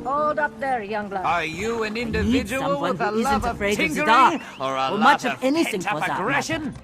Hold up there, young lad. Are you an Need individual someone with a who love isn't of afraid of the tinkering, dark, or a or lot much of of anything pent-up for that matter? aggression?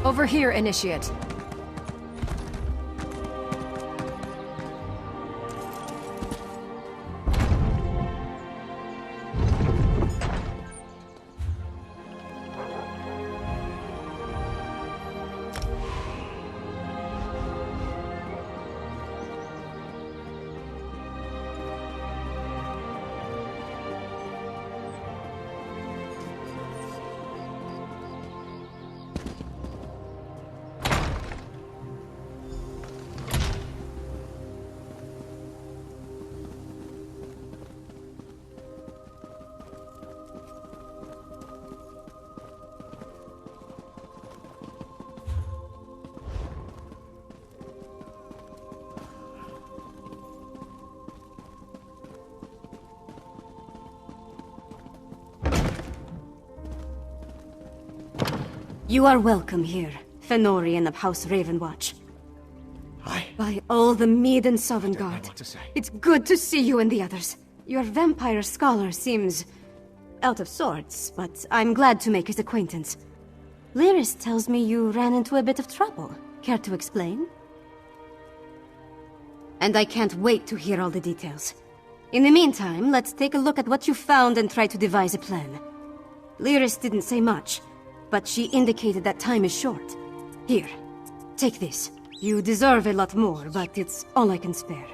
Over here, Initiate. You are welcome here, Fenorian of House Ravenwatch. By all the Mead and Sovngarde, it's good to see you and the others. Your vampire scholar seems out of sorts, but I'm glad to make his acquaintance. Lyris tells me you ran into a bit of trouble. Care to explain? And I can't wait to hear all the details. In the meantime, let's take a look at what you found and try to devise a plan. Lyris didn't say much, but she indicated that time is short. Here, take this. You deserve a lot more, but it's all I can spare.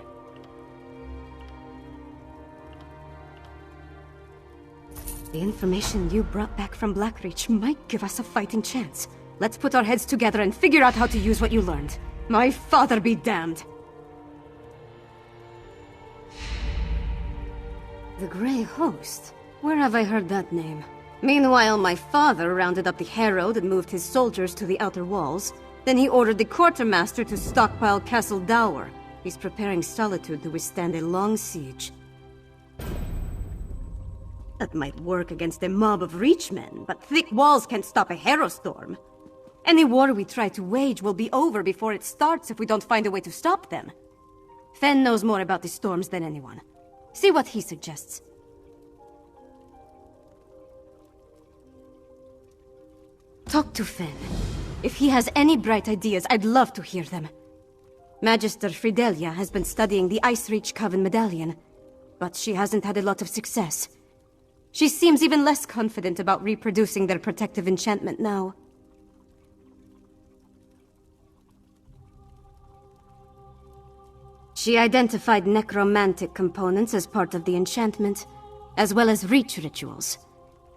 The information you brought back from Blackreach might give us a fighting chance. Let's put our heads together and figure out how to use what you learned. My father be damned! The Grey Host? Where have I heard that name? Meanwhile, my father rounded up the Herald and moved his soldiers to the outer walls. Then he ordered the quartermaster to stockpile Castle Dower. He's preparing Solitude to withstand a long siege. That might work against a mob of Reachmen, but thick walls can't stop a Herostorm. Any war we try to wage will be over before it starts if we don't find a way to stop them. Fen knows more about the storms than anyone. See what he suggests. Talk to Fen. If he has any bright ideas, I'd love to hear them. Magister Fidelia has been studying the Ice Reach Coven medallion, but she hasn't had a lot of success. She seems even less confident about reproducing their protective enchantment now. She identified necromantic components as part of the enchantment, as well as reach rituals.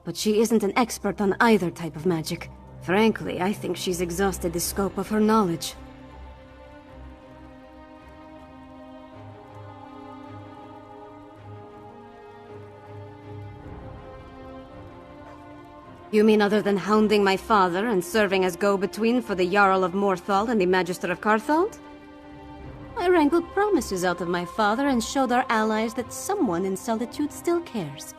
But she isn't an expert on either type of magic. Frankly, I think she's exhausted the scope of her knowledge. You mean other than hounding my father and serving as go-between for the Jarl of Morthal and the Magister of Carthald? I wrangled promises out of my father and showed our allies that someone in Solitude still cares.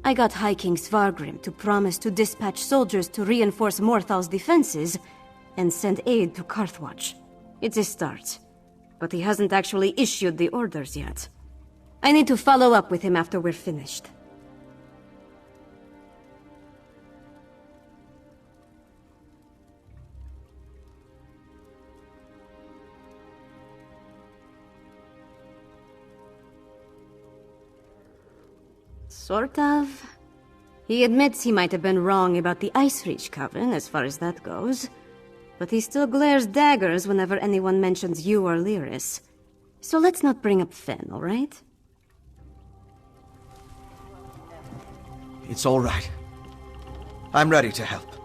I got High King Svargrim to promise to dispatch soldiers to reinforce Morthal's defenses and send aid to Carthwatch. It's a start, but he hasn't actually issued the orders yet. I need to follow up with him after we're finished. Sort of. He admits he might have been wrong about the Ice Reach Coven, as far as that goes. but he still glares daggers whenever anyone mentions you or Lyris. So let's not bring up Fen, all right? It's all right. I'm ready to help.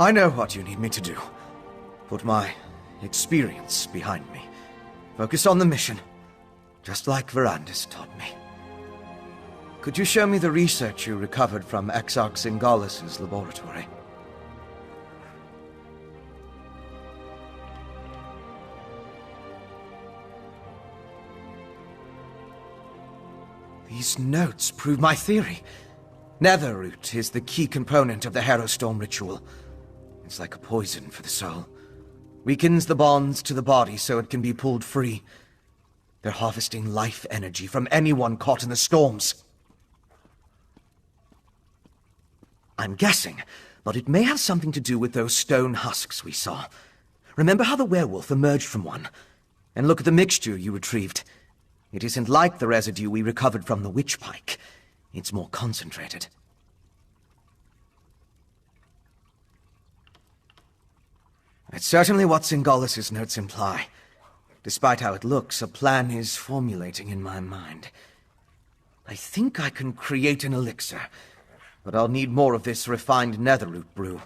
I know what you need me to do. Put my experience behind me. Focus on the mission, just like Verandis taught me. Could you show me the research you recovered from Exarch Singalis' laboratory? These notes prove my theory. Netherroot is the key component of the Harrowstorm ritual. It's like a poison for the soul. Weakens the bonds to the body so it can be pulled free. They're harvesting life energy from anyone caught in the storms. I'm guessing, but it may have something to do with those stone husks we saw. Remember how the werewolf emerged from one? And look at the mixture you retrieved. It isn't like the residue we recovered from the witch pike. It's more concentrated. It's certainly what Singalis' notes imply. Despite how it looks, a plan is formulating in my mind. I think I can create an elixir, but I'll need more of this refined netherroot brew.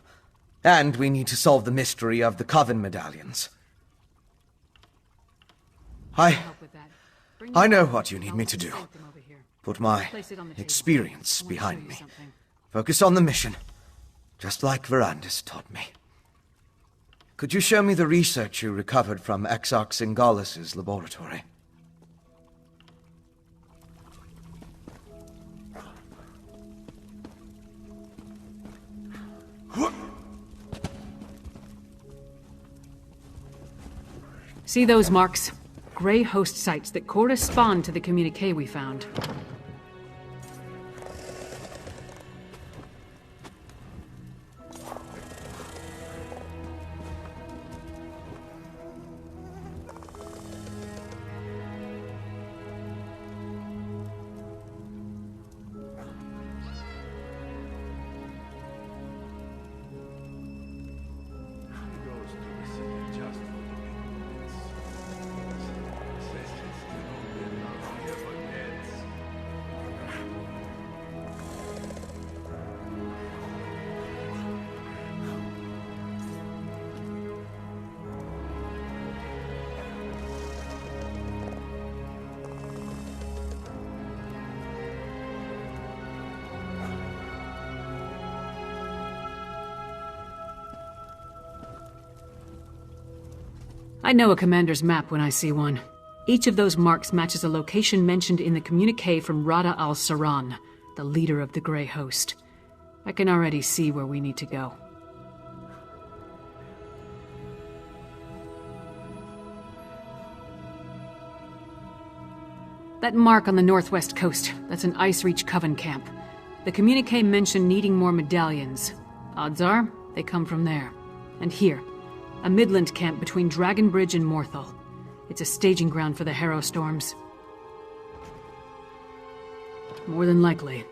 And we need to solve the mystery of the Coven medallions. I know what you need me to do. Put my experience behind me. Focus on the mission, just like Verandis taught me. Could you show me the research you recovered from Exarch Singalis' laboratory? See those marks? Grey host sites that correspond to the communique we found. I know a commander's map when I see one. Each of those marks matches a location mentioned in the communique from Rada al-Saran, the leader of the Grey Host. I can already see where we need to go. That mark on the northwest coast, that's an Ice Reach Coven camp. The communique mentioned needing more medallions. Odds are, they come from there. And here, a midland camp between Dragonbridge and Morthal. It's a staging ground for the Harrowstorms. More than likely.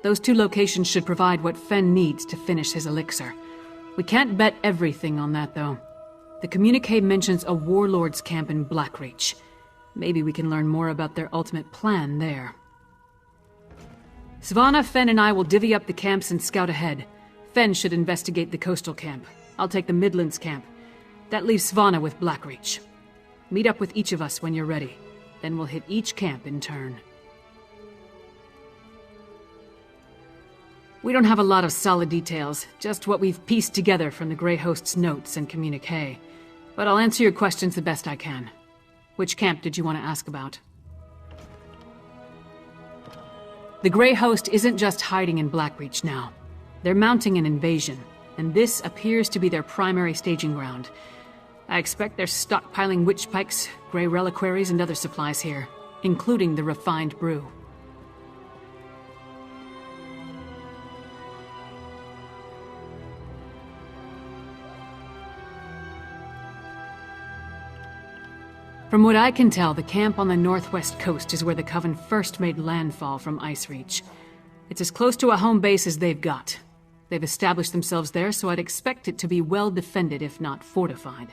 Those two locations should provide what Fen needs to finish his elixir. We can't bet everything on that, though. The communique mentions a warlord's camp in Blackreach. Maybe we can learn more about their ultimate plan there. Svanna, Fen, and I will divvy up the camps and scout ahead. Fen should investigate the coastal camp. I'll take the Midlands camp. That leaves Svanna with Blackreach. Meet up with each of us when you're ready. Then we'll hit each camp in turn. We don't have a lot of solid details, just what we've pieced together from the Grey Host's notes and communique. But I'll answer your questions the best I can. Which camp did you want to ask about? The Grey Host isn't just hiding in Blackreach now. They're mounting an invasion, and this appears to be their primary staging ground. I expect they're stockpiling witch pikes, grey reliquaries, and other supplies here, including the refined brew. From what I can tell, the camp on the northwest coast is where the Coven first made landfall from Icereach. It's as close to a home base as they've got. They've established themselves there, so I'd expect it to be well defended, if not fortified.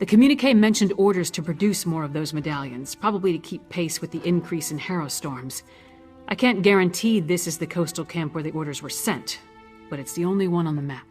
The communique mentioned orders to produce more of those medallions, probably to keep pace with the increase in harrow storms. I can't guarantee this is the coastal camp where the orders were sent, but it's the only one on the map.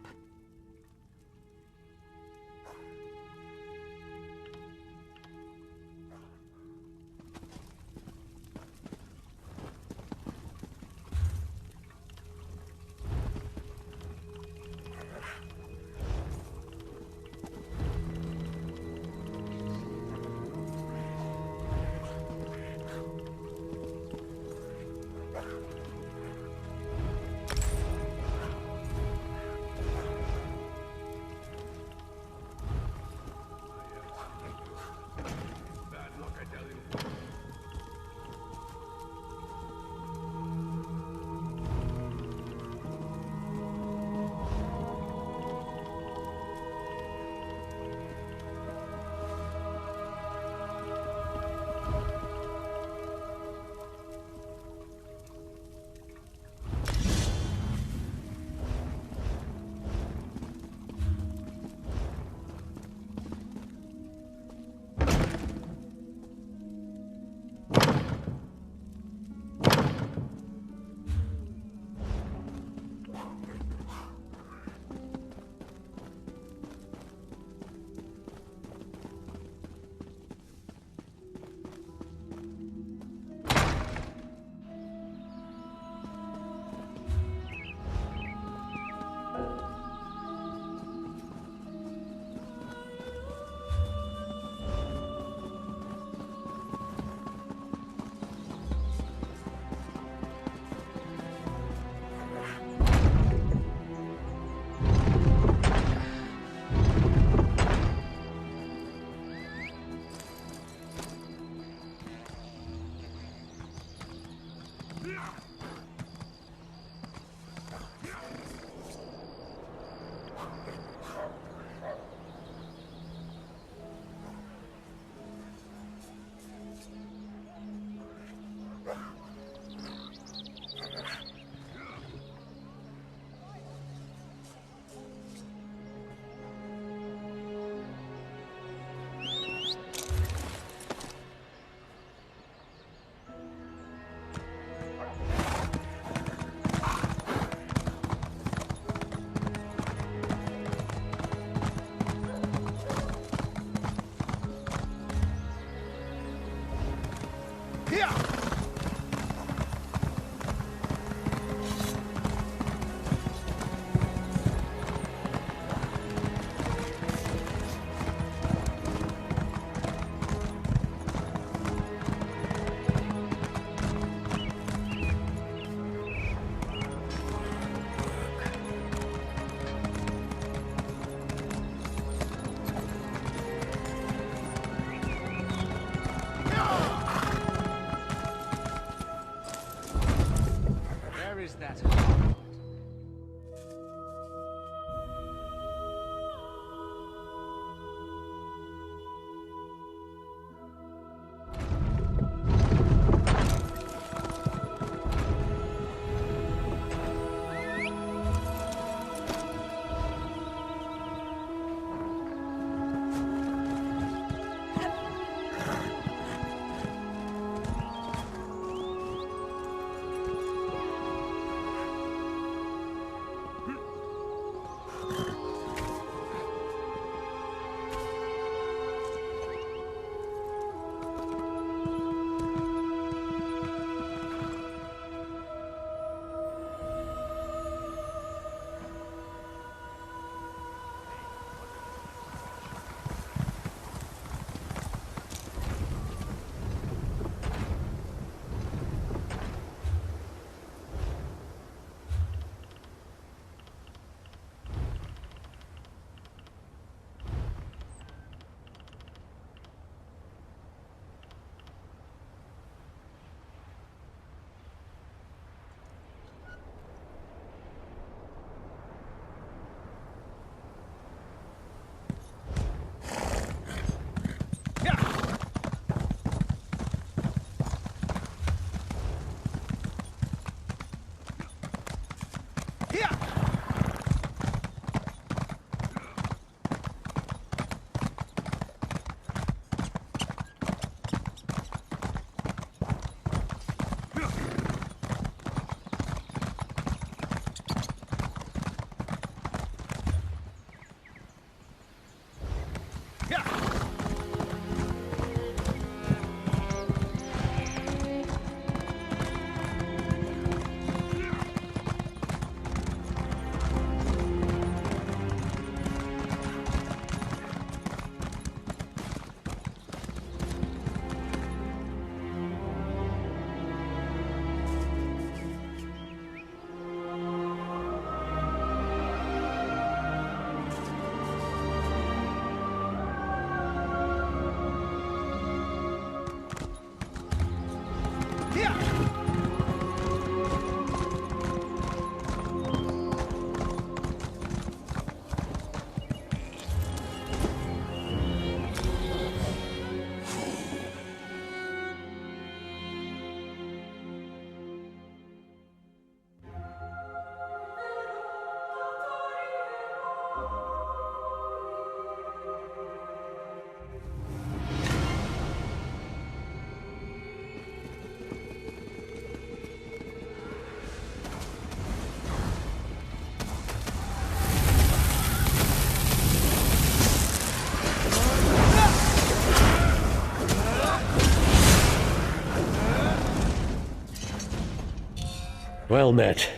Well met.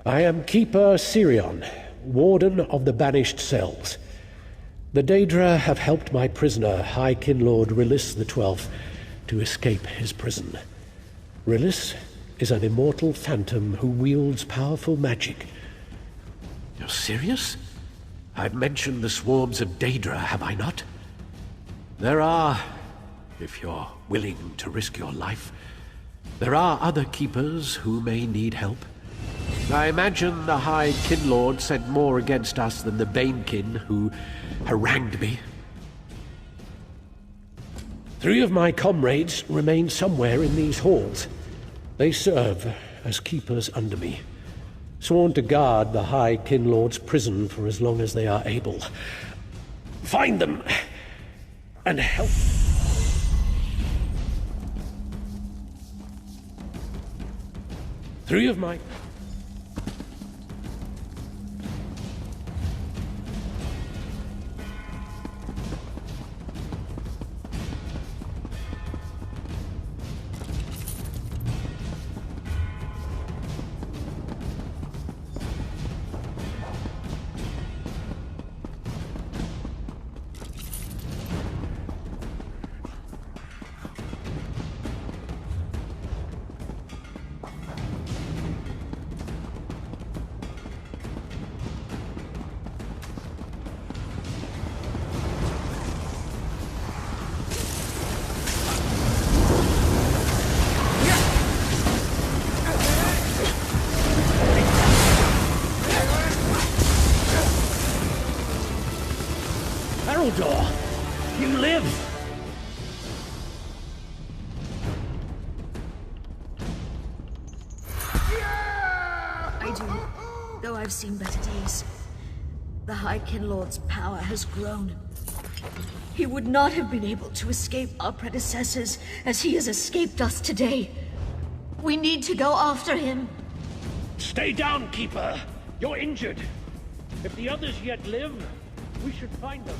I am Keeper Sirion, Warden of the Banished Cells. The Daedra have helped my prisoner, High Kinlord Rilis XII, to escape his prison. Rilis is an immortal phantom who wields powerful magic. You're serious? I've mentioned the swarms of Daedra, have I not? There are, if you're willing to risk your life, there are other keepers who may need help. I imagine the High Kinlord sent more against us than the Banekin who harangued me. 3 of my comrades remain somewhere in these halls. They serve as keepers under me, sworn to guard the High Kinlord's prison for as long as they are able. Find them and help. Three of my... You live! I do, though I've seen better days. The High Kinlord's power has grown. He would not have been able to escape our predecessors as he has escaped us today. We need to go after him. Stay down, Keeper! You're injured! If the others yet live, we should find them.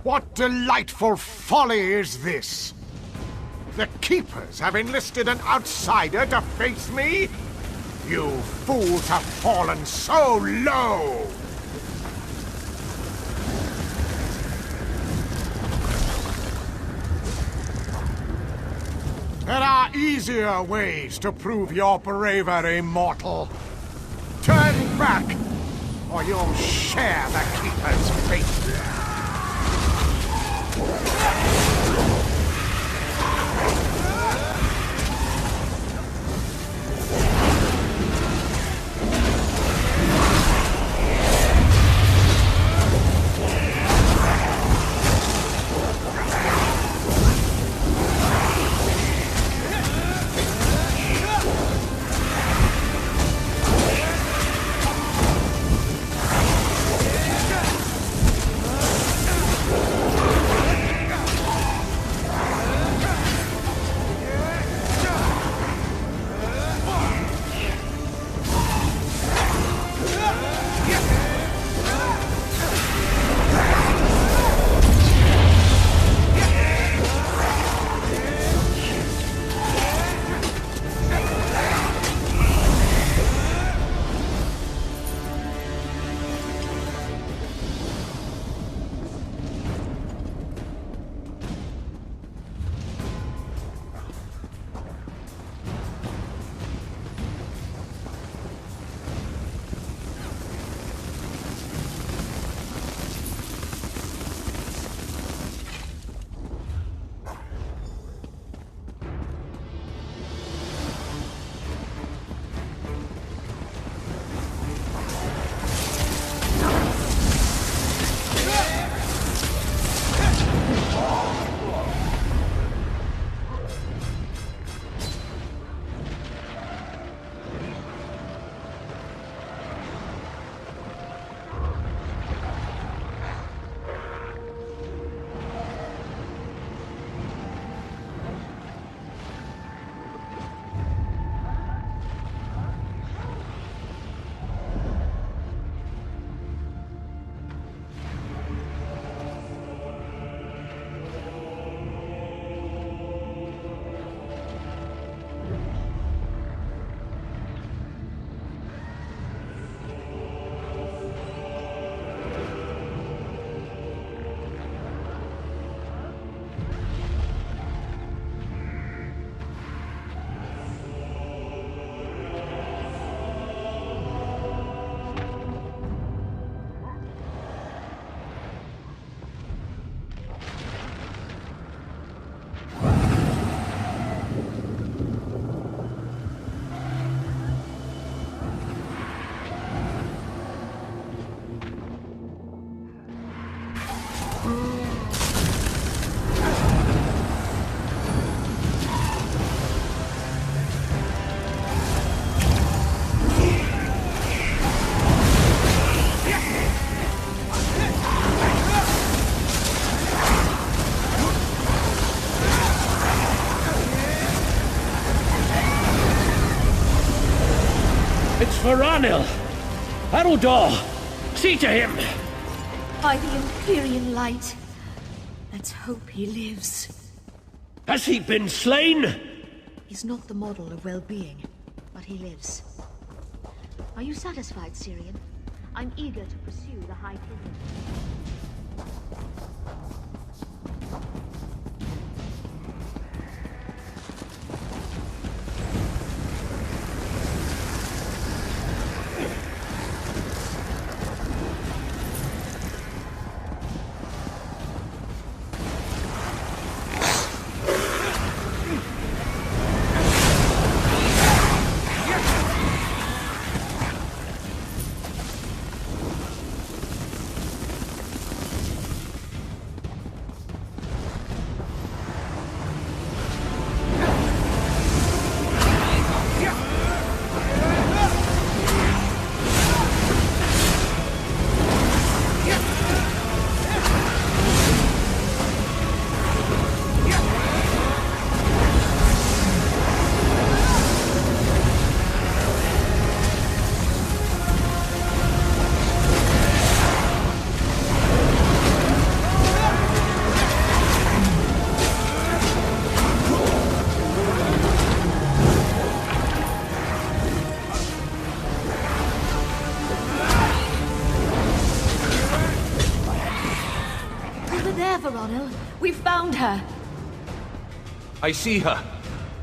What delightful folly is this? The Keepers have enlisted an outsider to face me? You fools have fallen so low! There are easier ways to prove your bravery, mortal. Turn back, or you'll share the Keeper's fate. Varanil! Araldor! See to him! By the Empyrean light. Let's hope he lives. Has he been slain? He's not the model of well-being, but he lives. Are you satisfied, Syrian? I'm eager to pursue the High Kingdom. Varanil, we found her. I see her.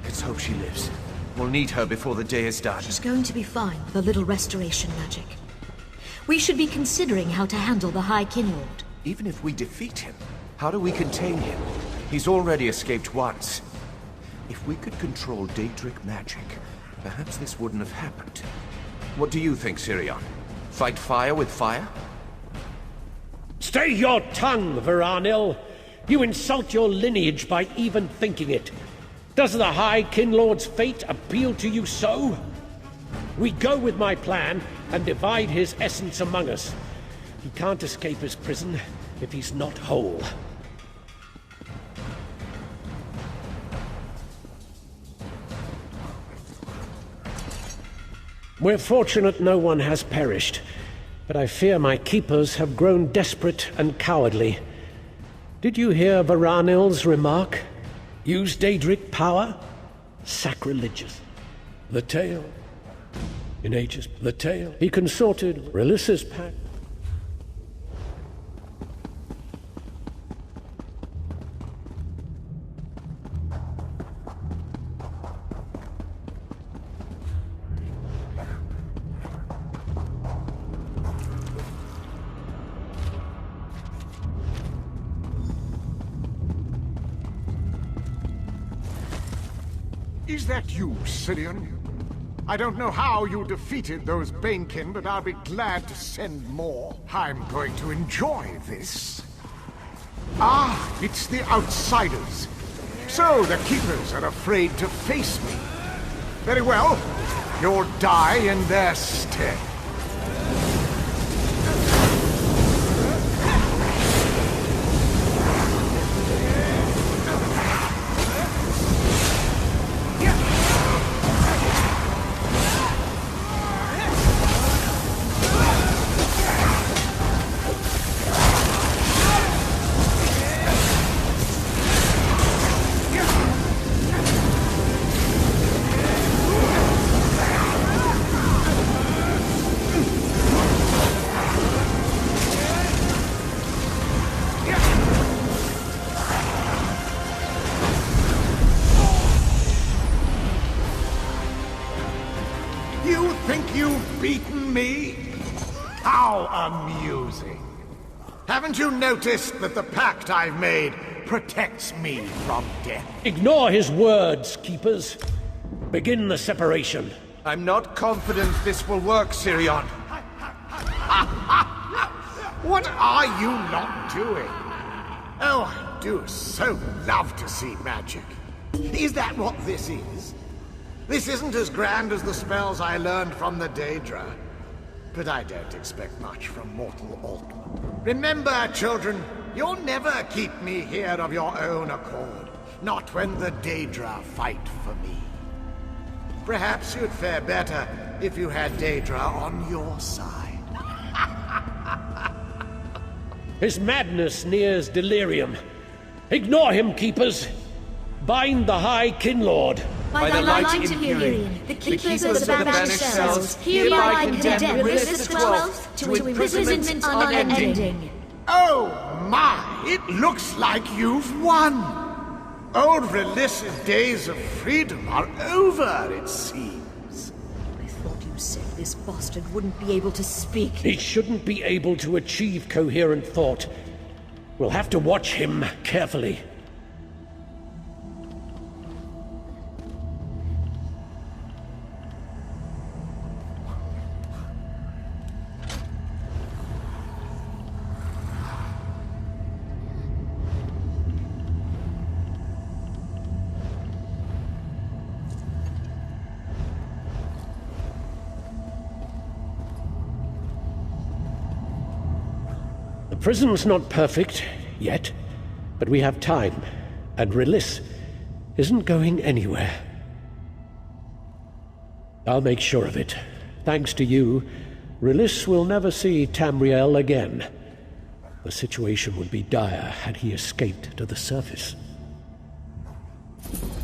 Let's hope she lives. We'll need her before the day is done. She's going to be fine with a little restoration magic. We should be considering how to handle the High Kinlord. Even if we defeat him, how do we contain him? He's already escaped once. If we could control Daedric magic, perhaps this wouldn't have happened. What do you think, Sirion? Fight fire with fire? Stay your tongue, Varanil! You insult your lineage by even thinking it. Does the High Kinlord's fate appeal to you so? We go with my plan and divide his essence among us. He can't escape his prison if he's not whole. We're fortunate no one has perished, but I fear my keepers have grown desperate and cowardly. Did you hear Varanil's remark? Use Daedric power? Sacrilegious. The tale. In ages, the tale. He consorted Relissa's pact. Is that you, Sirion? I don't know how you defeated those Banekin, but I'll be glad to send more. I'm going to enjoy this. Ah, it's the outsiders. So the Keepers are afraid to face me. Very well. You'll die in their stead. Haven't you noticed that the pact I've made protects me from death? Ignore his words, Keepers. Begin the separation. I'm not confident this will work, Sirion. What are you not doing? Oh, I do so love to see magic. Is that what this is? This isn't as grand as the spells I learned from the Daedra. But I don't expect much from mortal Altman. Remember, children, you'll never keep me here of your own accord. Not when the Daedra fight for me. Perhaps you'd fare better if you had Daedra on your side. His madness nears delirium. Ignore him, Keepers. Bind the High Kinlord. By the light Imperium, the keepers of the banished cells hereby condemn Rilis the 12th to imprisonment unending. Oh my, it looks like you've won. Old Rilis's days of freedom are over, it seems. I thought you said this bastard wouldn't be able to speak. He shouldn't be able to achieve coherent thought. We'll have to watch him carefully. The prison's not perfect, yet, but we have time, and Rilis isn't going anywhere. I'll make sure of it. Thanks to you, Rilis will never see Tamriel again. The situation would be dire had he escaped to the surface.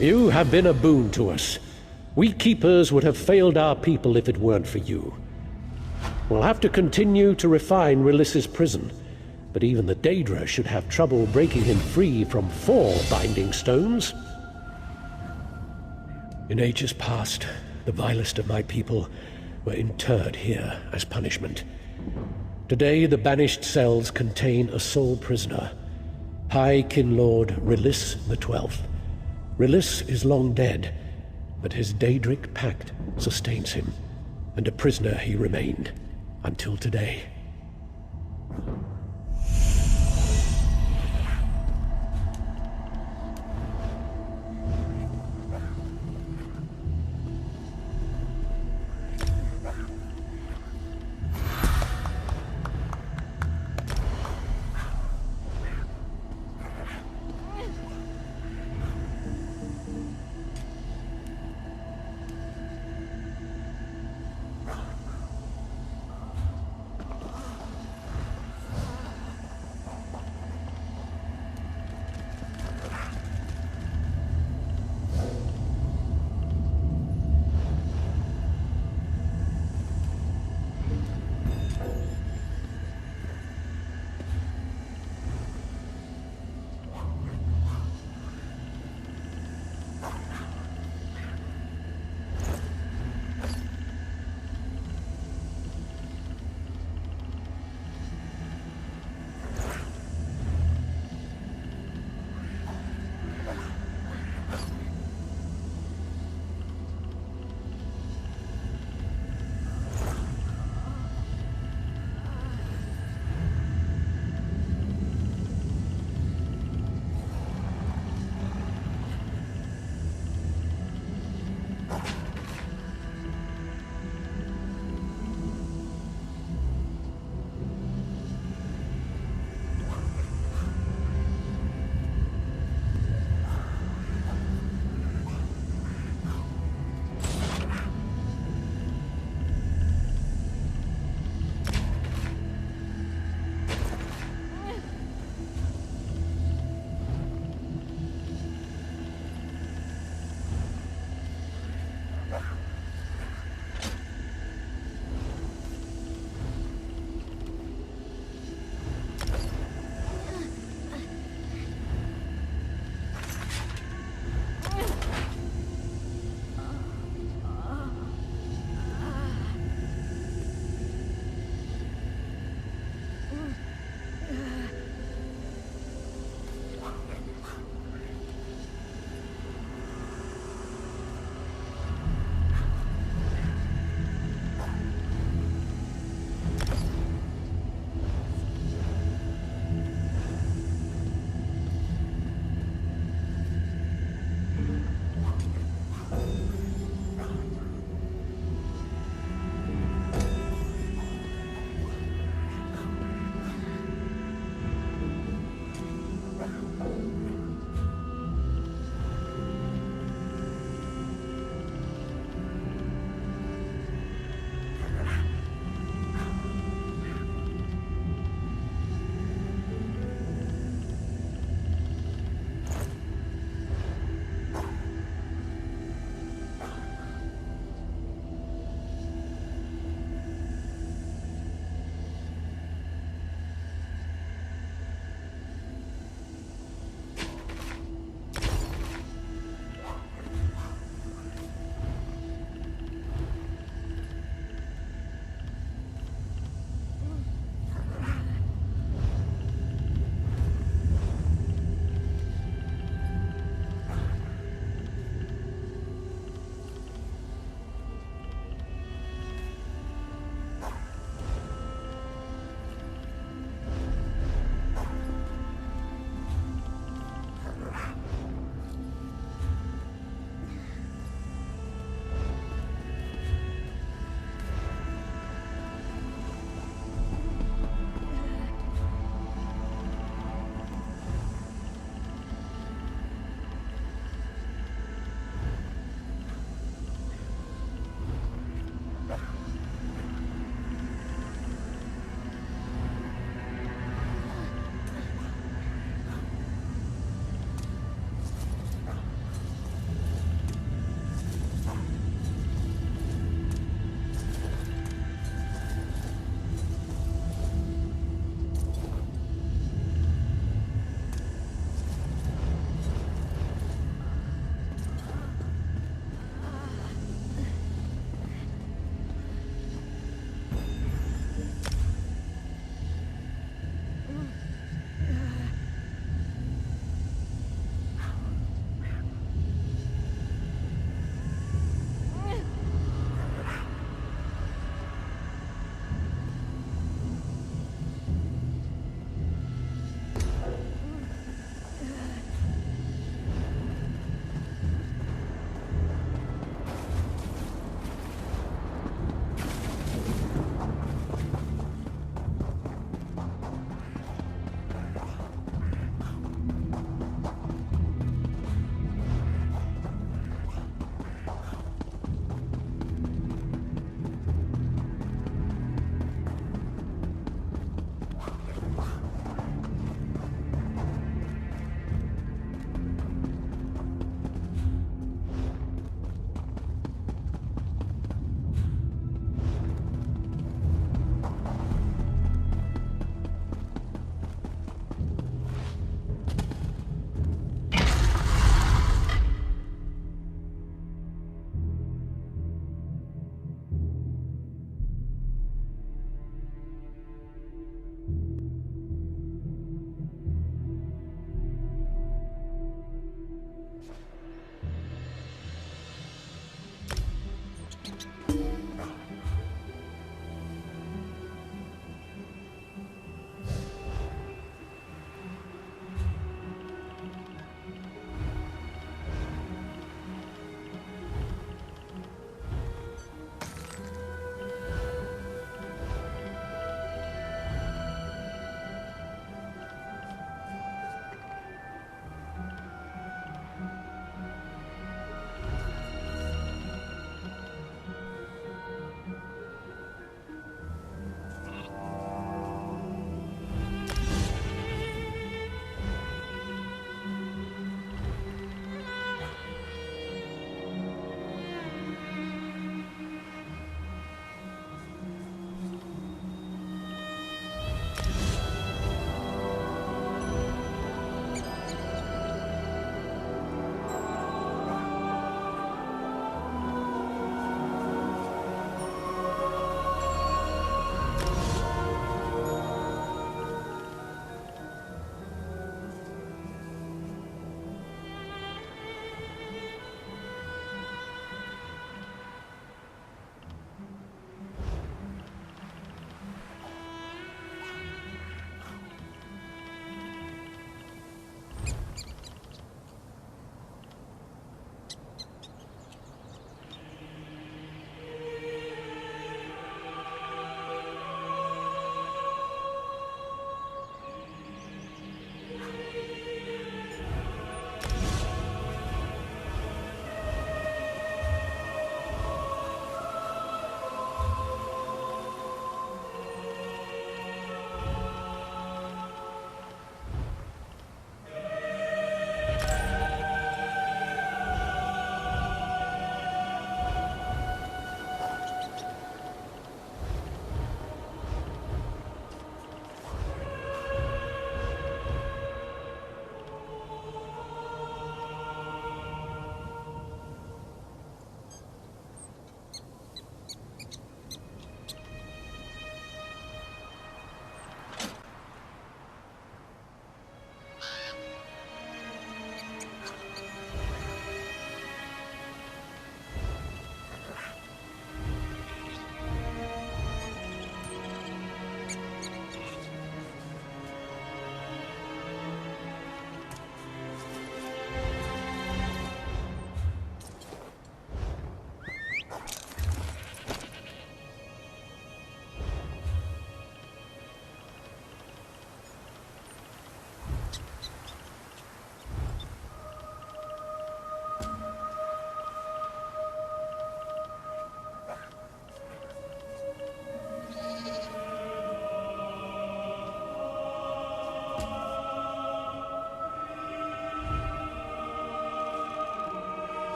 You have been a boon to us. We Keepers would have failed our people if it weren't for you. We'll have to continue to refine Rilis's prison, but even the Daedra should have trouble breaking him free from 4 binding stones. In ages past, the vilest of my people were interred here as punishment. Today, the banished cells contain a sole prisoner, High Kinlord Rilis the 12th. Rilis is long dead, but his Daedric pact sustains him, and a prisoner he remained until today.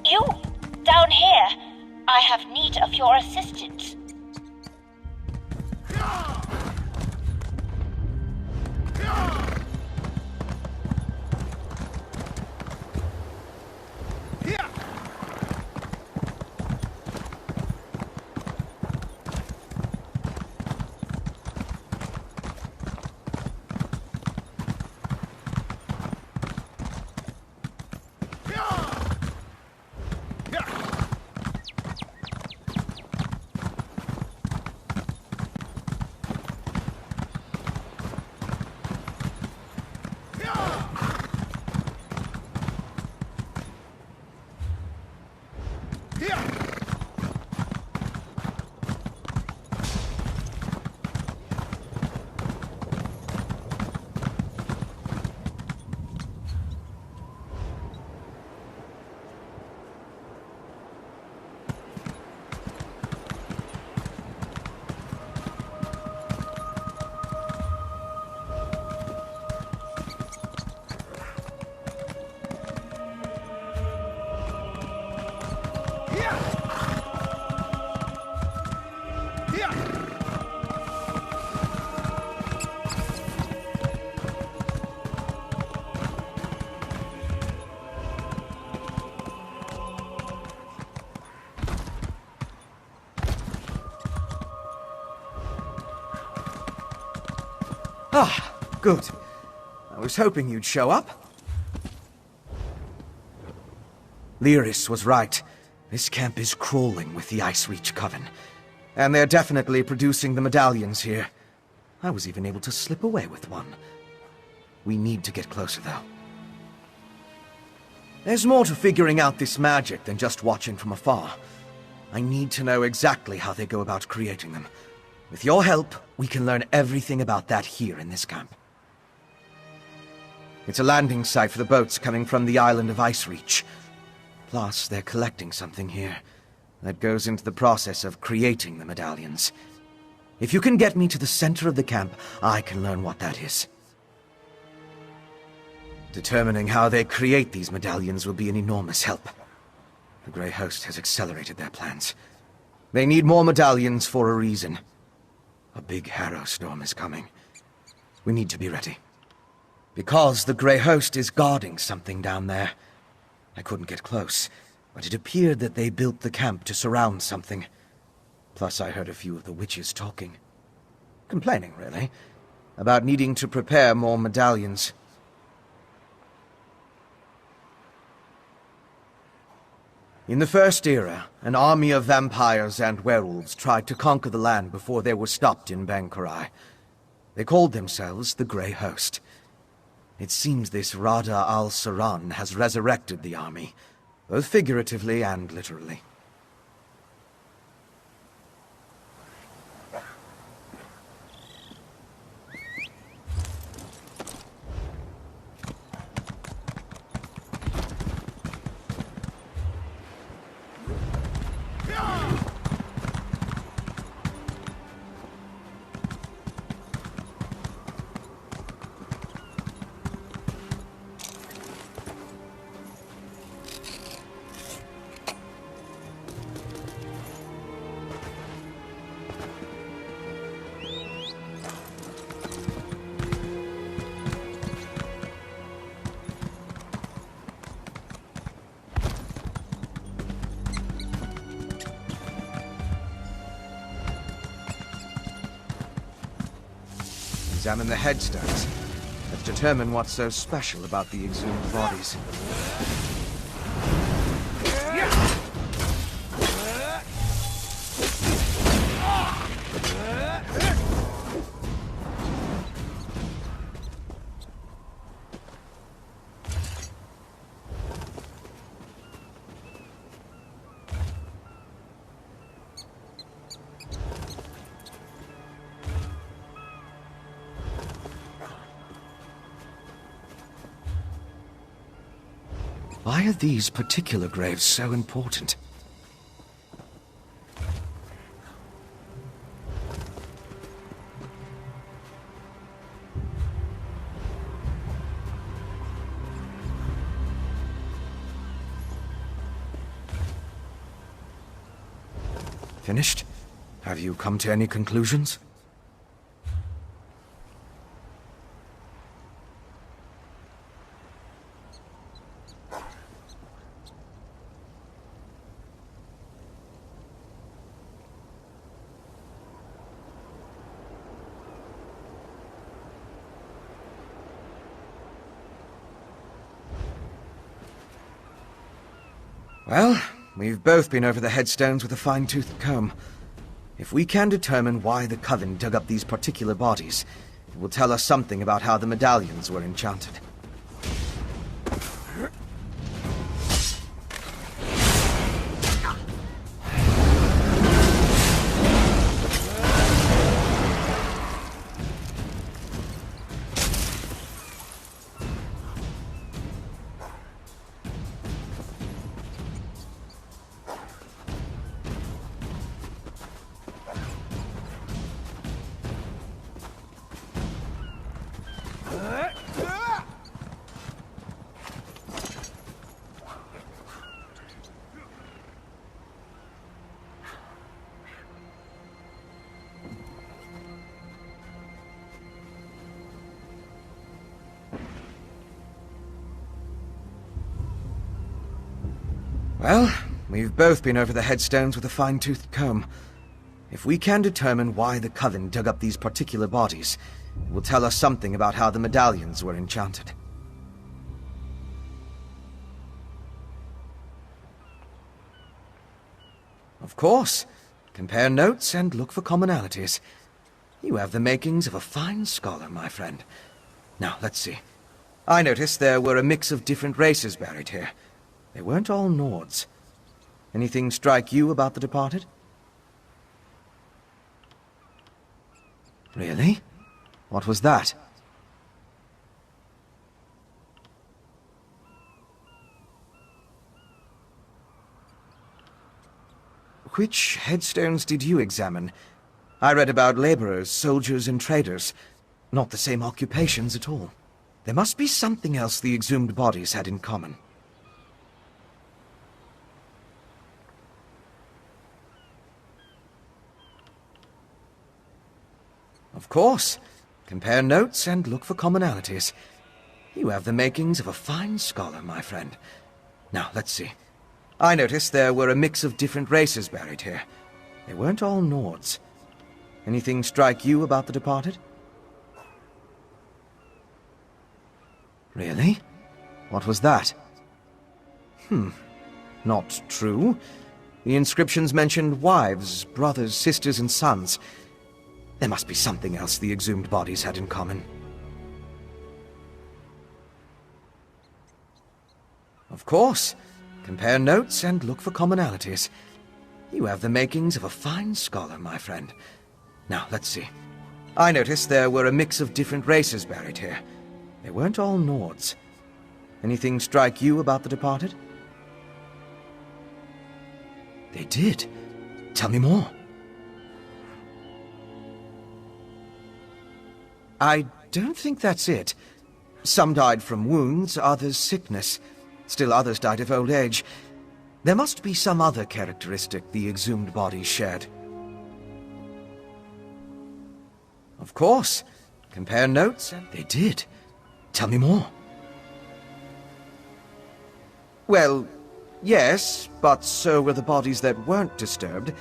You, down here, I have need of your assistance. Ah, good. I was hoping you'd show up. Lyris was right. This camp is crawling with the Ice Reach Coven. And they're definitely producing the medallions here. I was even able to slip away with one. We need to get closer, though. There's more to figuring out this magic than just watching from afar. I need to know exactly how they go about creating them. With your help, we can learn everything about that here in this camp. It's a landing site for the boats coming from the island of Ice Reach. Plus, they're collecting something here that goes into the process of creating the medallions. If you can get me to the center of the camp, I can learn what that is. Determining how they create these medallions will be an enormous help. The Grey Host has accelerated their plans. They need more medallions for a reason. A big harrow storm is coming. We need to be ready. Because the Grey Host is guarding something down there. I couldn't get close, but it appeared that they built the camp to surround something. Plus, I heard a few of the witches talking. Complaining, really, about needing to prepare more medallions. In the First Era, an army of vampires and werewolves tried to conquer the land before they were stopped in Bankurai. They called themselves the Grey Host. It seems this Rada al-Saran has resurrected the army, both figuratively and literally. Examine the headstones. Let's determine what's so special about the exhumed bodies. Why are these particular graves so important? Finished? Have you come to any conclusions? Well, we've both been over the headstones with a fine-toothed comb. If we can determine why the Coven dug up these particular bodies, it will tell us something about how the medallions were enchanted. Well, we've both been over the headstones with a fine-toothed comb. If we can determine why the Coven dug up these particular bodies, it will tell us something about how the medallions were enchanted. Of course. Compare notes and look for commonalities. You have the makings of a fine scholar, my friend. Now, let's see. I noticed there were a mix of different races buried here. They weren't all Nords. Anything strike you about the departed? Really? What was that? Which headstones did you examine? I read about laborers, soldiers, and traders. Not the same occupations at all. There must be something else the exhumed bodies had in common. Of course. Compare notes and look for commonalities. You have the makings of a fine scholar, my friend. Now, let's see. I noticed there were a mix of different races buried here. They weren't all Nords. Anything strike you about the departed? Really? What was that? Not true. The inscriptions mentioned wives, brothers, sisters, and sons. There must be something else the exhumed bodies had in common. Of course. Compare notes and look for commonalities. You have the makings of a fine scholar, my friend. Now, let's see. I noticed there were a mix of different races buried here. They weren't all Nords. Anything strike you about the departed? They did. Tell me more. I don't think that's it. Some died from wounds, others sickness. Still others died of old age. There must be some other characteristic the exhumed bodies shared. Of course. Compare notes and they did. Tell me more. Well, yes, but so were the bodies that weren't disturbed.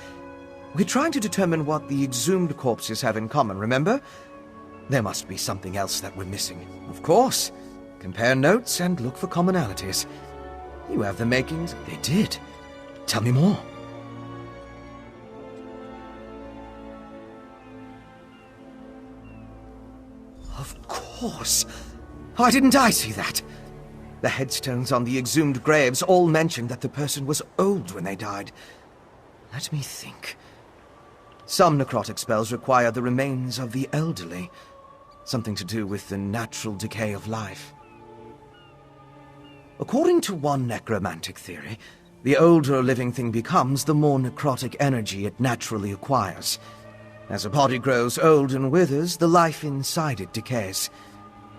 We're trying to determine what the exhumed corpses have in common, remember? There must be something else that we're missing. Of course. Compare notes and look for commonalities. You have the makings. They did. Tell me more. Of course. Why didn't I see that? The headstones on the exhumed graves all mentioned that the person was old when they died. Let me think. Some necrotic spells require the remains of the elderly. Something to do with the natural decay of life. According to one necromantic theory, the older a living thing becomes, the more necrotic energy it naturally acquires. As a body grows old and withers, the life inside it decays.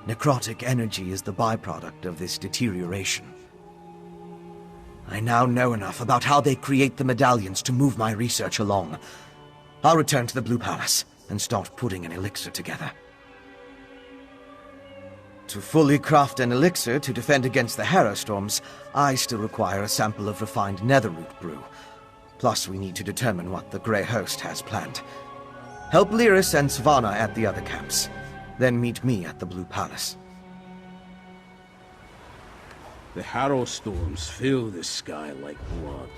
Necrotic energy is the byproduct of this deterioration. I now know enough about how they create the medallions to move my research along. I'll return to the Blue Palace and start putting an elixir together. To fully craft an elixir to defend against the Harrow Storms, I still require a sample of refined netherroot brew. Plus, we need to determine what the Grey Host has planned. Help Lyris and Svanna at the other camps. Then meet me at the Blue Palace. The Harrow Storms fill the sky like blood.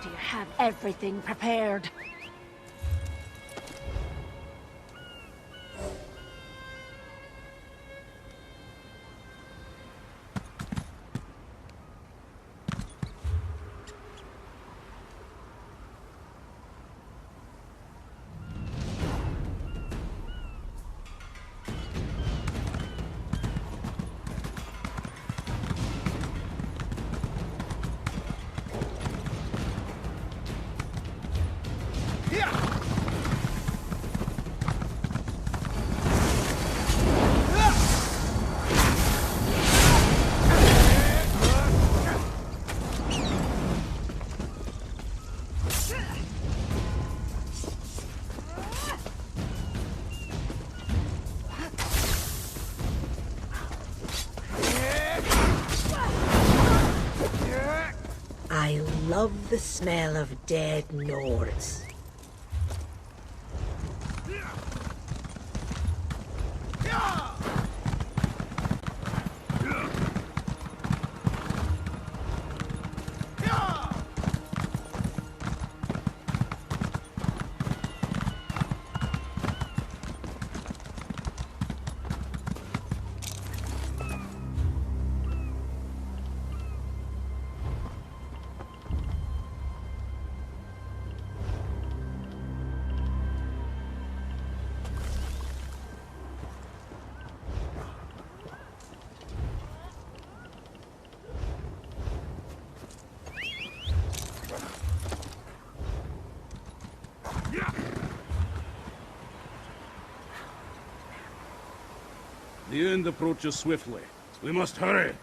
Do you have everything prepared? I love the smell of dead Nords. The end approaches swiftly. We must hurry.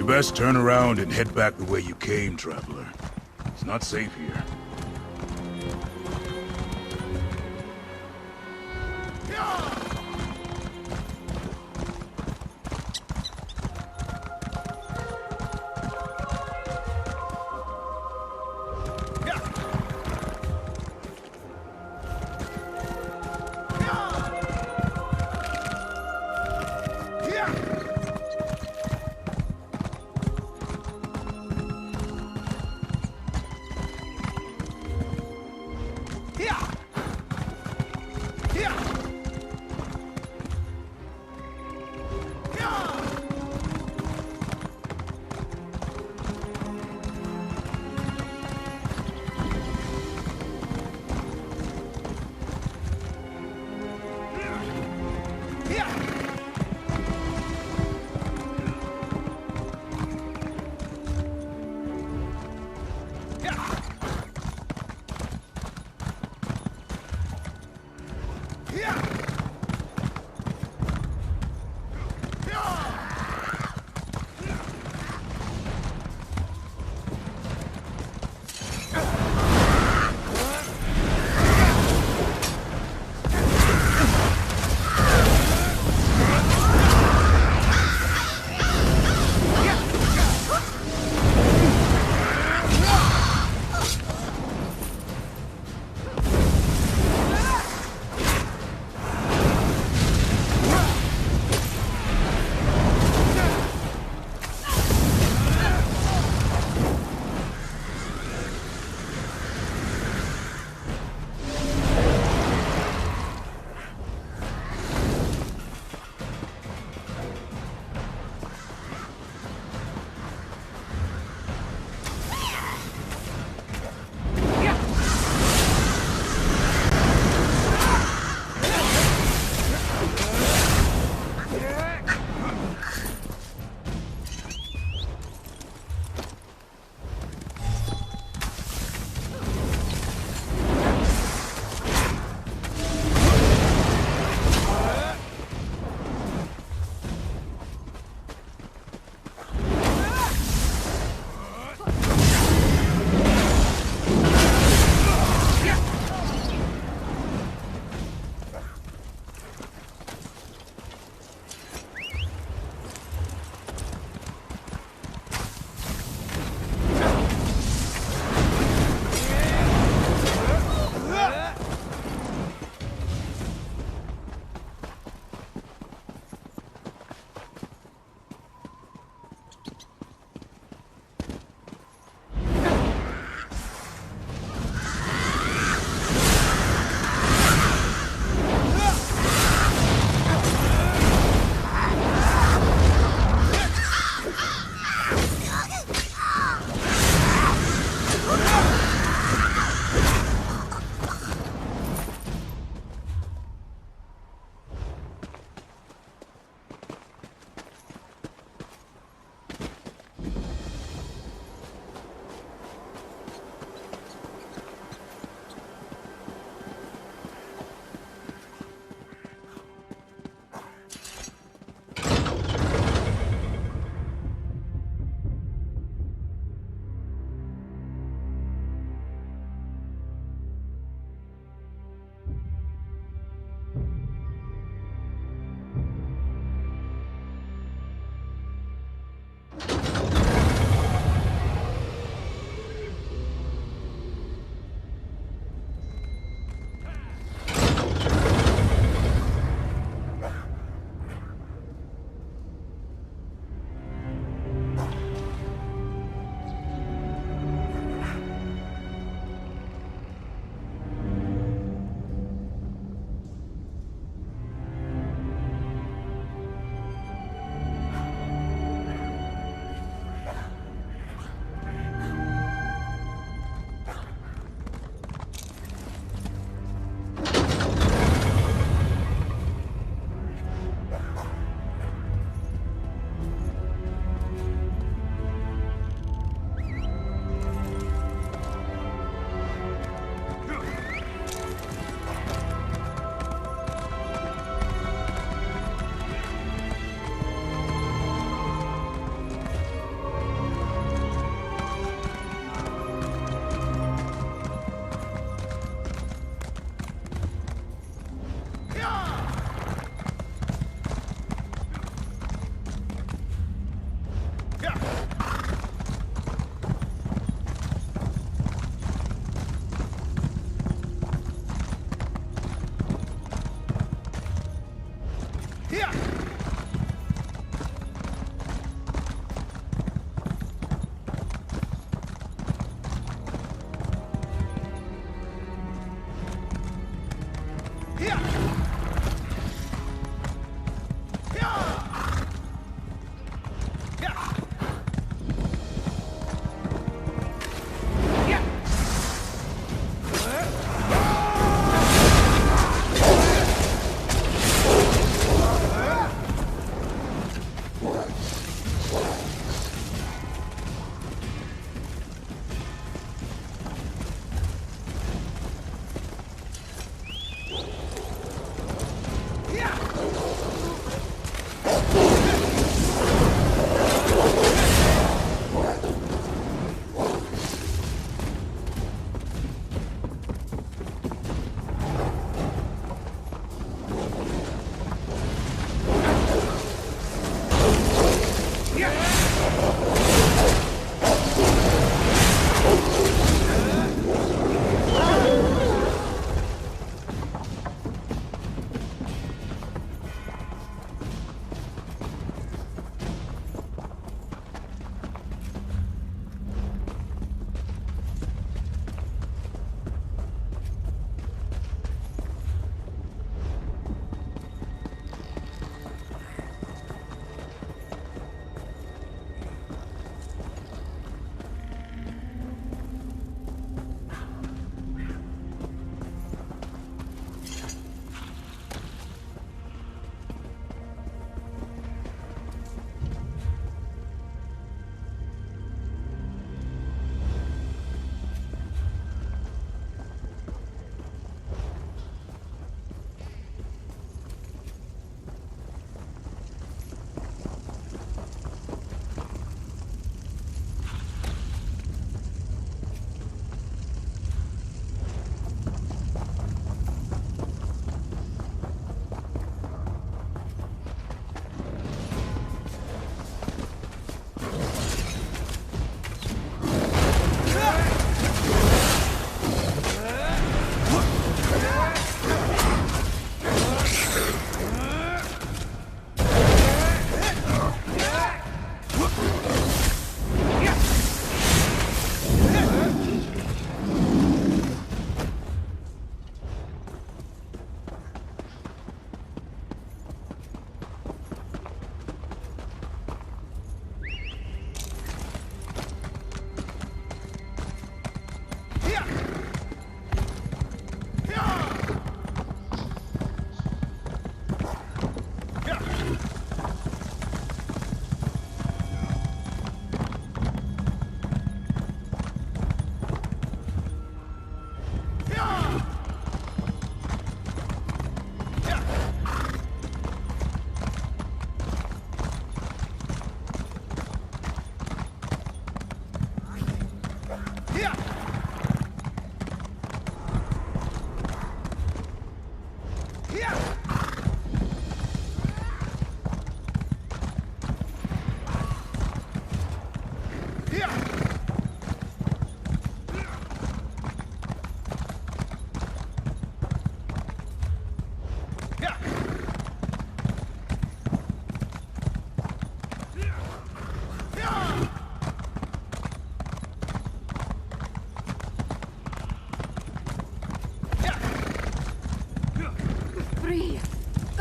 You best turn around and head back the way you came, traveler. It's not safe here.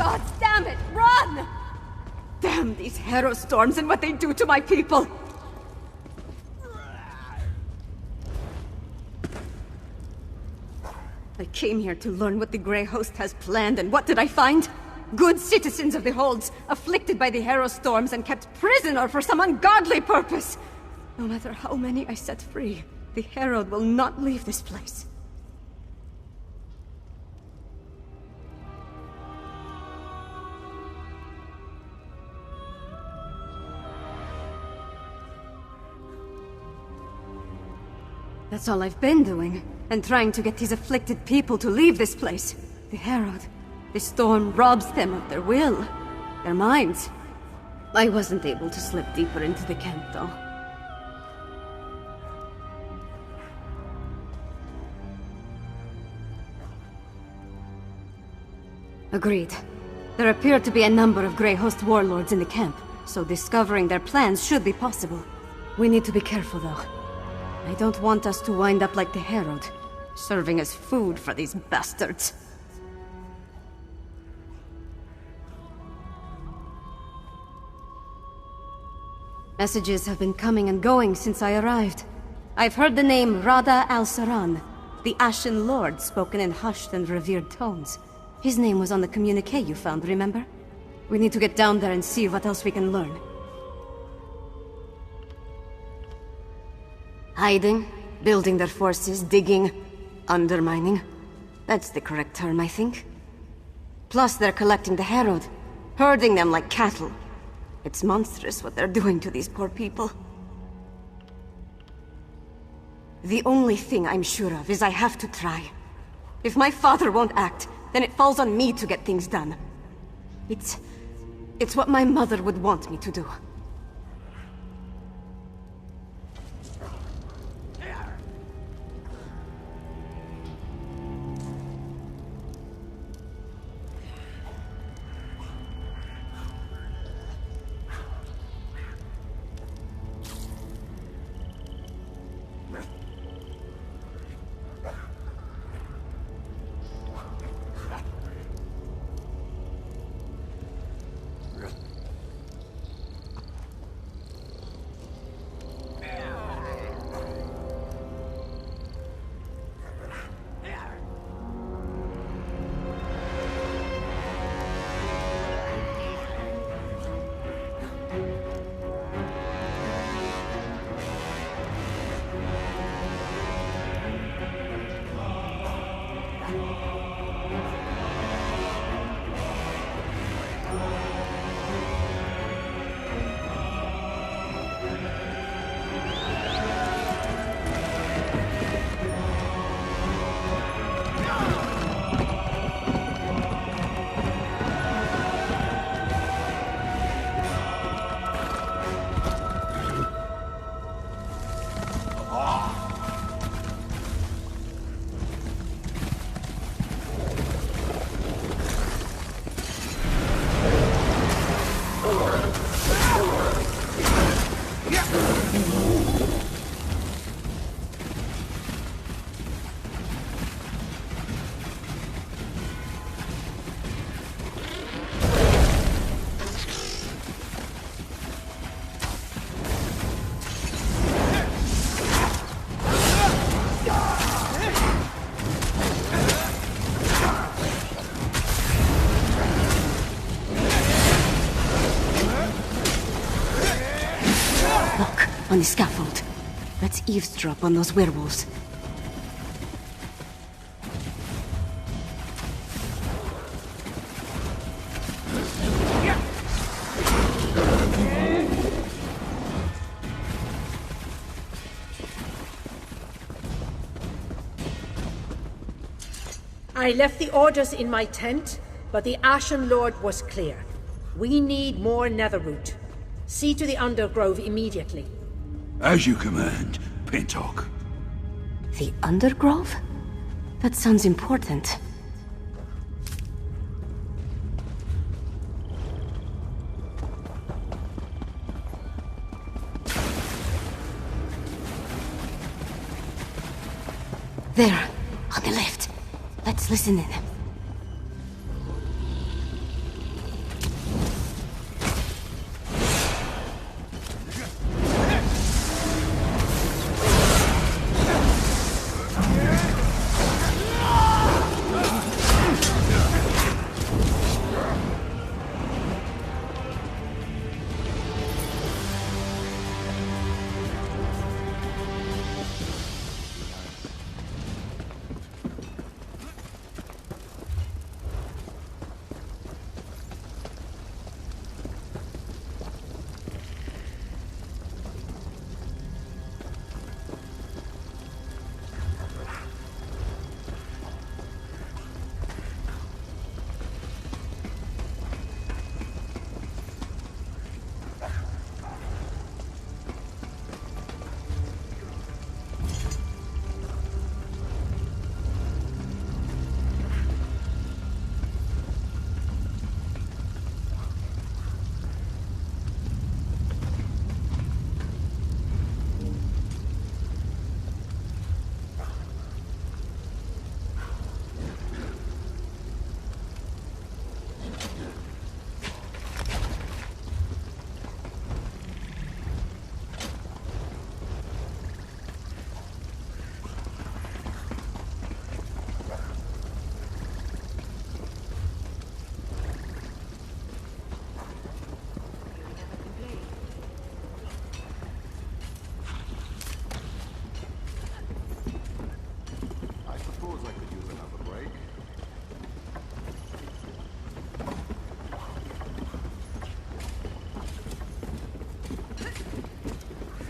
God damn it, run! Damn these Harrow storms and what they do to my people! I came here to learn what the Grey Host has planned, and what did I find? Good citizens of the Holds, afflicted by the Harrow storms and kept prisoner for some ungodly purpose! No matter how many I set free, the Herald will not leave this place. That's all I've been doing, and trying to get these afflicted people to leave this place. The Herald, the storm robs them of their will, their minds. I wasn't able to slip deeper into the camp, though. Agreed. There appear to be a number of Grey Host warlords in the camp, so discovering their plans should be possible. We need to be careful, though. I don't want us to wind up like the Herald, serving as food for these bastards. Messages have been coming and going since I arrived. I've heard the name Rada al-Saran, the Ashen Lord, spoken in hushed and revered tones. His name was on the communique you found, remember? We need to get down there and see what else we can learn. Hiding, building their forces, digging, undermining. That's the correct term, I think. Plus, they're collecting the Herald, herding them like cattle. It's monstrous what they're doing to these poor people. The only thing I'm sure of is I have to try. If my father won't act, then it falls on me to get things done. It's what my mother would want me to do. On the scaffold. Let's eavesdrop on those werewolves. I left the orders in my tent, but the Ashen Lord was clear. We need more netherroot. See to the Undergrove immediately. As you command, Pentok. The Undergrove? That sounds important. There, on the left. Let's listen in.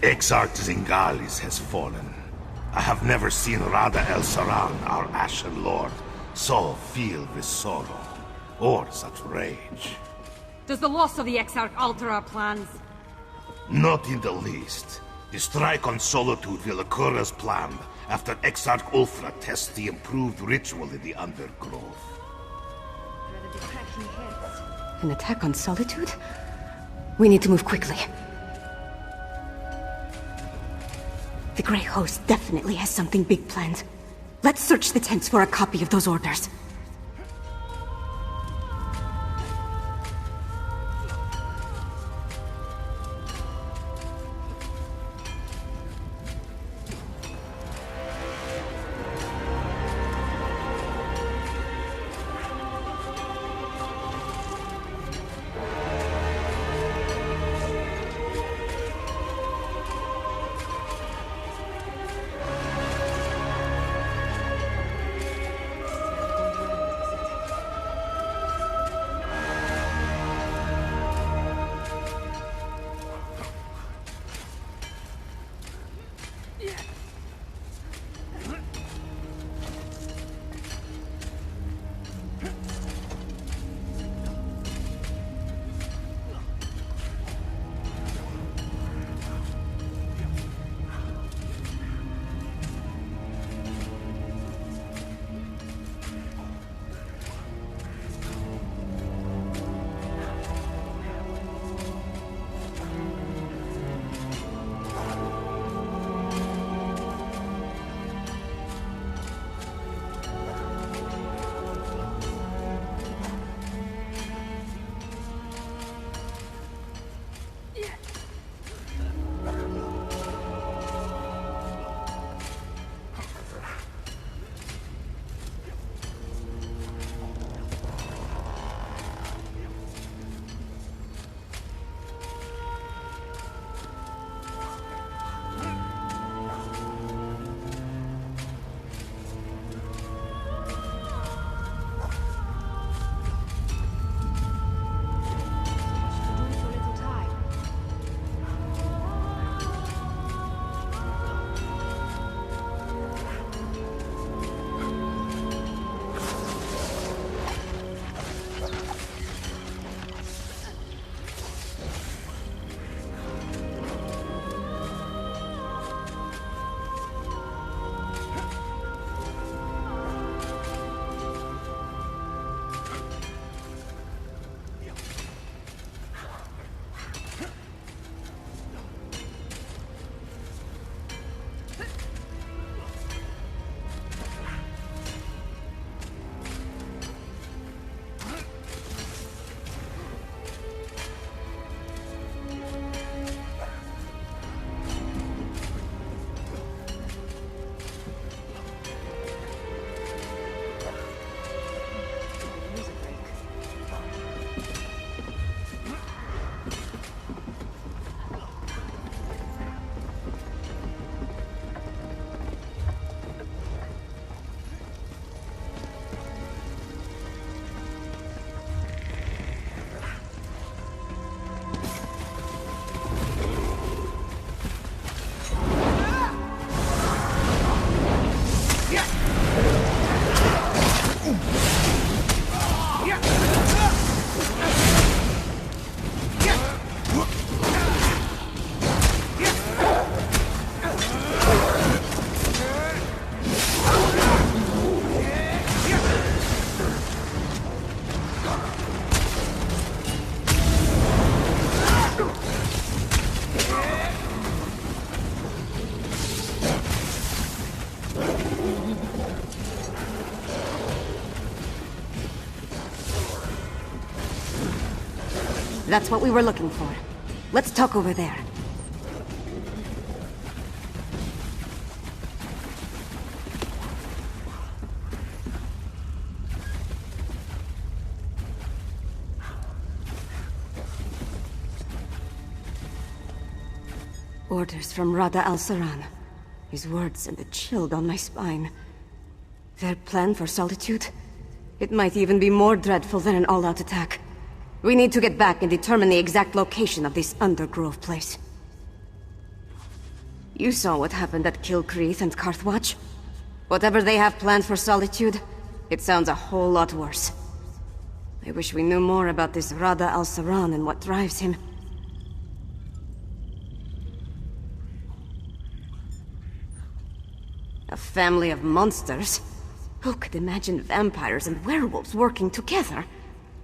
Exarch Zingalis has fallen. I have never seen Rada El Saran, our Ashen Lord, so filled with sorrow, or such rage. Does the loss of the Exarch alter our plans? Not in the least. The strike on Solitude will occur as planned after Exarch Ulfra tests the improved ritual in the Undergrove. An attack on Solitude? We need to move quickly. The Grey Host definitely has something big planned. Let's search the tents for a copy of those orders. That's what we were looking for. Let's talk over there. Orders from Rada al-Saran. His words sent a chill down my spine. Their plan for Solitude? It might even be more dreadful than an all-out attack. We need to get back and determine the exact location of this Undergrove place. You saw what happened at Kilcreath and Carthwatch. Whatever they have planned for Solitude, it sounds a whole lot worse. I wish we knew more about this Rada al-Saran and what drives him. A family of monsters? Who could imagine vampires and werewolves working together?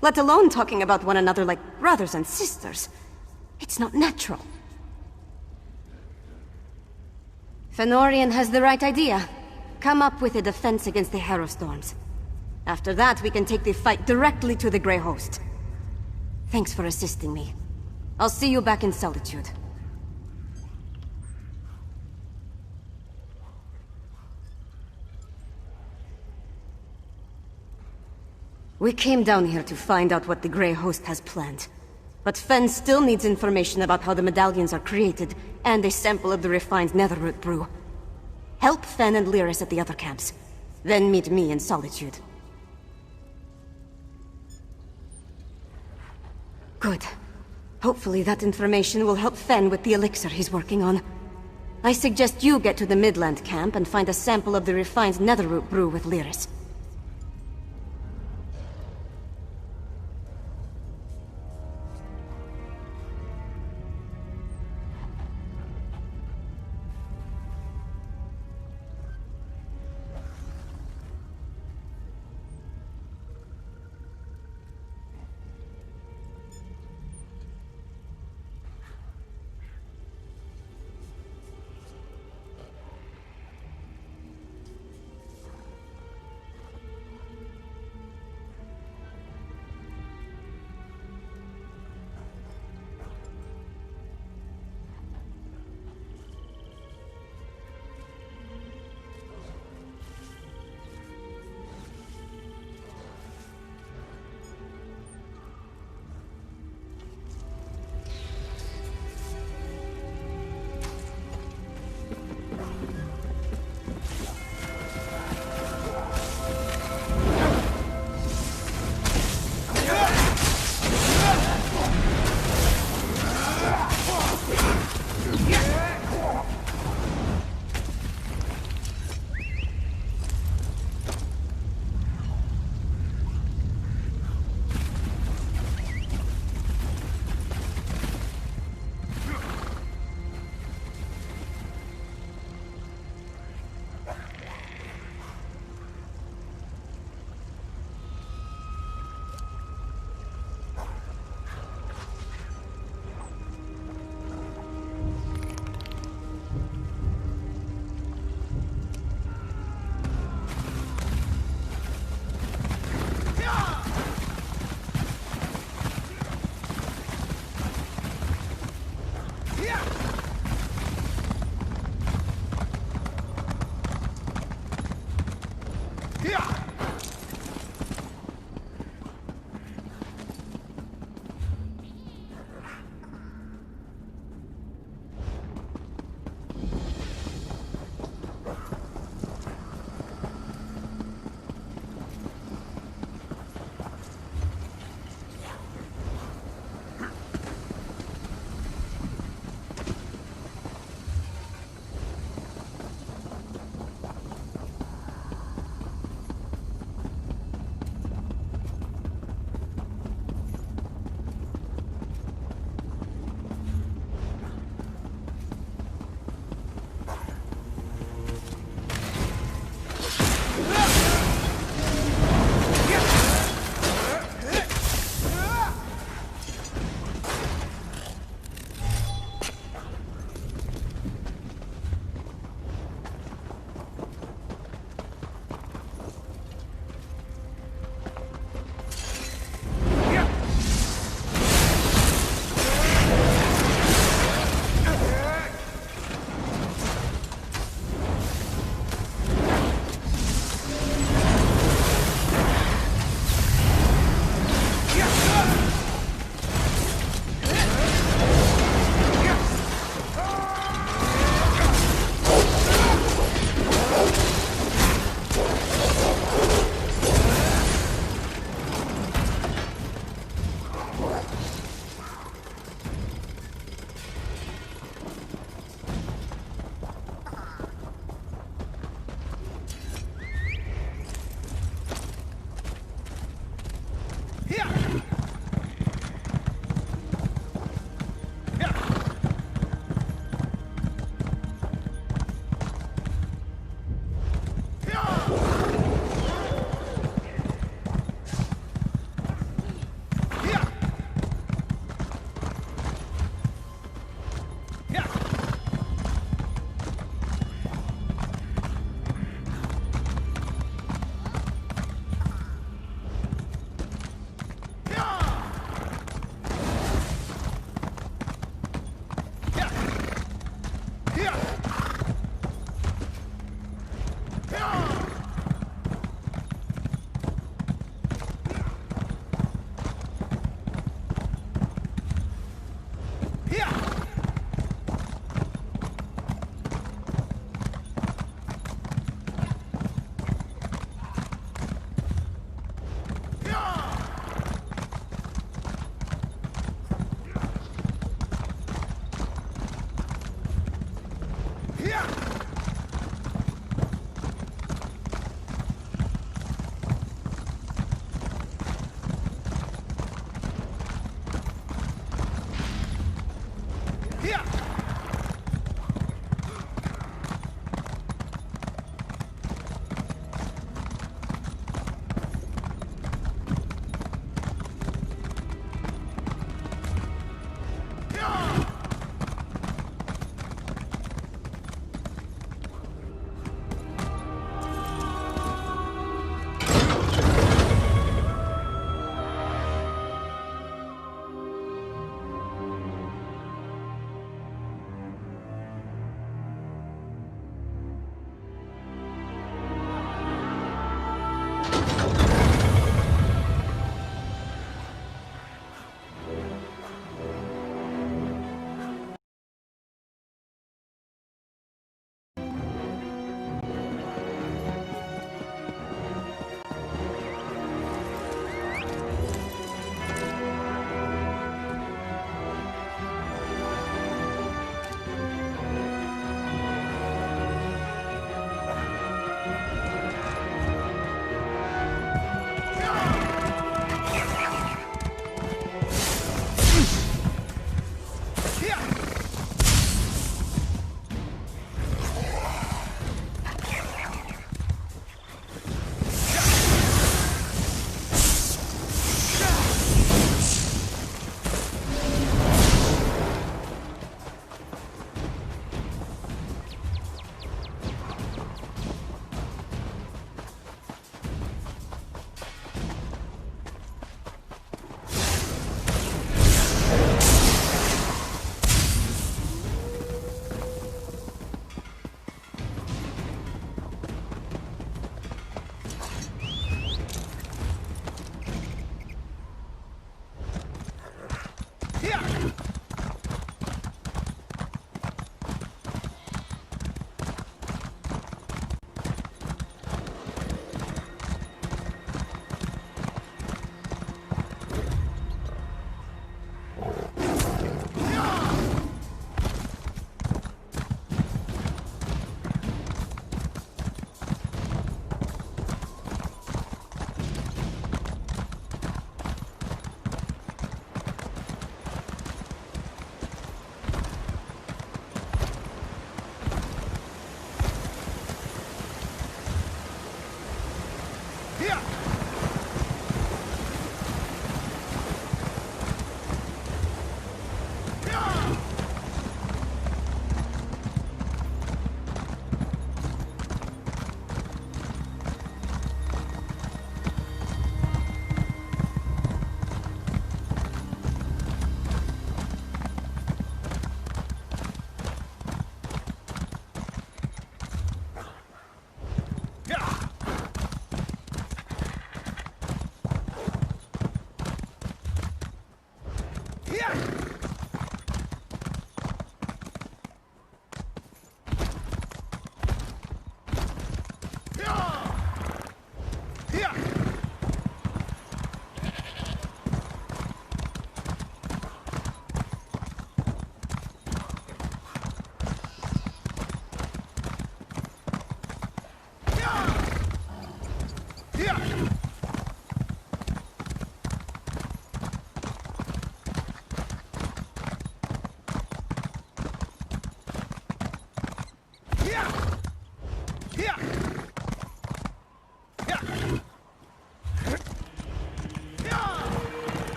Let alone talking about one another like brothers and sisters. It's not natural. Fenorian has the right idea. Come up with a defense against the Harrowstorms. After that, we can take the fight directly to the Grey Host. Thanks for assisting me. I'll see you back in Solitude. We came down here to find out what the Grey Host has planned. But Fen still needs information about how the medallions are created, and a sample of the refined netherroot brew. Help Fen and Lyris at the other camps. Then meet me in Solitude. Good. Hopefully that information will help Fen with the elixir he's working on. I suggest you get to the Midland camp and find a sample of the refined netherroot brew with Lyris.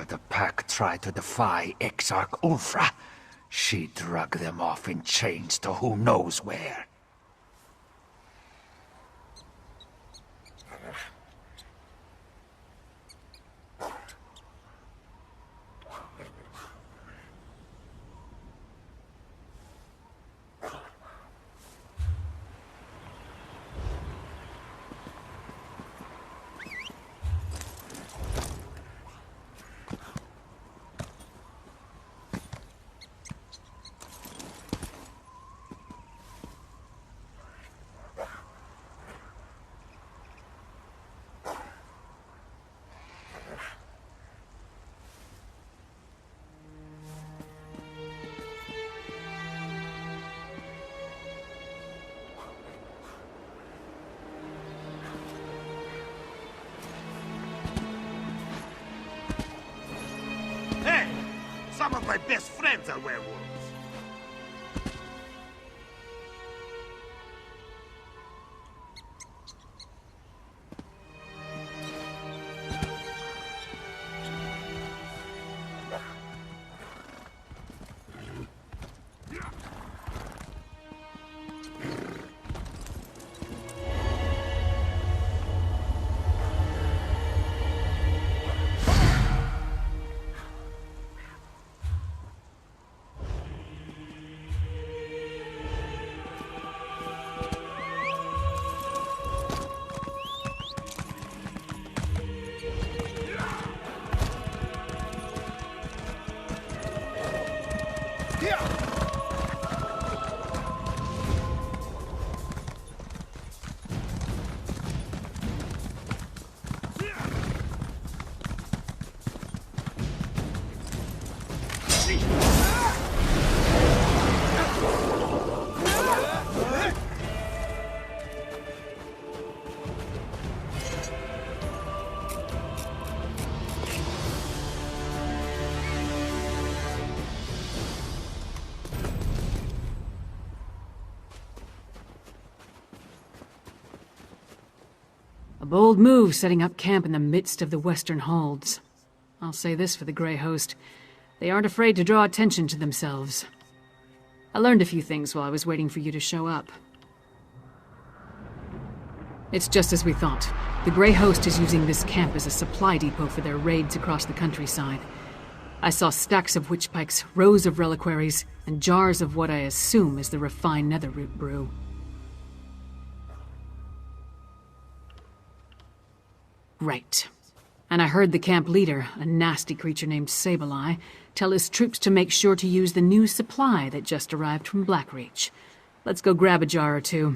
the pack tried to defy Exarch Ulfra, she dragged them off in chains to who knows where. Some of my best friends are werewolves. A bold move setting up camp in the midst of the Western Halls. I'll say this for the Grey Host. They aren't afraid to draw attention to themselves. I learned a few things while I was waiting for you to show up. It's just as we thought. The Grey Host is using this camp as a supply depot for their raids across the countryside. I saw stacks of witch pikes, rows of reliquaries, and jars of what I assume is the refined netherroot brew. Right. And I heard the camp leader, a nasty creature named Sableye, tell his troops to make sure to use the new supply that just arrived from Blackreach. Let's go grab a jar or two.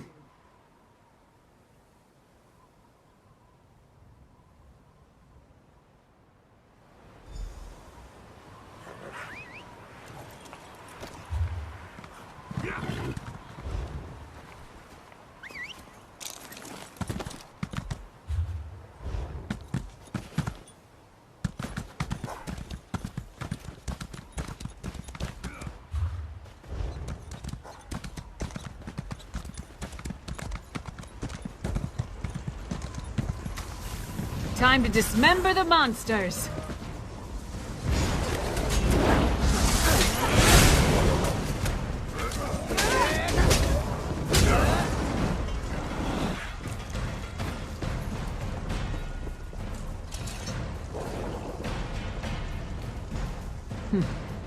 Time to dismember the monsters!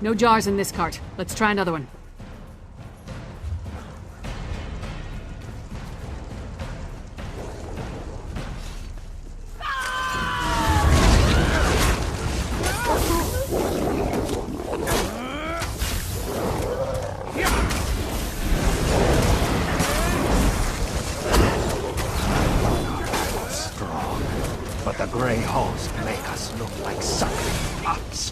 No jars in this cart. Let's try another one. But the Grey Host make us look like suckling pups.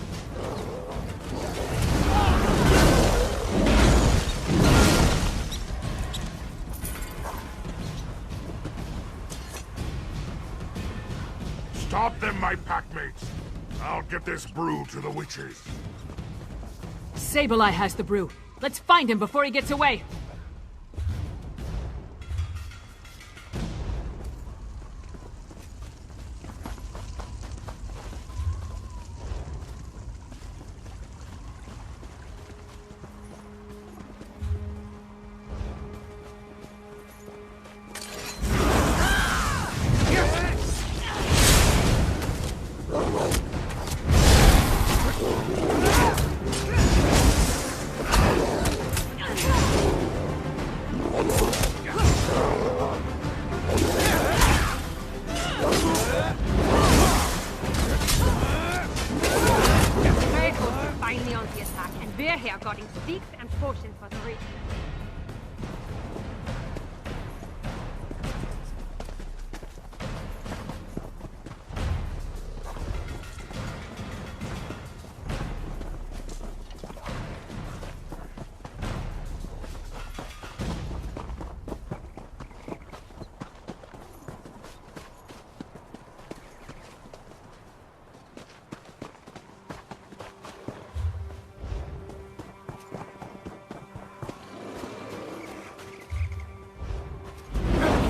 Stop them, my packmates. I'll get this brew to the witches. Sableye has the brew. Let's find him before he gets away. They're here guarding speaks and potions for the region.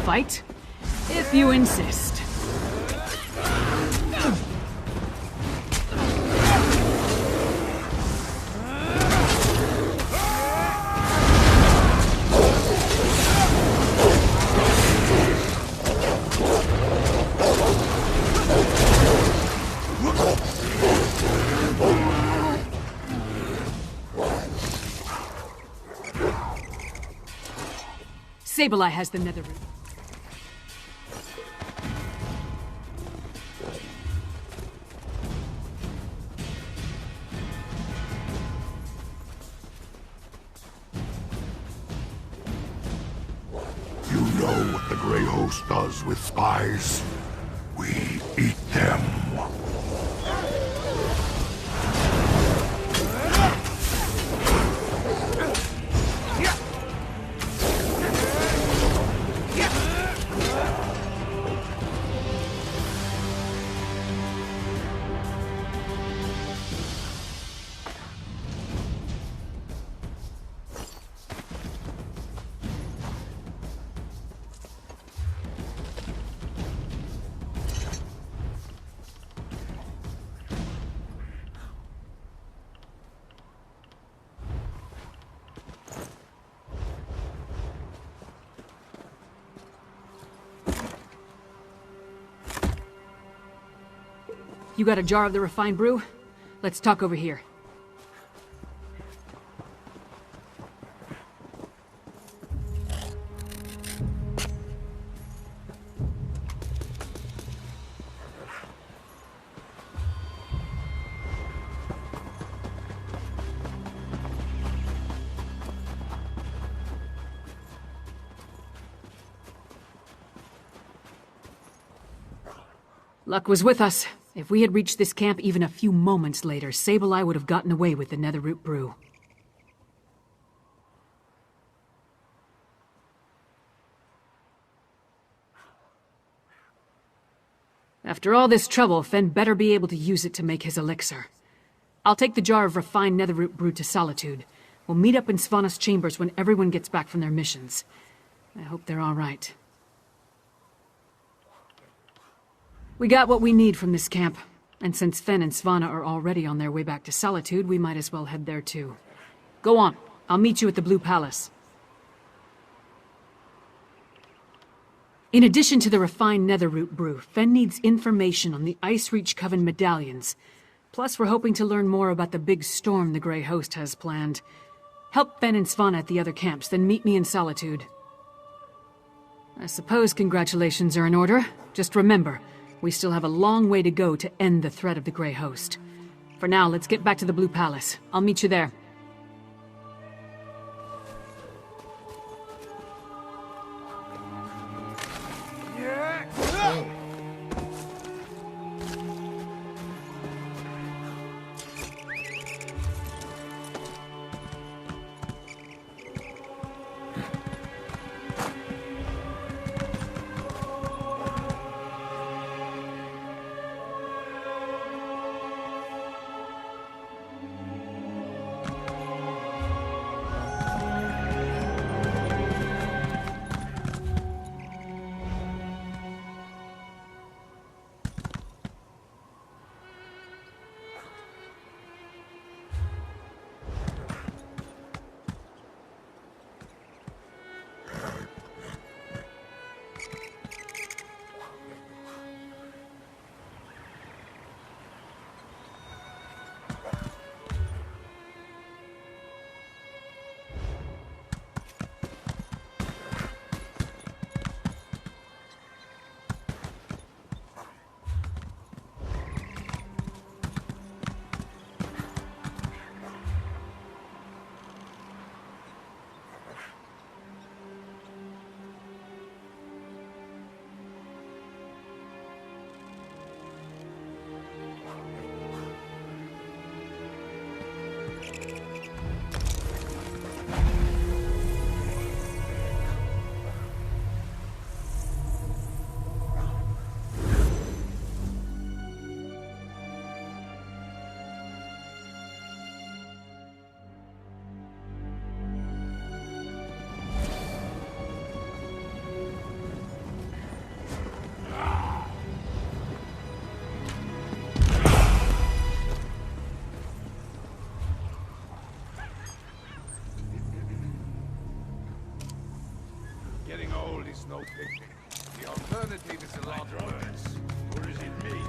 Fight? If you insist. Sableye has the nether root. You know what the Grey Host does with spies? We eat them. You got a jar of the refined brew? Let's talk over here. Luck was with us. If we had reached this camp even a few moments later, Sableye would have gotten away with the Netherroot brew. After all this trouble, Fen better be able to use it to make his elixir. I'll take the jar of refined Netherroot brew to Solitude. We'll meet up in Svanna's chambers when everyone gets back from their missions. I hope they're all right. We got what we need from this camp, and since Fen and Svanna are already on their way back to Solitude, we might as well head there too. Go on, I'll meet you at the Blue Palace. In addition to the refined Netherroot brew, Fen needs information on the Ice Reach Coven medallions. Plus, we're hoping to learn more about the big storm the Grey Host has planned. Help Fen and Svanna at the other camps, then meet me in Solitude. I suppose congratulations are in order. Just remember, we still have a long way to go to end the threat of the Grey Host. For now, let's get back to the Blue Palace. I'll meet you there. is no picnic. The alternative is a lot worse. Or is it me?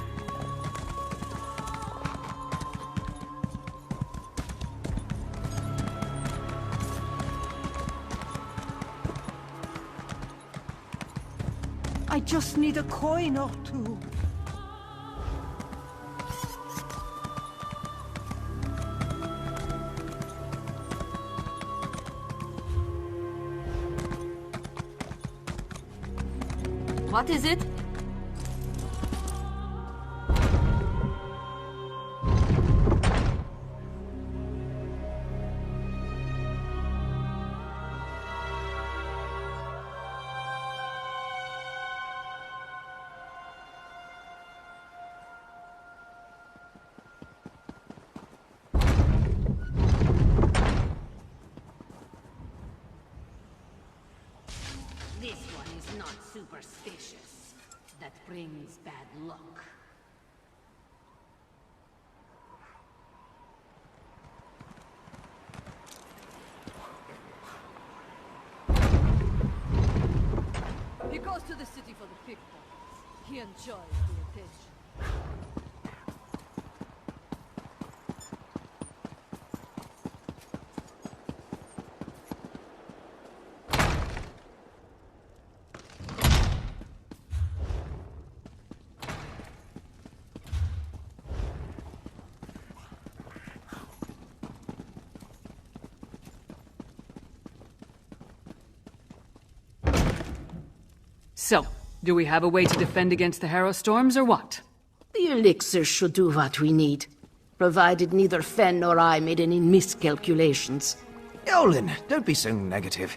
I just need a coin or two. What is it? This one is not superstitious. That brings bad luck. He goes to the city for the pickpockets. He enjoys the attention. So, do we have a way to defend against the Harrow Storms, or what? The elixir should do what we need, provided neither Fen nor I made any miscalculations. Yolen, don't be so negative.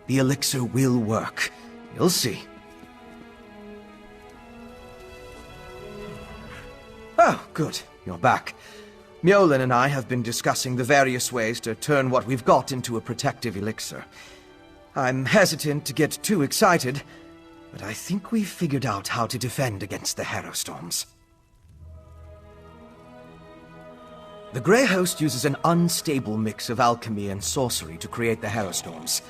The elixir will work. You'll see. Oh, good. You're back. Mjolin and I have been discussing the various ways to turn what we've got into a protective elixir. I'm hesitant to get too excited, but I think we've figured out how to defend against the Harrow Storms. The Grey Host uses an unstable mix of alchemy and sorcery to create the Harrow Storms.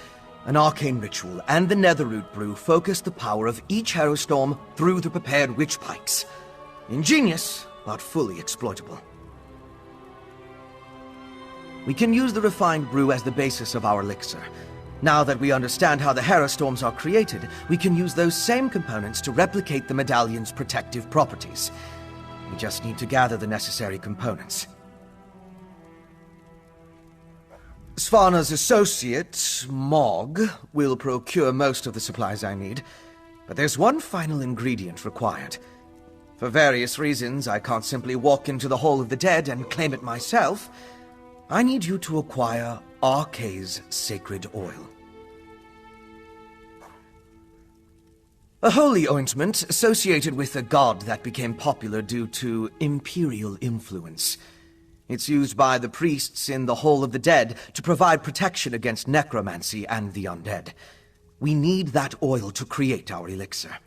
An arcane ritual and the Netherroot brew focus the power of each Harrow Storm through the prepared witch pikes. Ingenious, but fully exploitable. We can use the refined brew as the basis of our elixir. Now that we understand how the Harrow Storms are created, we can use those same components to replicate the medallion's protective properties. We just need to gather the necessary components. Svana's associate, Mog, will procure most of the supplies I need, but there's one final ingredient required. For various reasons, I can't simply walk into the Hall of the Dead and claim it myself. I need you to acquire Arkay's sacred oil. A holy ointment associated with a god that became popular due to imperial influence. It's used by the priests in the Hall of the Dead to provide protection against necromancy and the undead. We need that oil to create our elixir.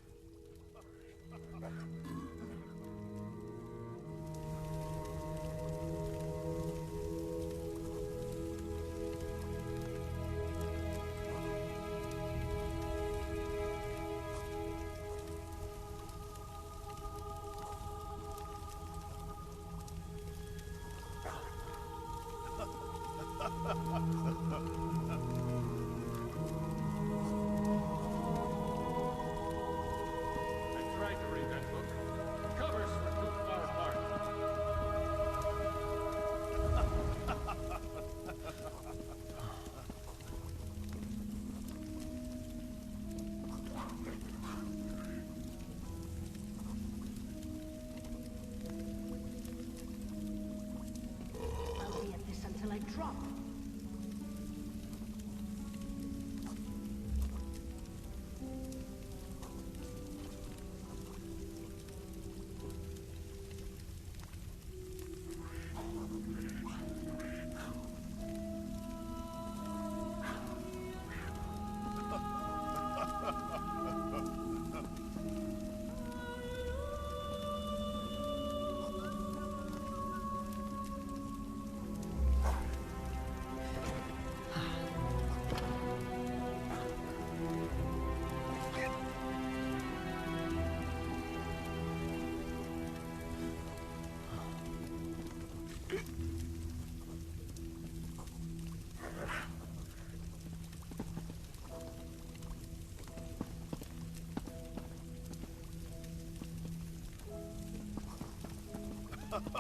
I'm getting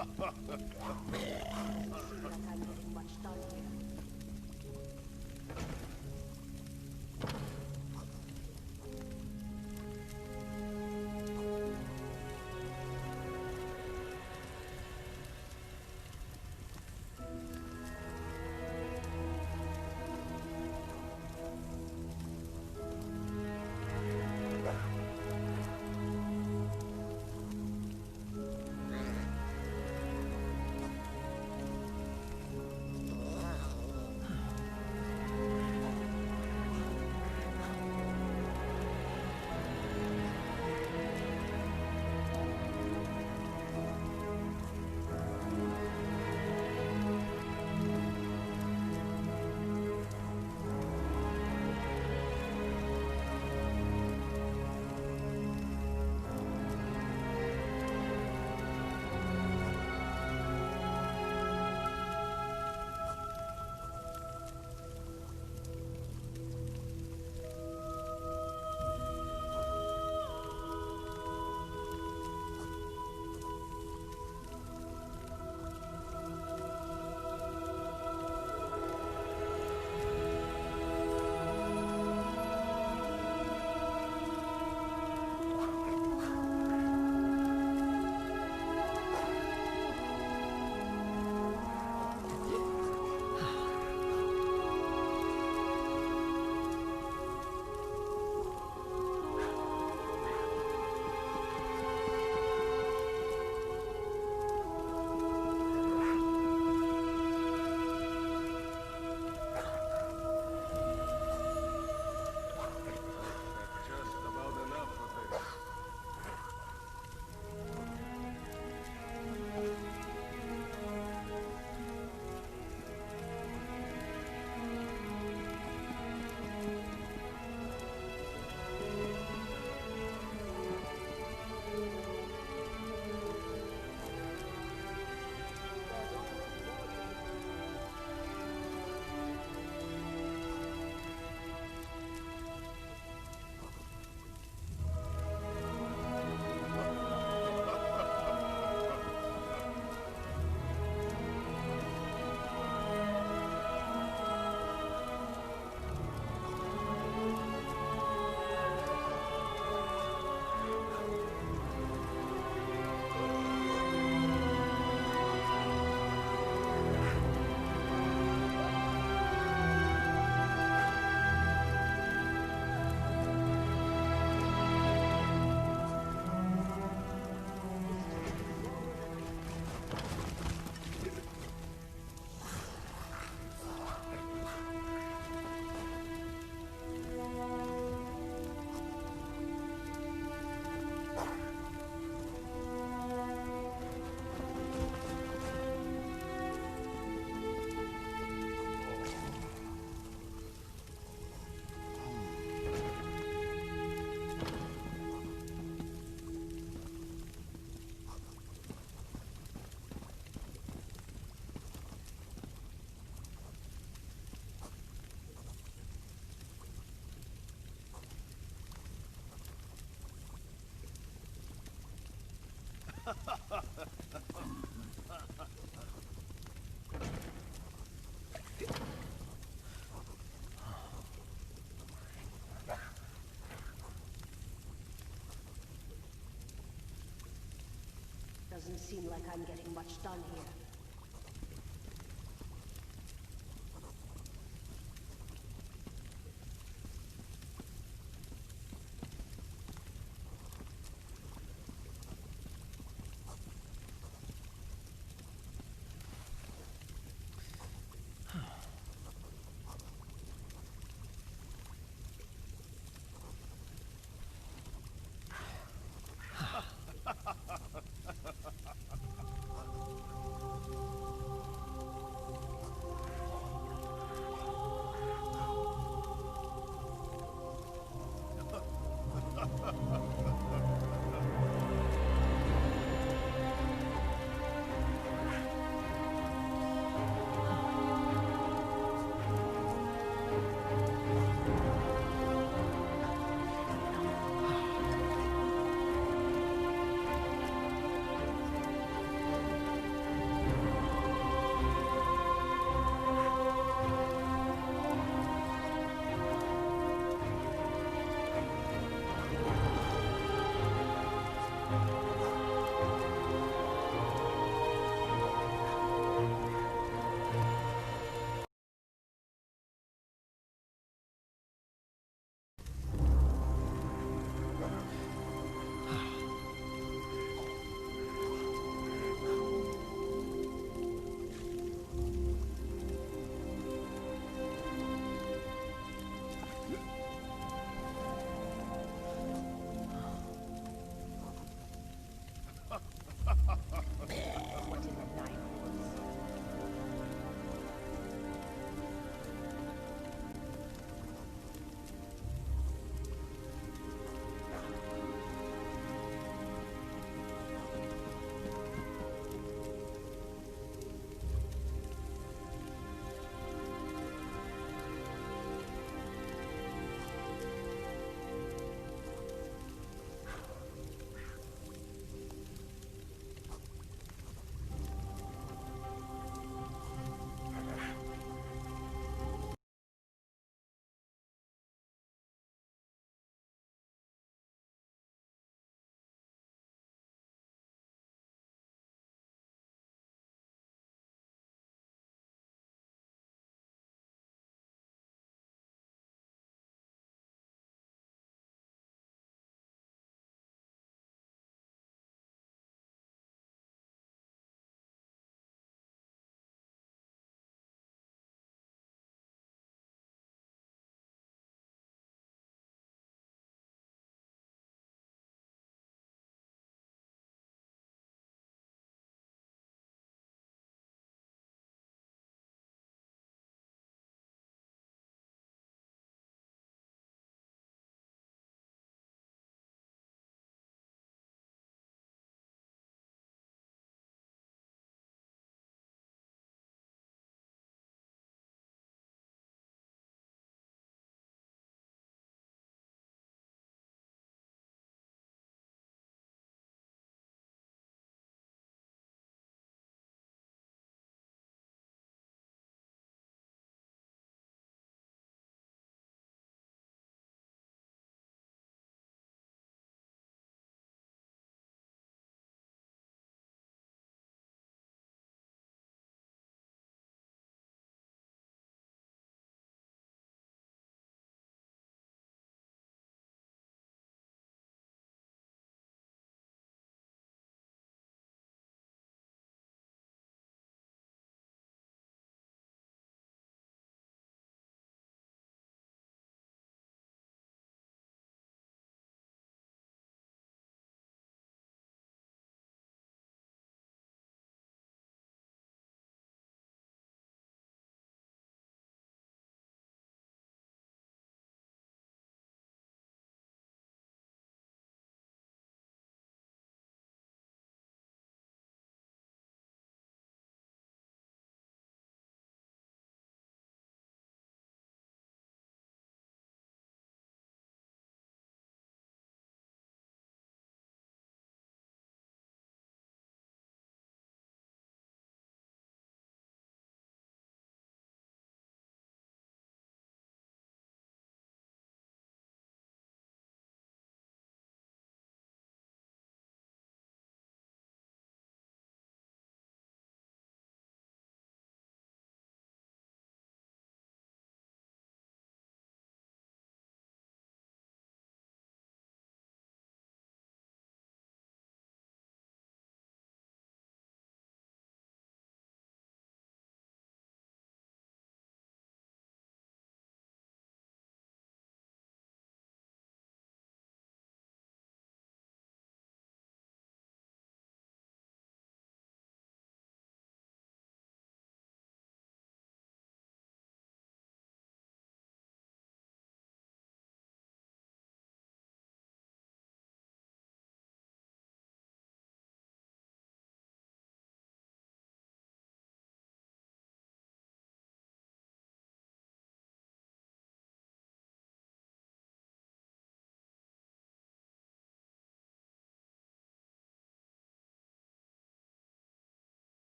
much done here. Doesn't seem like I'm getting much done here.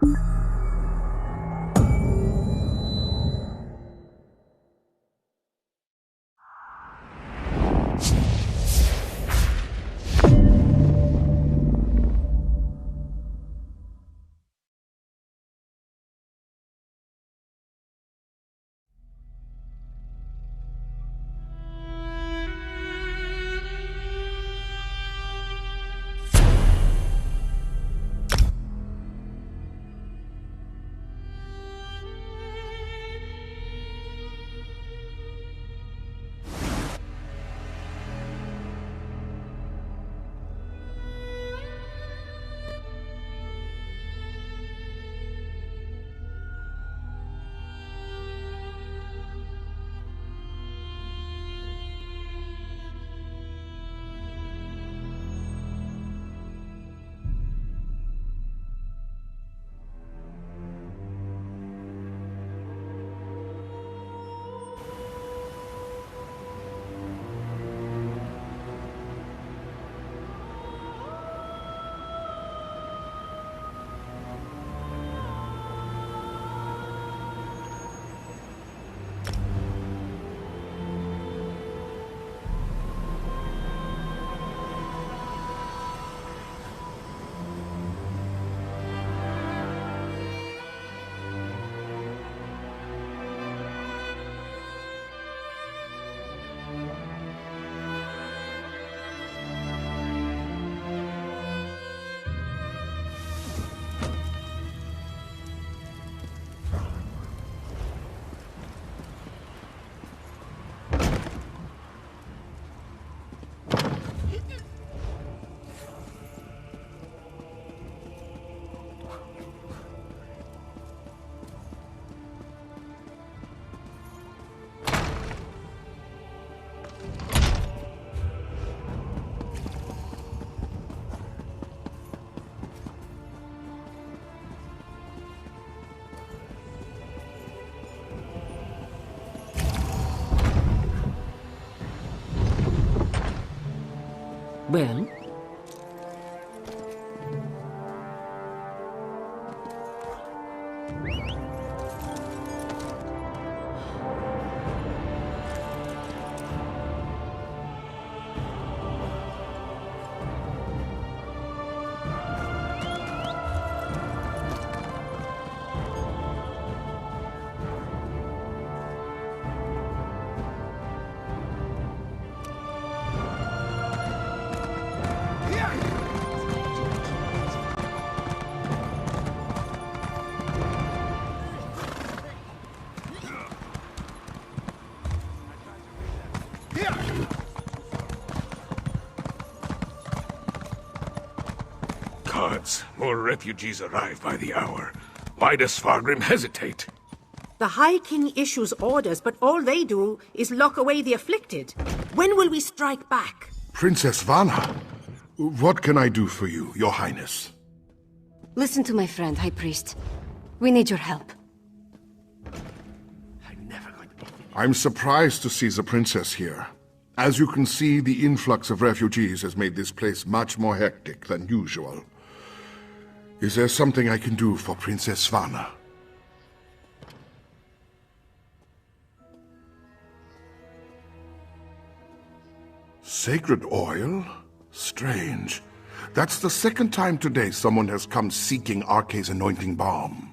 Well? Gods, more refugees arrive by the hour. Why does Svargrim hesitate? The High King issues orders, but all they do is lock away the afflicted. When will we strike back? Princess Vana, what can I do for you, Your Highness? Listen to my friend, High Priest. We need your help. I'm surprised to see the princess here. As you can see, the influx of refugees has made this place much more hectic than usual. Is there something I can do for Princess Vana? Sacred oil? Strange. That's the second time today someone has come seeking Arke's anointing balm.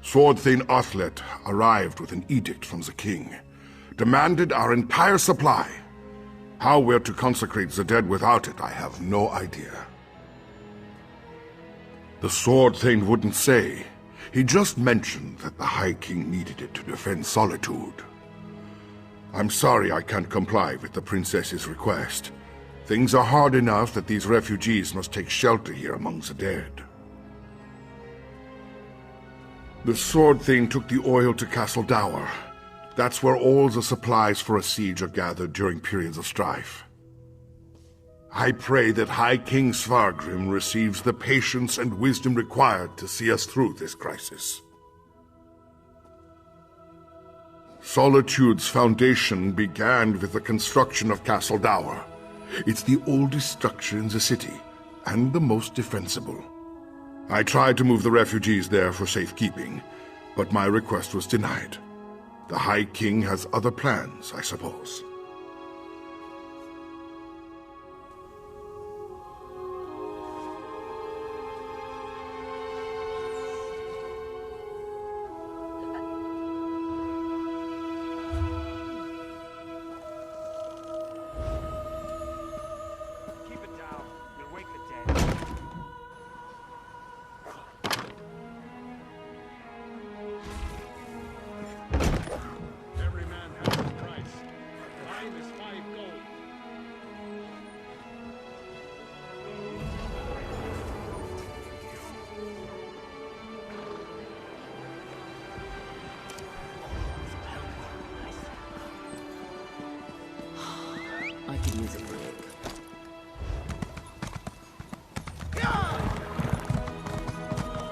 Sword Thane Athlet arrived with an edict from the king. Demanded our entire supply. How we're to consecrate the dead without it, I have no idea. The Sword Thane wouldn't say. He just mentioned that the High King needed it to defend Solitude. I'm sorry I can't comply with the princess's request. Things are hard enough that these refugees must take shelter here among the dead. The Sword Thane took the oil to Castle Dower. That's where all the supplies for a siege are gathered during periods of strife. I pray that High King Svargrim receives the patience and wisdom required to see us through this crisis. Solitude's foundation began with the construction of Castle Dower. It's the oldest structure in the city, and the most defensible. I tried to move the refugees there for safekeeping, but my request was denied. The High King has other plans, I suppose. I could use a break.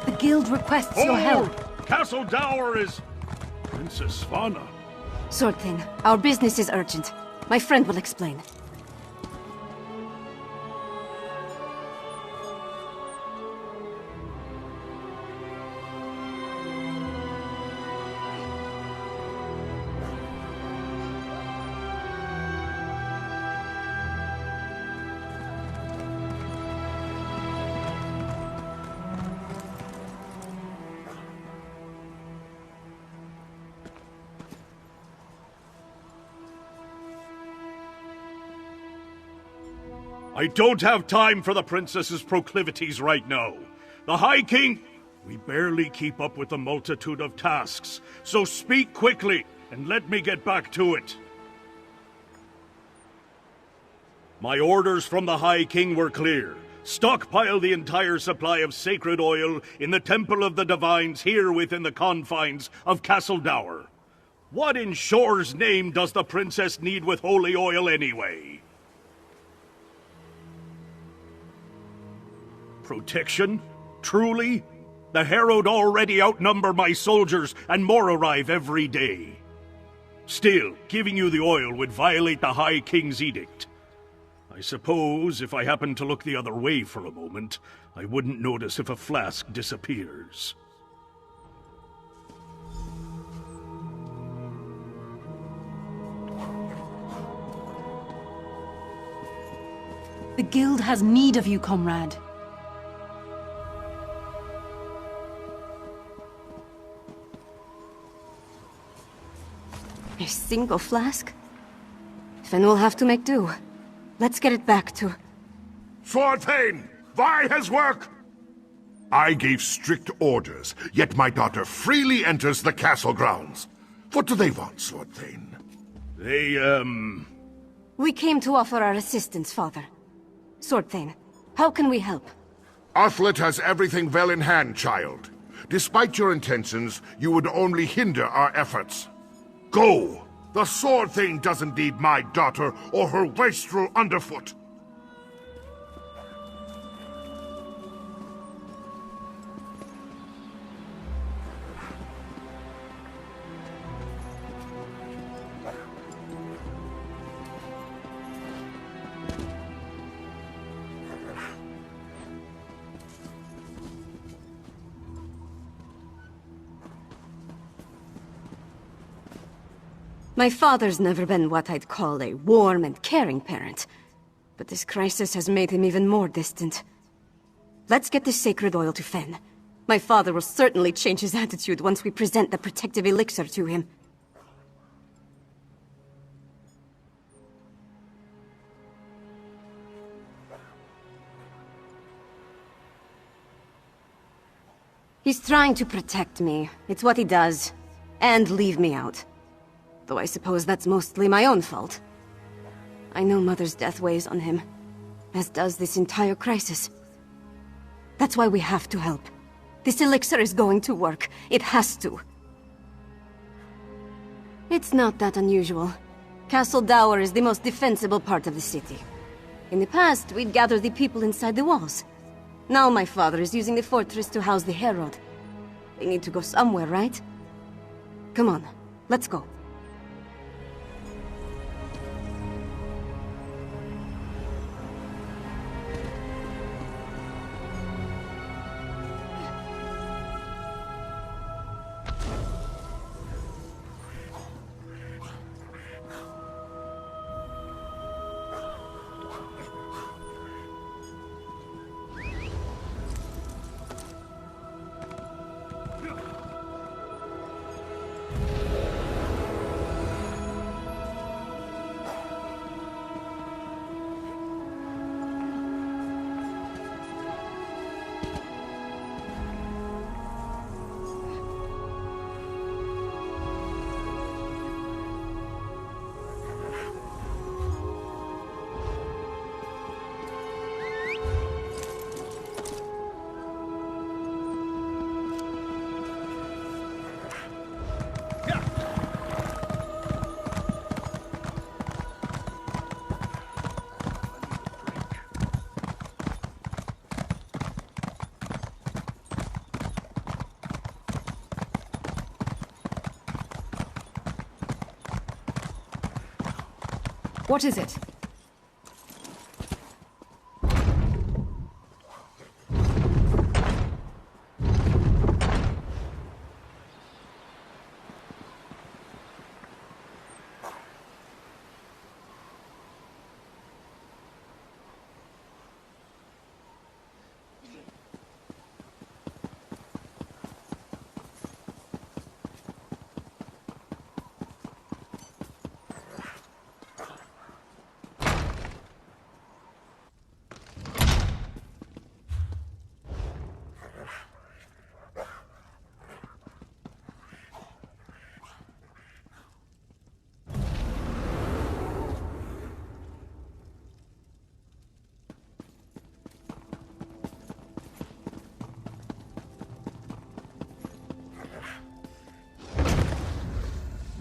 The guild requests your help. Castle Dower is... Princess Svana. Swordthane, our business is urgent. My friend will explain. I don't have time for the princess's proclivities right now. The High King... We barely keep up with the multitude of tasks, so speak quickly and let me get back to it. My orders from the High King were clear. Stockpile the entire supply of sacred oil in the Temple of the Divines here within the confines of Castle Dower. What in Shore's name does the princess need with holy oil anyway? Protection? Truly? The Herald already outnumber my soldiers, and more arrive every day. Still, giving you the oil would violate the High King's edict. I suppose if I happened to look the other way for a moment, I wouldn't notice if a flask disappears. The guild has need of you, comrade. A single flask? Then we'll have to make do. Let's get it back to... Swordthane! Why his work? I gave strict orders, yet my daughter freely enters the castle grounds. What do they want, Swordthane? We came to offer our assistance, Father. Swordthane, how can we help? Athlet has everything well in hand, child. Despite your intentions, you would only hinder our efforts. Go! The Swordthane doesn't need my daughter or her wastrel underfoot. My father's never been what I'd call a warm and caring parent. But this crisis has made him even more distant. Let's get this sacred oil to Fen. My father will certainly change his attitude once we present the protective elixir to him. He's trying to protect me. It's what he does. And leave me out. Though I suppose that's mostly my own fault. I know Mother's death weighs on him, as does this entire crisis. That's why we have to help. This elixir is going to work. It has to. It's not that unusual. Castle Dower is the most defensible part of the city. In the past, we'd gather the people inside the walls. Now my father is using the fortress to house the Herald. They need to go somewhere, right? Come on, let's go. What is it?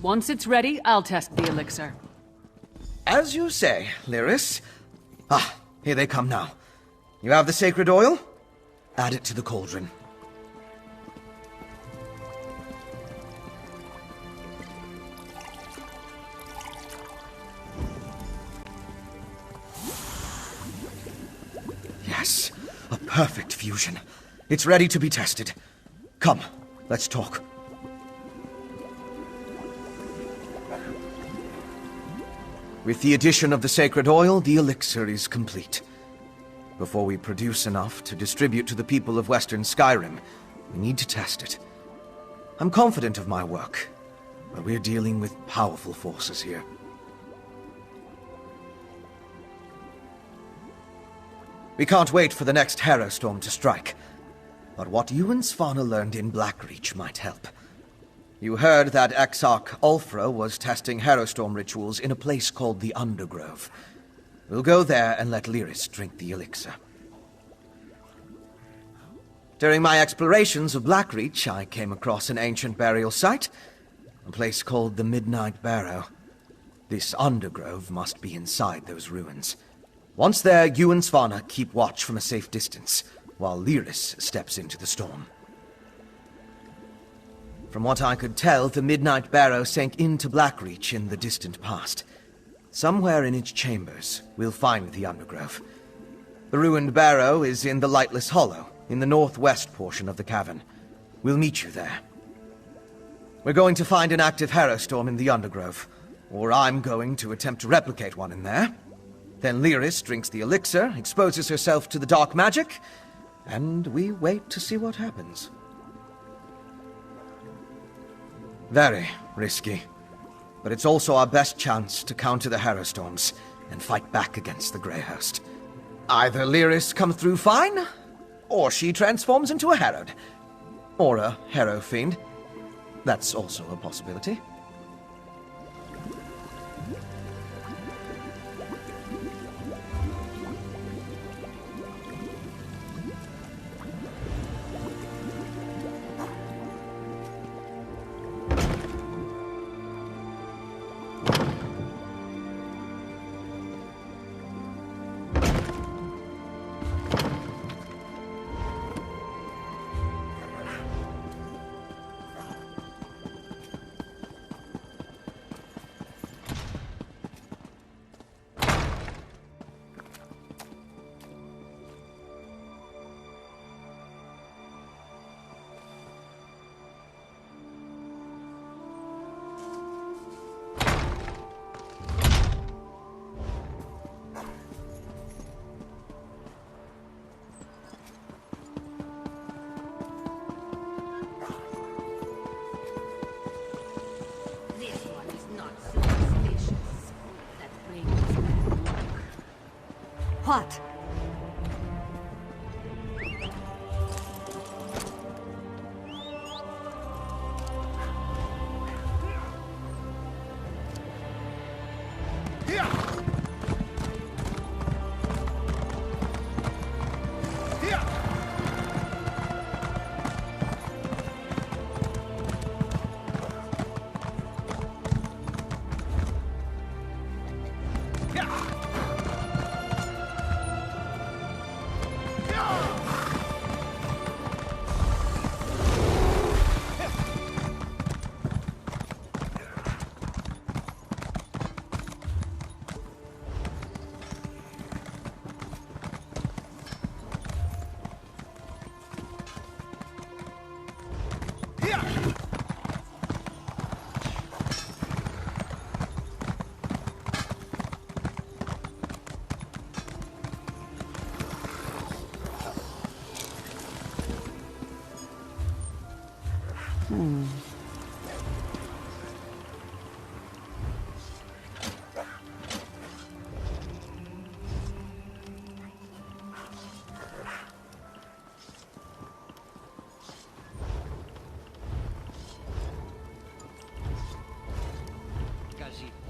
Once it's ready, I'll test the elixir. As you say, Lyris. Ah, here they come now. You have the sacred oil? Add it to the cauldron. Yes, a perfect fusion. It's ready to be tested. Come, let's talk. With the addition of the sacred oil, the elixir is complete. Before we produce enough to distribute to the people of Western Skyrim, we need to test it. I'm confident of my work, but we're dealing with powerful forces here. We can't wait for the next Harrow Storm to strike, but what you and Svanna learned in Blackreach might help. You heard that Exarch Ulfra was testing Harrowstorm rituals in a place called the Undergrove. We'll go there and let Lyris drink the elixir. During my explorations of Blackreach, I came across an ancient burial site, a place called the Midnight Barrow. This Undergrove must be inside those ruins. Once there, you and Svanna keep watch from a safe distance, while Lyris steps into the storm. From what I could tell, the Midnight Barrow sank into Blackreach in the distant past. Somewhere in its chambers, we'll find the Undergrove. The ruined barrow is in the Lightless Hollow, in the northwest portion of the cavern. We'll meet you there. We're going to find an active Harrowstorm in the Undergrove, or I'm going to attempt to replicate one in there. Then Lyris drinks the elixir, exposes herself to the dark magic, and we wait to see what happens. Very risky. But it's also our best chance to counter the Harrowstorms and fight back against the Grey Host. Either Lyris comes through fine, or she transforms into a Harrowed. Or a Harrow Fiend. That's also a possibility. What? Khajiit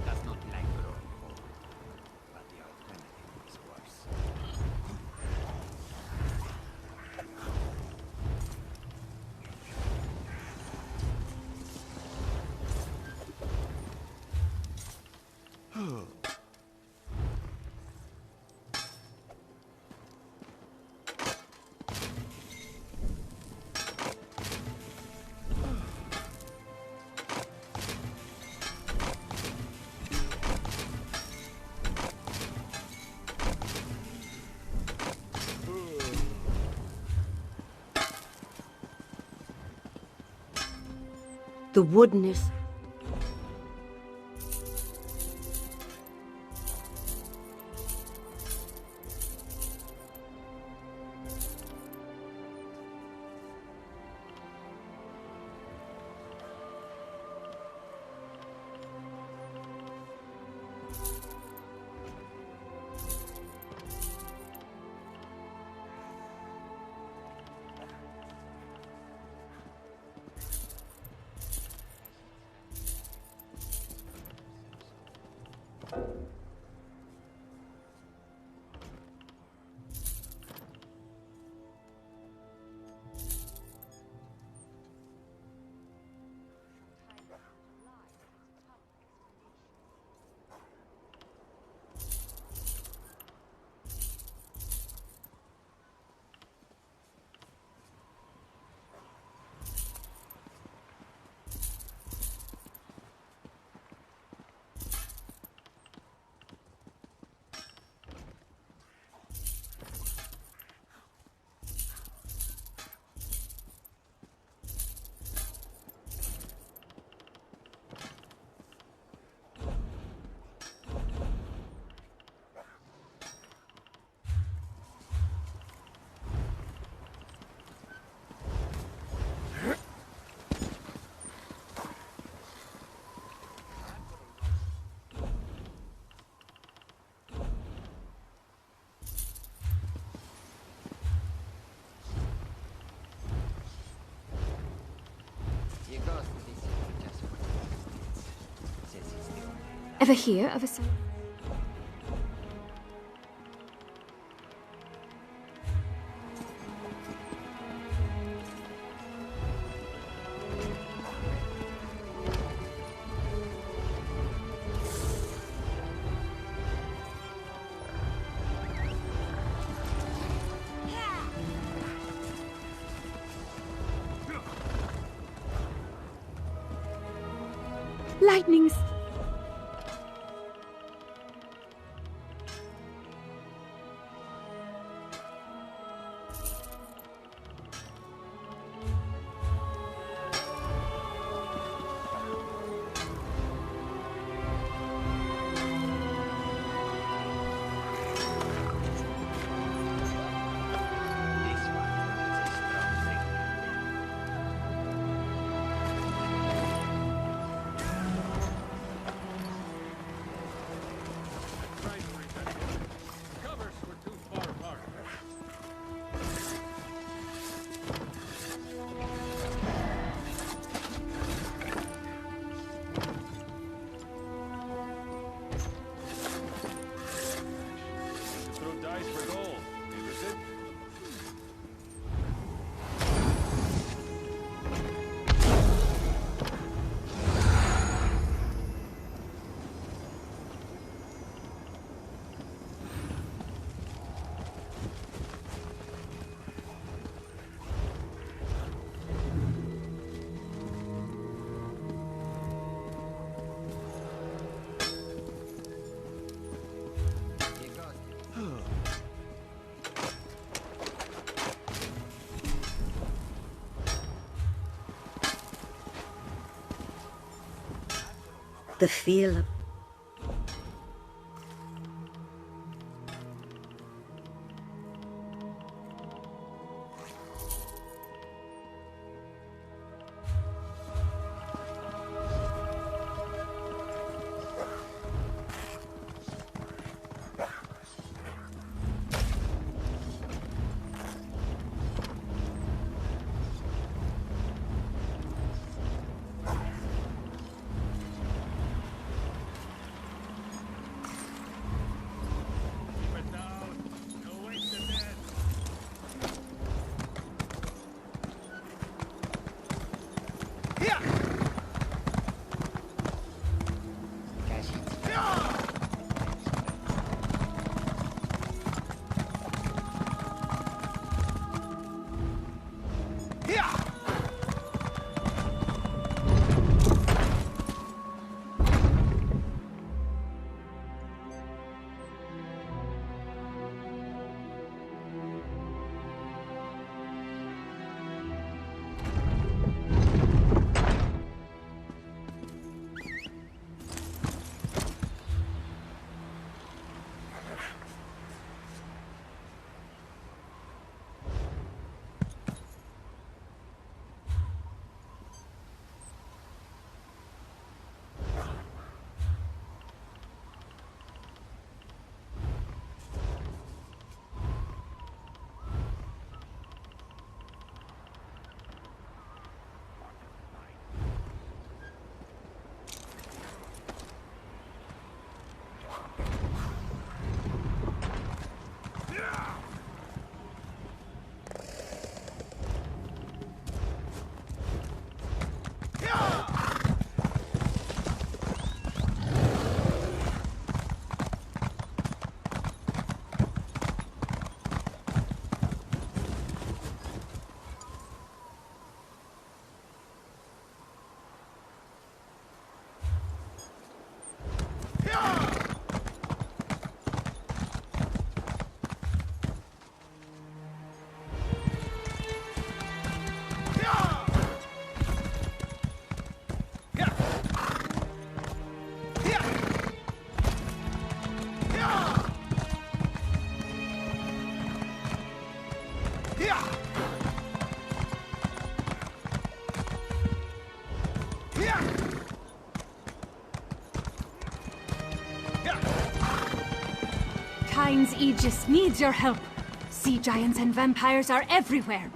does not like growing old, but the alternative is worse. The woodness. Ever hear of a cell? Lightnings. The feel of mankind's aegis needs your help. Sea giants and vampires are everywhere.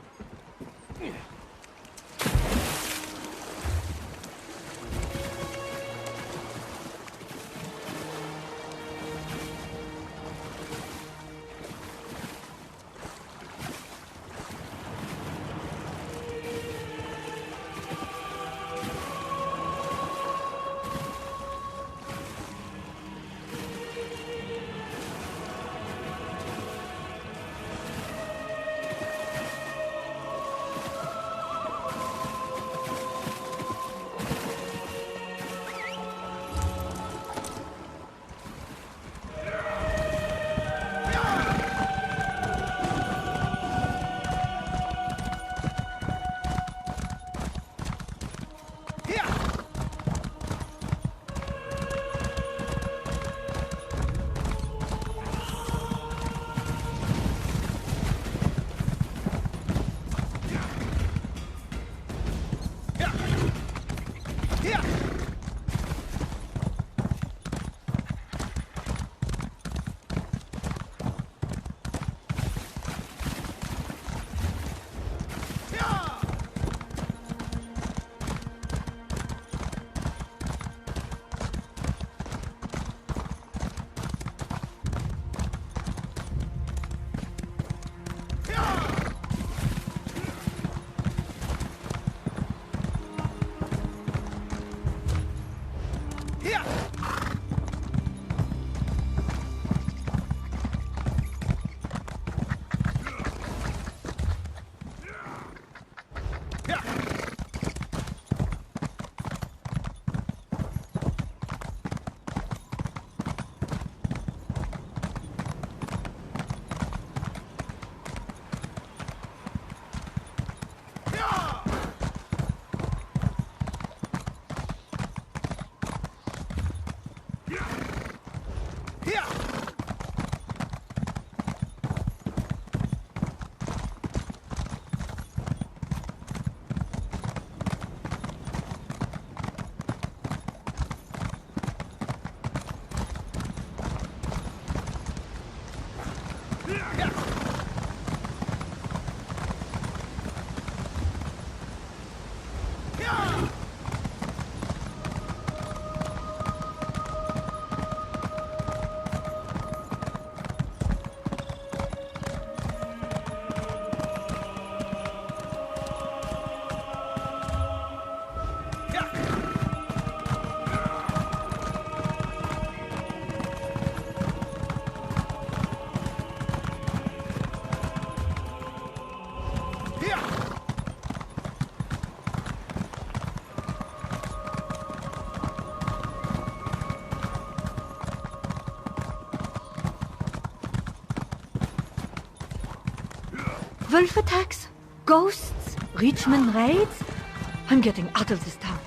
Wolf attacks? Ghosts? Richmond raids? I'm getting out of this town.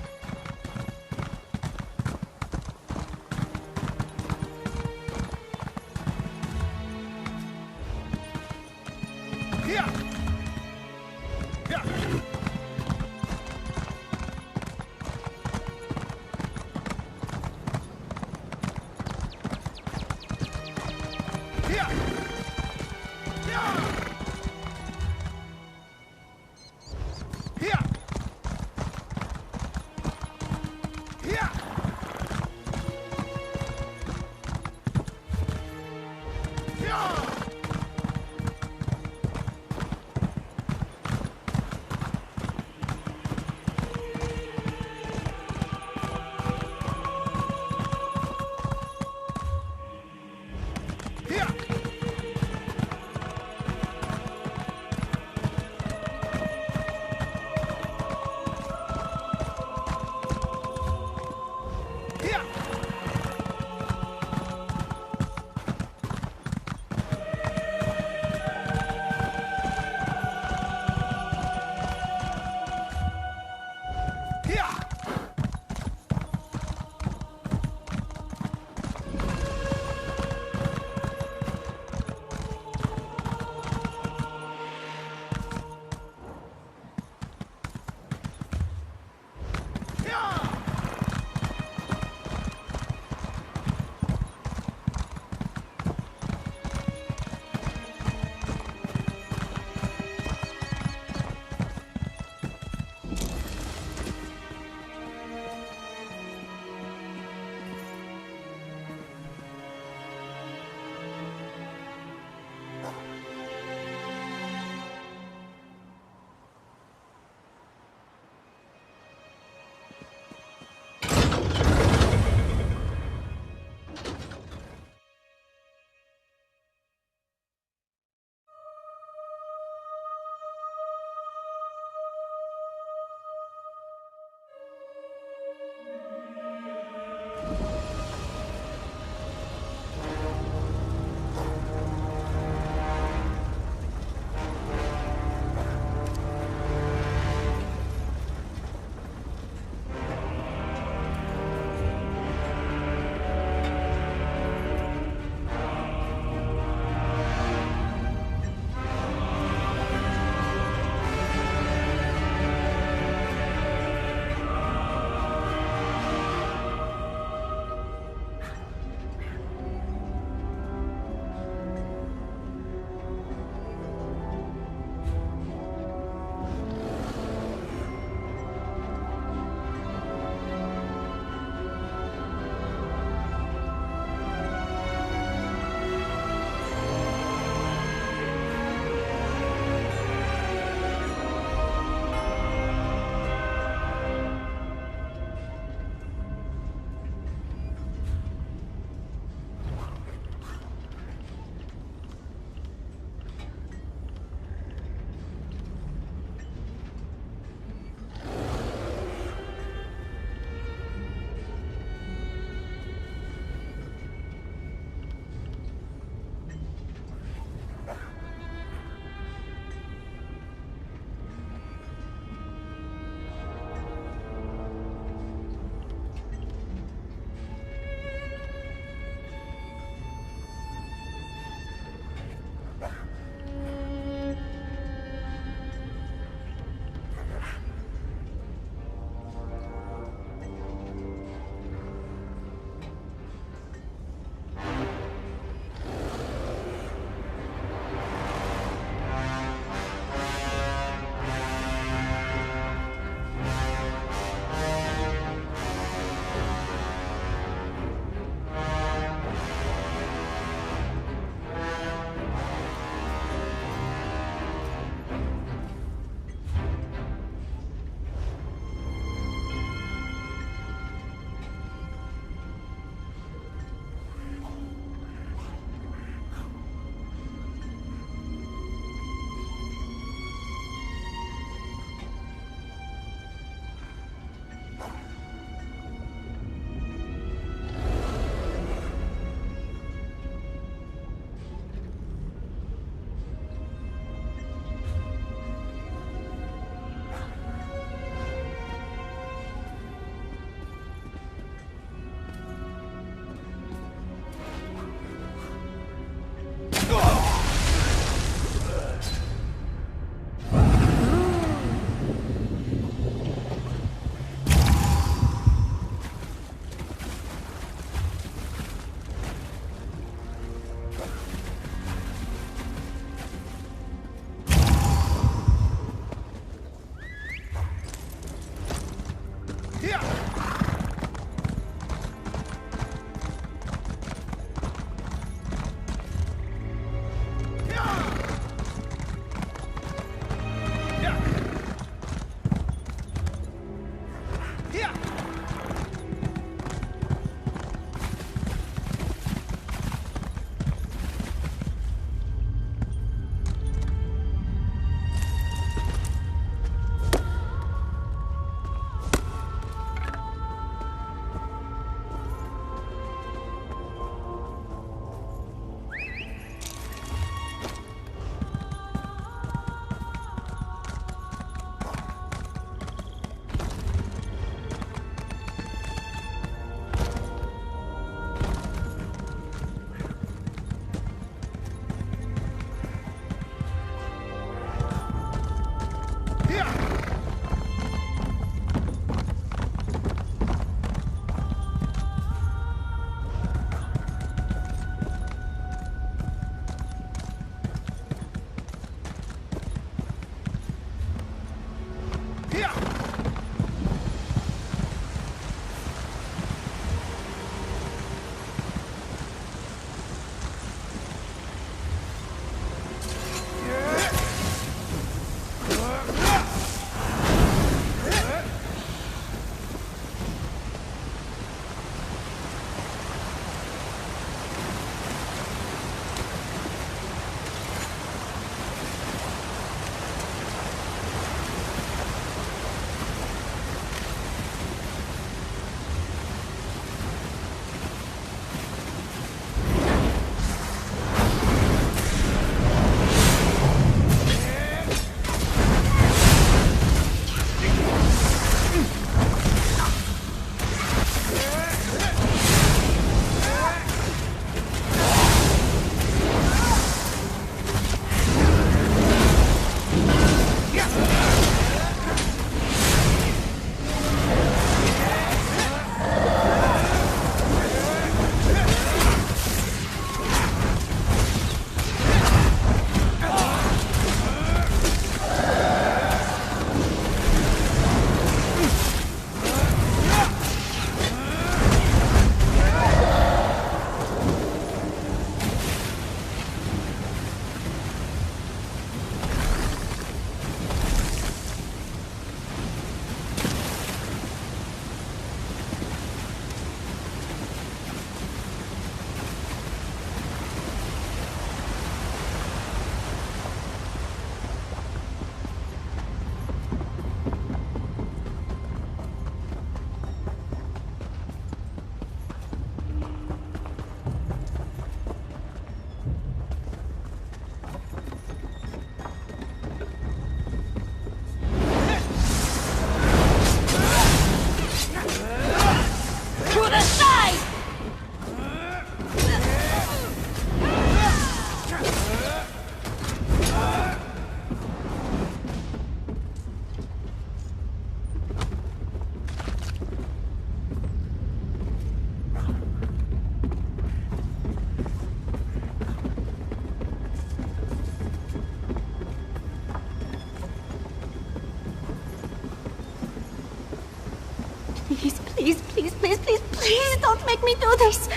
Please, please, please, please, please don't make me do this!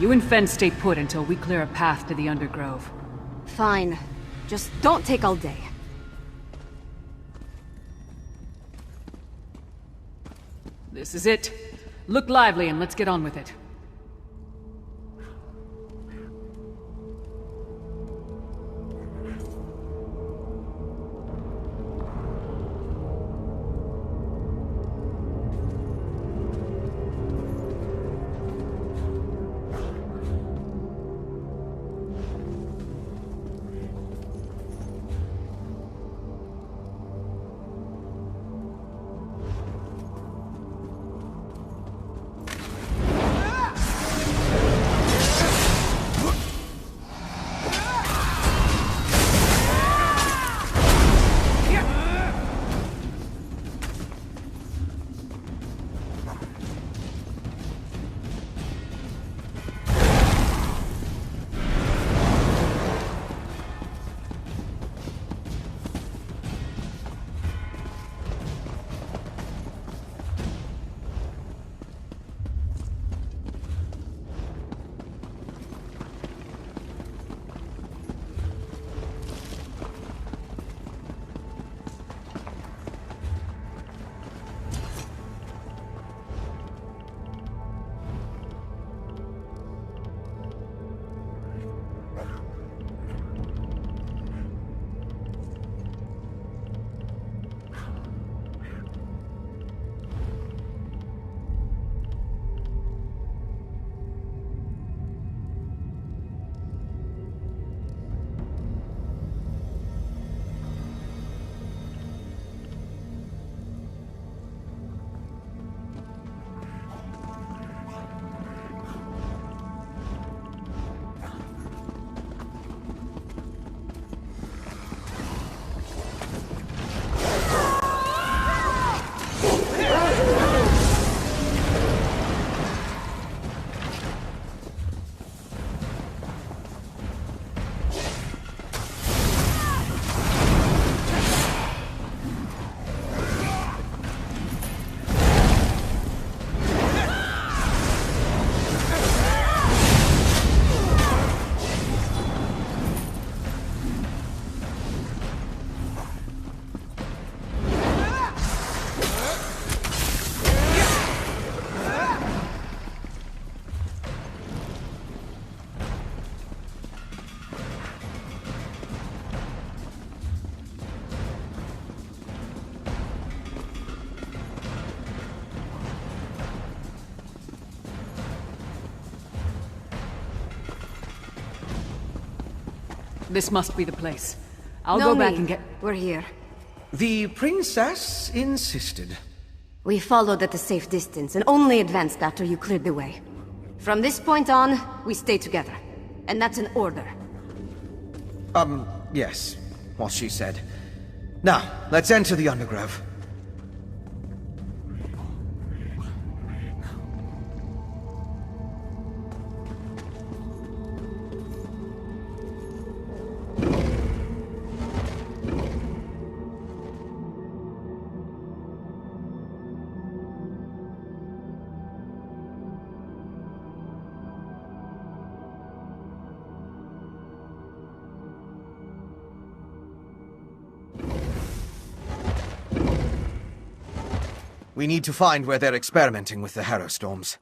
You and Fen stay put until we clear a path to the Undergrove. Fine. Just don't take all day. This is it. Look lively and let's get on with it. This must be the place. I'll go back and get... We're here. The princess insisted. We followed at a safe distance and only advanced after you cleared the way. From this point on, we stay together. And that's an order. Yes. What she said. Now, let's enter the Undergrove. We need to find where they're experimenting with the Harrow Storms.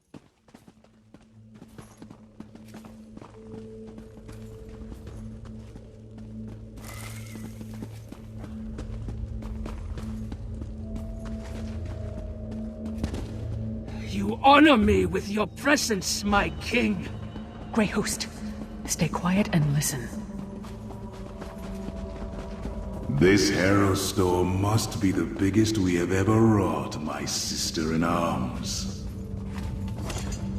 You honor me with your presence, my king. Grey Host, stay quiet and listen. This Harrow Storm must be the biggest we have ever wrought, my sister-in-arms.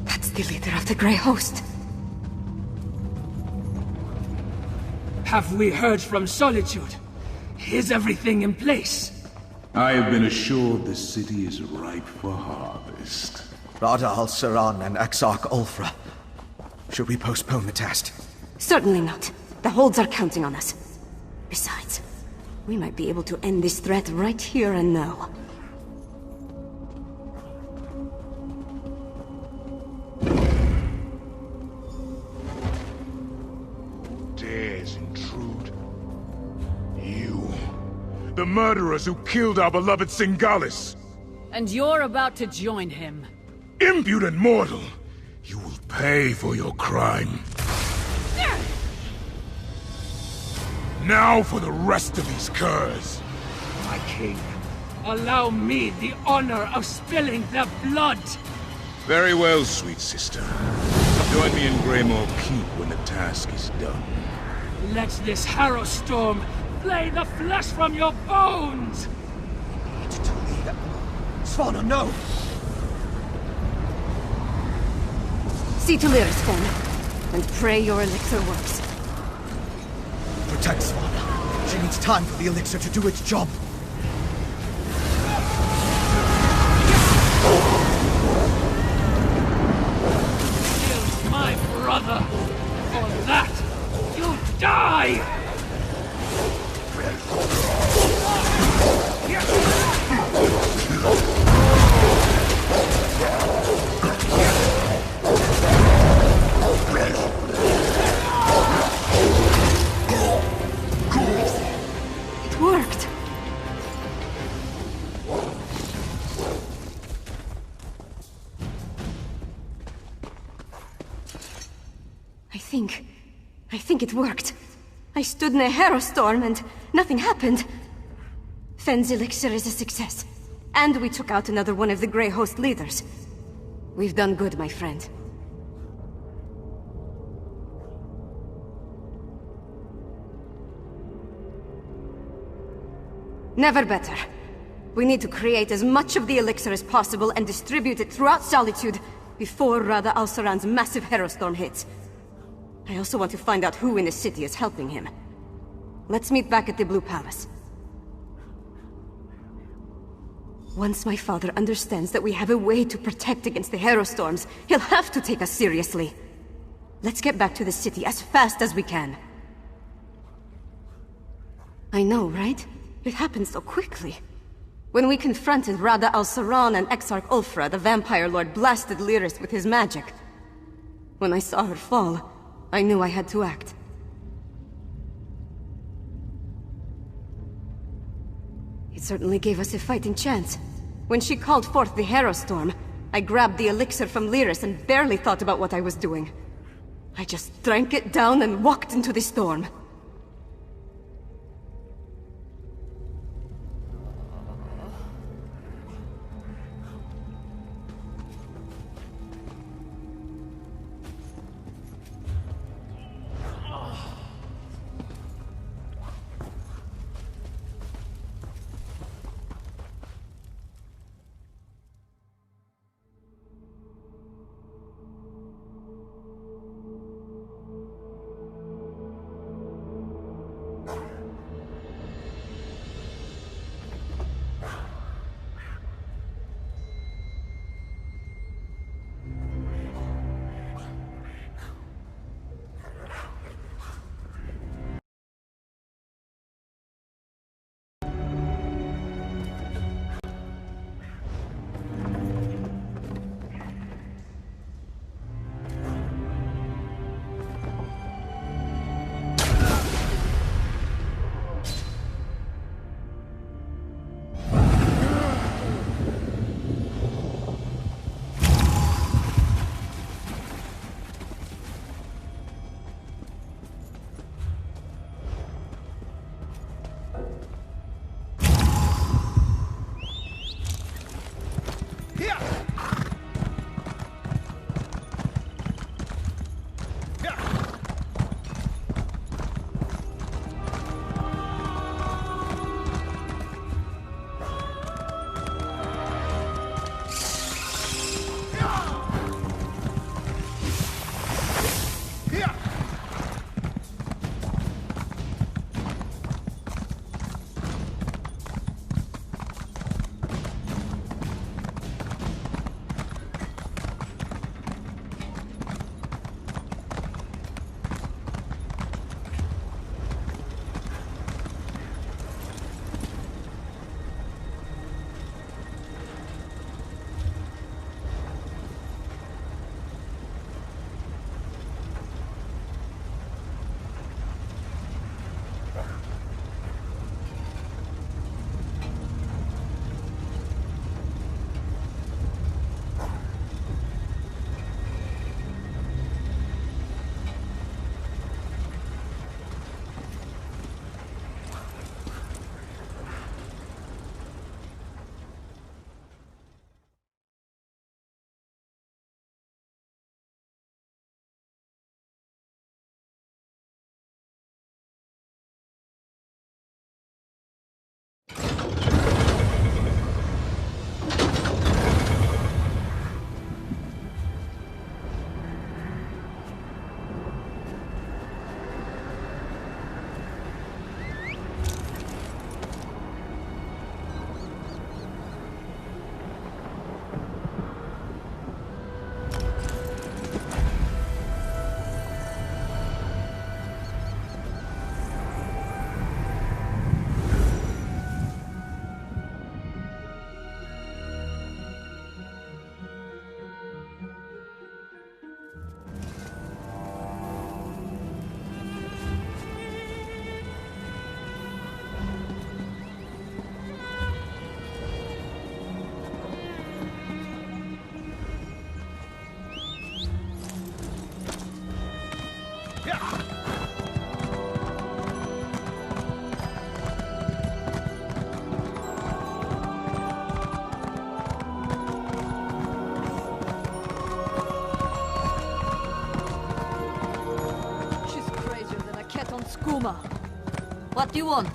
That's the leader of the Grey Host. Have we heard from Solitude? Is everything in place? I have been assured the city is ripe for harvest. Rada al-Saran and Exarch Ulfra. Should we postpone the test? Certainly not. The holds are counting on us. Besides, we might be able to end this threat right here and now. Dares intrude. You, the murderers who killed our beloved Singalis. And you're about to join him. Impudent mortal! You will pay for your crime. Now for the rest of these curs. My king, allow me the honor of spilling their blood. Very well, sweet sister. Join me in Greymore Keep when the task is done. Let this harrow storm flay the flesh from your bones! Svanna, no! See to Lyris, Fen, and pray your elixir works. Protect Svanna. She needs time for the elixir to do its job. Killed my brother! For that, you die! It worked! I think it worked. I stood in a harrow storm and nothing happened. Fen's elixir is a success. And we took out another one of the Grey Host leaders. We've done good, my friend. Never better. We need to create as much of the elixir as possible and distribute it throughout Solitude before Rada al-Saran's massive harrow storm hits. I also want to find out who in the city is helping him. Let's meet back at the Blue Palace. Once my father understands that we have a way to protect against the harrow storms, he'll have to take us seriously. Let's get back to the city as fast as we can. I know, right? It happened so quickly. When we confronted Rada al-Saran and Exarch Ulfra, the Vampire Lord blasted Lyris with his magic. When I saw her fall, I knew I had to act. It certainly gave us a fighting chance. When she called forth the Harrow Storm, I grabbed the elixir from Lyris and barely thought about what I was doing. I just drank it down and walked into the storm. do you want?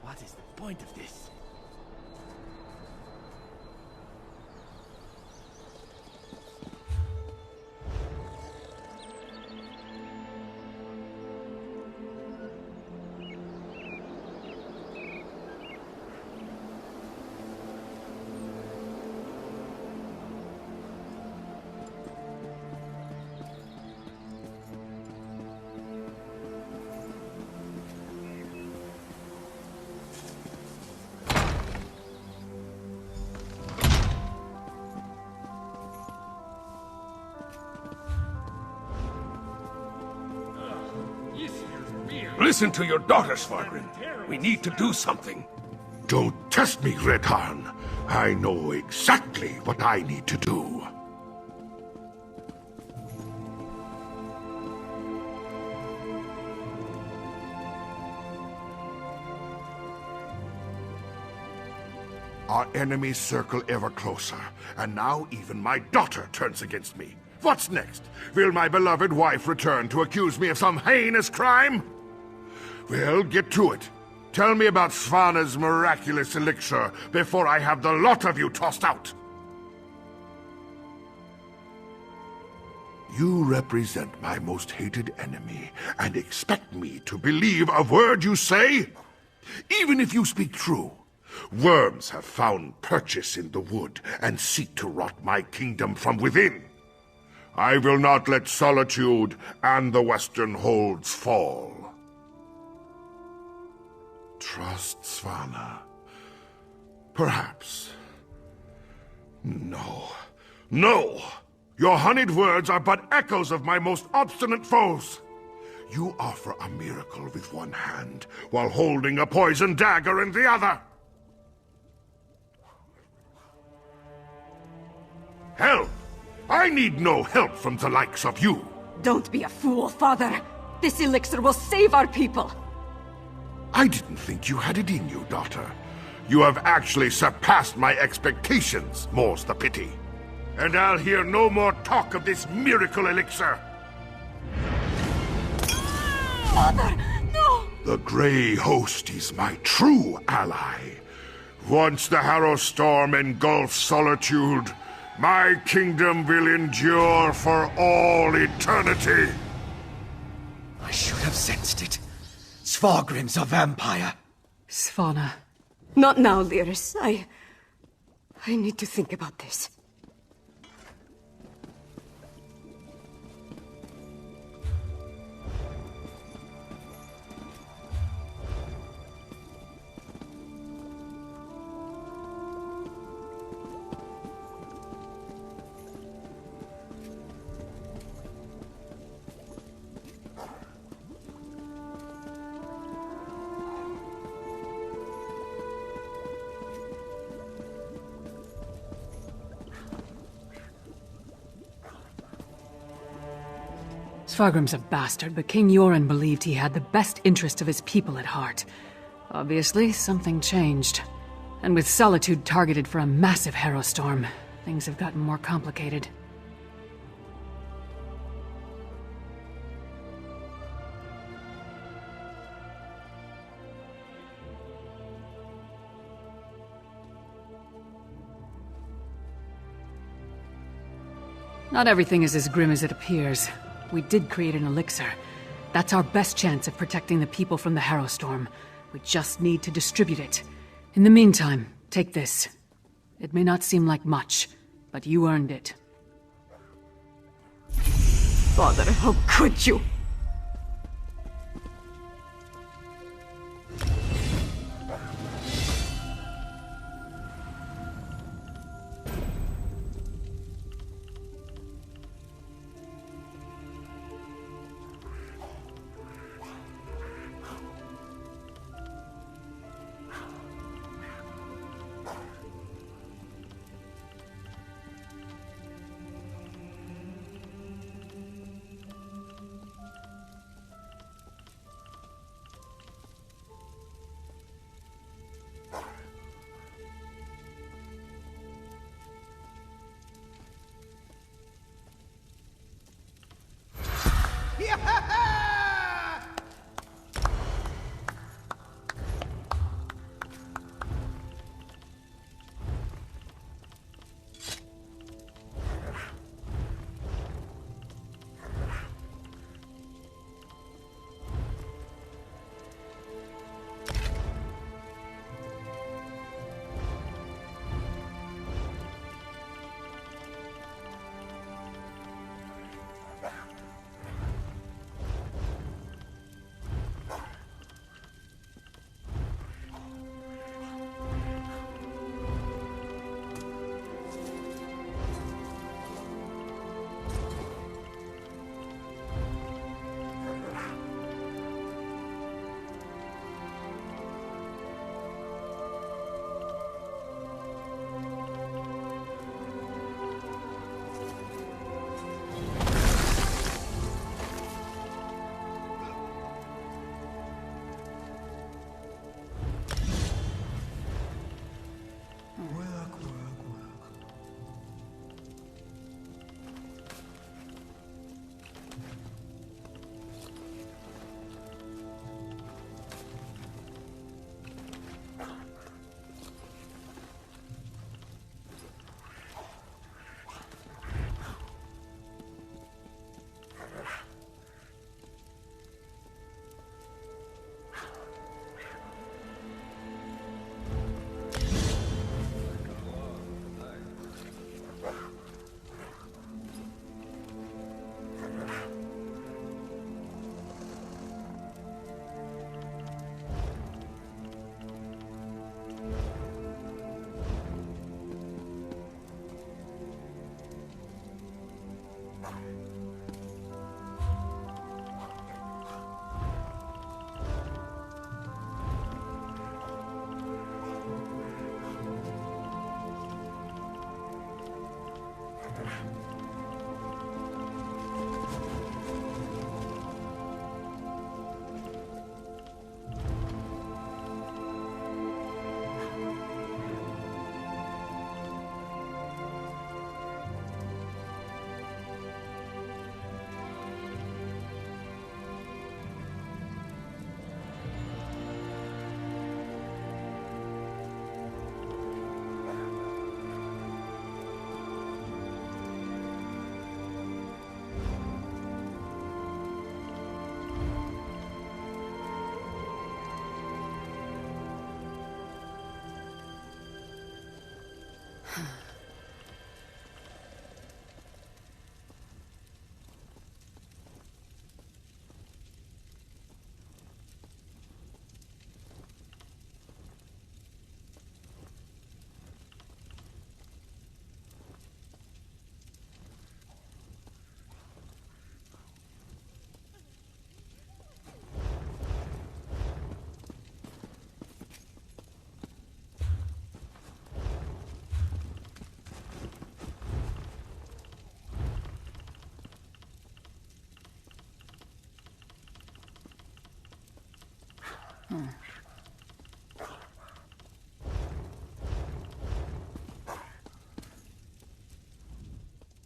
What is the point of this? Listen to your daughter, Svargrim. We need to do something. Don't test me, Redharn. I know exactly what I need to do. Our enemies circle ever closer, and now even my daughter turns against me. What's next? Will my beloved wife return to accuse me of some heinous crime? Well, get to it. Tell me about Svana's miraculous elixir before I have the lot of you tossed out. You represent my most hated enemy and expect me to believe a word you say? Even if you speak true, worms have found purchase in the wood and seek to rot my kingdom from within. I will not let Solitude and the Western Holds fall. Trust Svana. Perhaps. No. No! Your honeyed words are but echoes of my most obstinate foes. You offer a miracle with one hand, while holding a poisoned dagger in the other. Help! I need no help from the likes of you. Don't be a fool, Father. This elixir will save our people. I didn't think you had it in you, daughter. You have actually surpassed my expectations, more's the pity. And I'll hear no more talk of this miracle elixir. Father, no! The Grey Host is my true ally. Once the Harrow Storm engulfs Solitude, my kingdom will endure for all eternity. I should have sensed it. Svargrim's a vampire. Svana. Not now, Lyris. I need to think about this. Svargrim's a bastard, but King Yoren believed he had the best interest of his people at heart. Obviously, something changed. And with Solitude targeted for a massive Harrow Storm, things have gotten more complicated. Not everything is as grim as it appears. We did create an elixir. That's our best chance of protecting the people from the Harrow Storm. We just need to distribute it. In the meantime, take this. It may not seem like much, but you earned it. Father, how could you?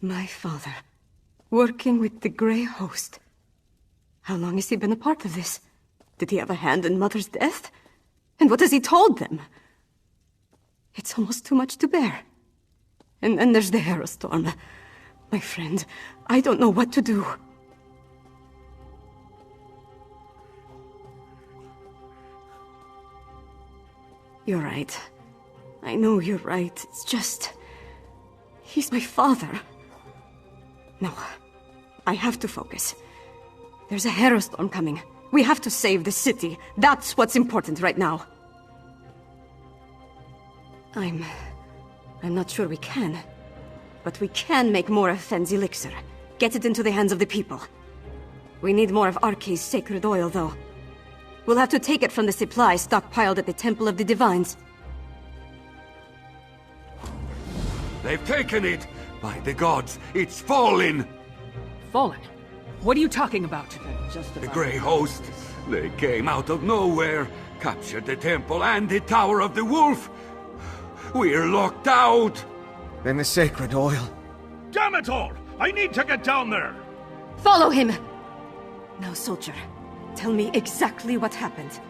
My father, working with the Grey Host. How long has he been a part of this? Did he have a hand in Mother's death? And what has he told them? It's almost too much to bear. And then there's the Harrowstorm. My friend, I don't know what to do. You're right. I know you're right. It's just... he's my father. No. I have to focus. There's a Harrowstorm coming. We have to save the city. That's what's important right now. I'm not sure we can. But we can make more of Fenn's elixir. Get it into the hands of the people. We need more of Arkay's sacred oil, though. We'll have to take it from the supply stockpiled at the Temple of the Divines. They've taken it! By the gods, it's fallen! Fallen? What are you talking about? The Grey Host. They came out of nowhere, captured the temple and the Tower of the Wolf. We're locked out! Then the sacred oil. Damn it all! I need to get down there! Follow him! Now, soldier, tell me exactly what happened.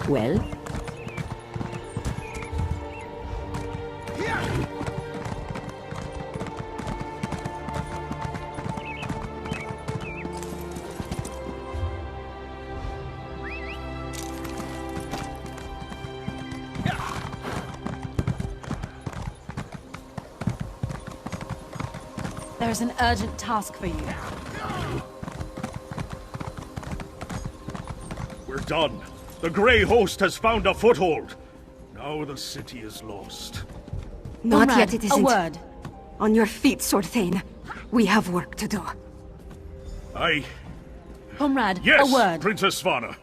Well? There's an urgent task for you. We're done. The Grey Host has found a foothold. Now the city is lost. Not Comrade, yet, it isn't. a word. On your feet, Sword Thane. We have work to do. Aye. Comrade, Yes, a word. Princess Svana.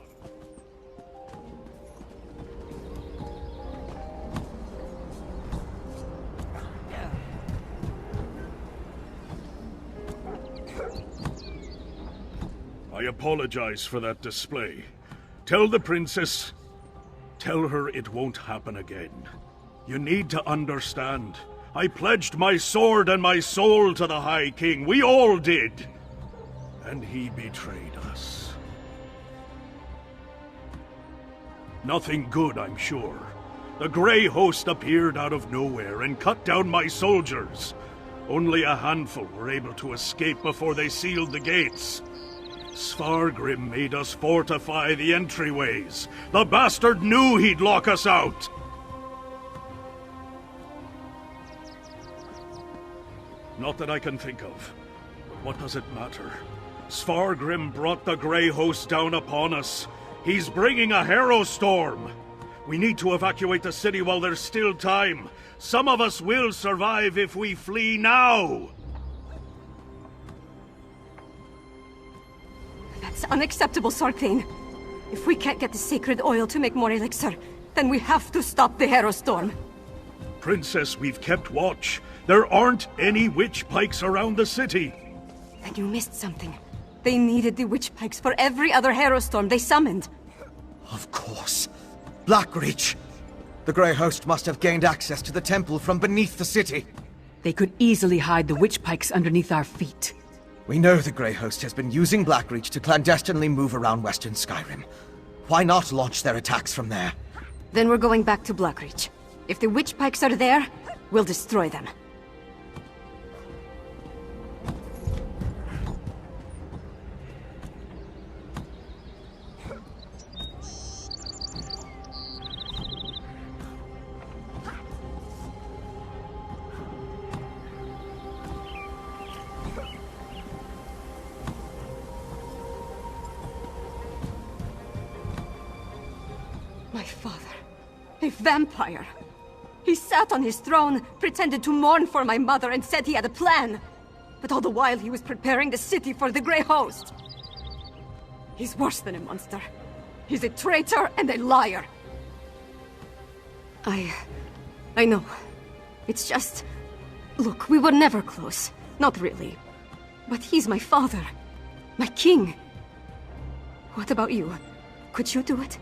I apologize for that display. Tell the princess... Tell her it won't happen again. You need to understand. I pledged my sword and my soul to the High King. We all did. And he betrayed us. Nothing good, I'm sure. The Grey Host appeared out of nowhere and cut down my soldiers. Only a handful were able to escape before they sealed the gates. Svargrim made us fortify the entryways. The bastard knew he'd lock us out. Not that I can think of. But what does it matter? Svargrim brought the Grey Host down upon us. He's bringing a Harrow Storm. We need to evacuate the city while there's still time. Some of us will survive if we flee now. That's unacceptable, Sword Thane. If we can't get the sacred oil to make more elixir, then we have to stop the Harrow Storm. Princess, we've kept watch. There aren't any witch pikes around the city. Then you missed something. They needed the witch pikes for every other Harrow Storm they summoned. Of course. Blackreach. The Grey Host must have gained access to the temple from beneath the city. They could easily hide the witch pikes underneath our feet. We know the Grey Host has been using Blackreach to clandestinely move around Western Skyrim. Why not launch their attacks from there? Then we're going back to Blackreach. If the witch pikes are there, we'll destroy them. My father. A vampire. He sat on his throne, pretended to mourn for my mother, and said he had a plan. But all the while he was preparing the city for the Grey Host. He's worse than a monster. He's a traitor and a liar. I know. It's just... Look, we were never close. Not really. But he's my father. My king. What about you? Could you do it?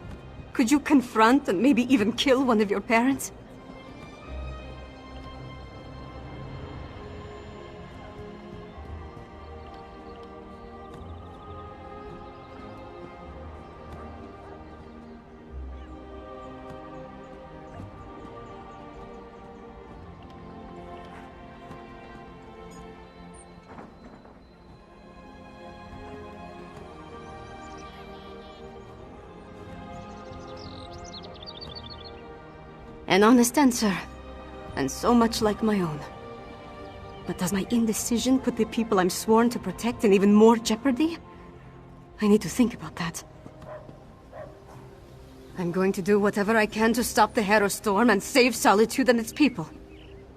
Could you confront and maybe even kill one of your parents? An honest answer, and so much like my own. But does my indecision put the people I'm sworn to protect in even more jeopardy? I need to think about that. I'm going to do whatever I can to stop the Harrow Storm and save Solitude and its people.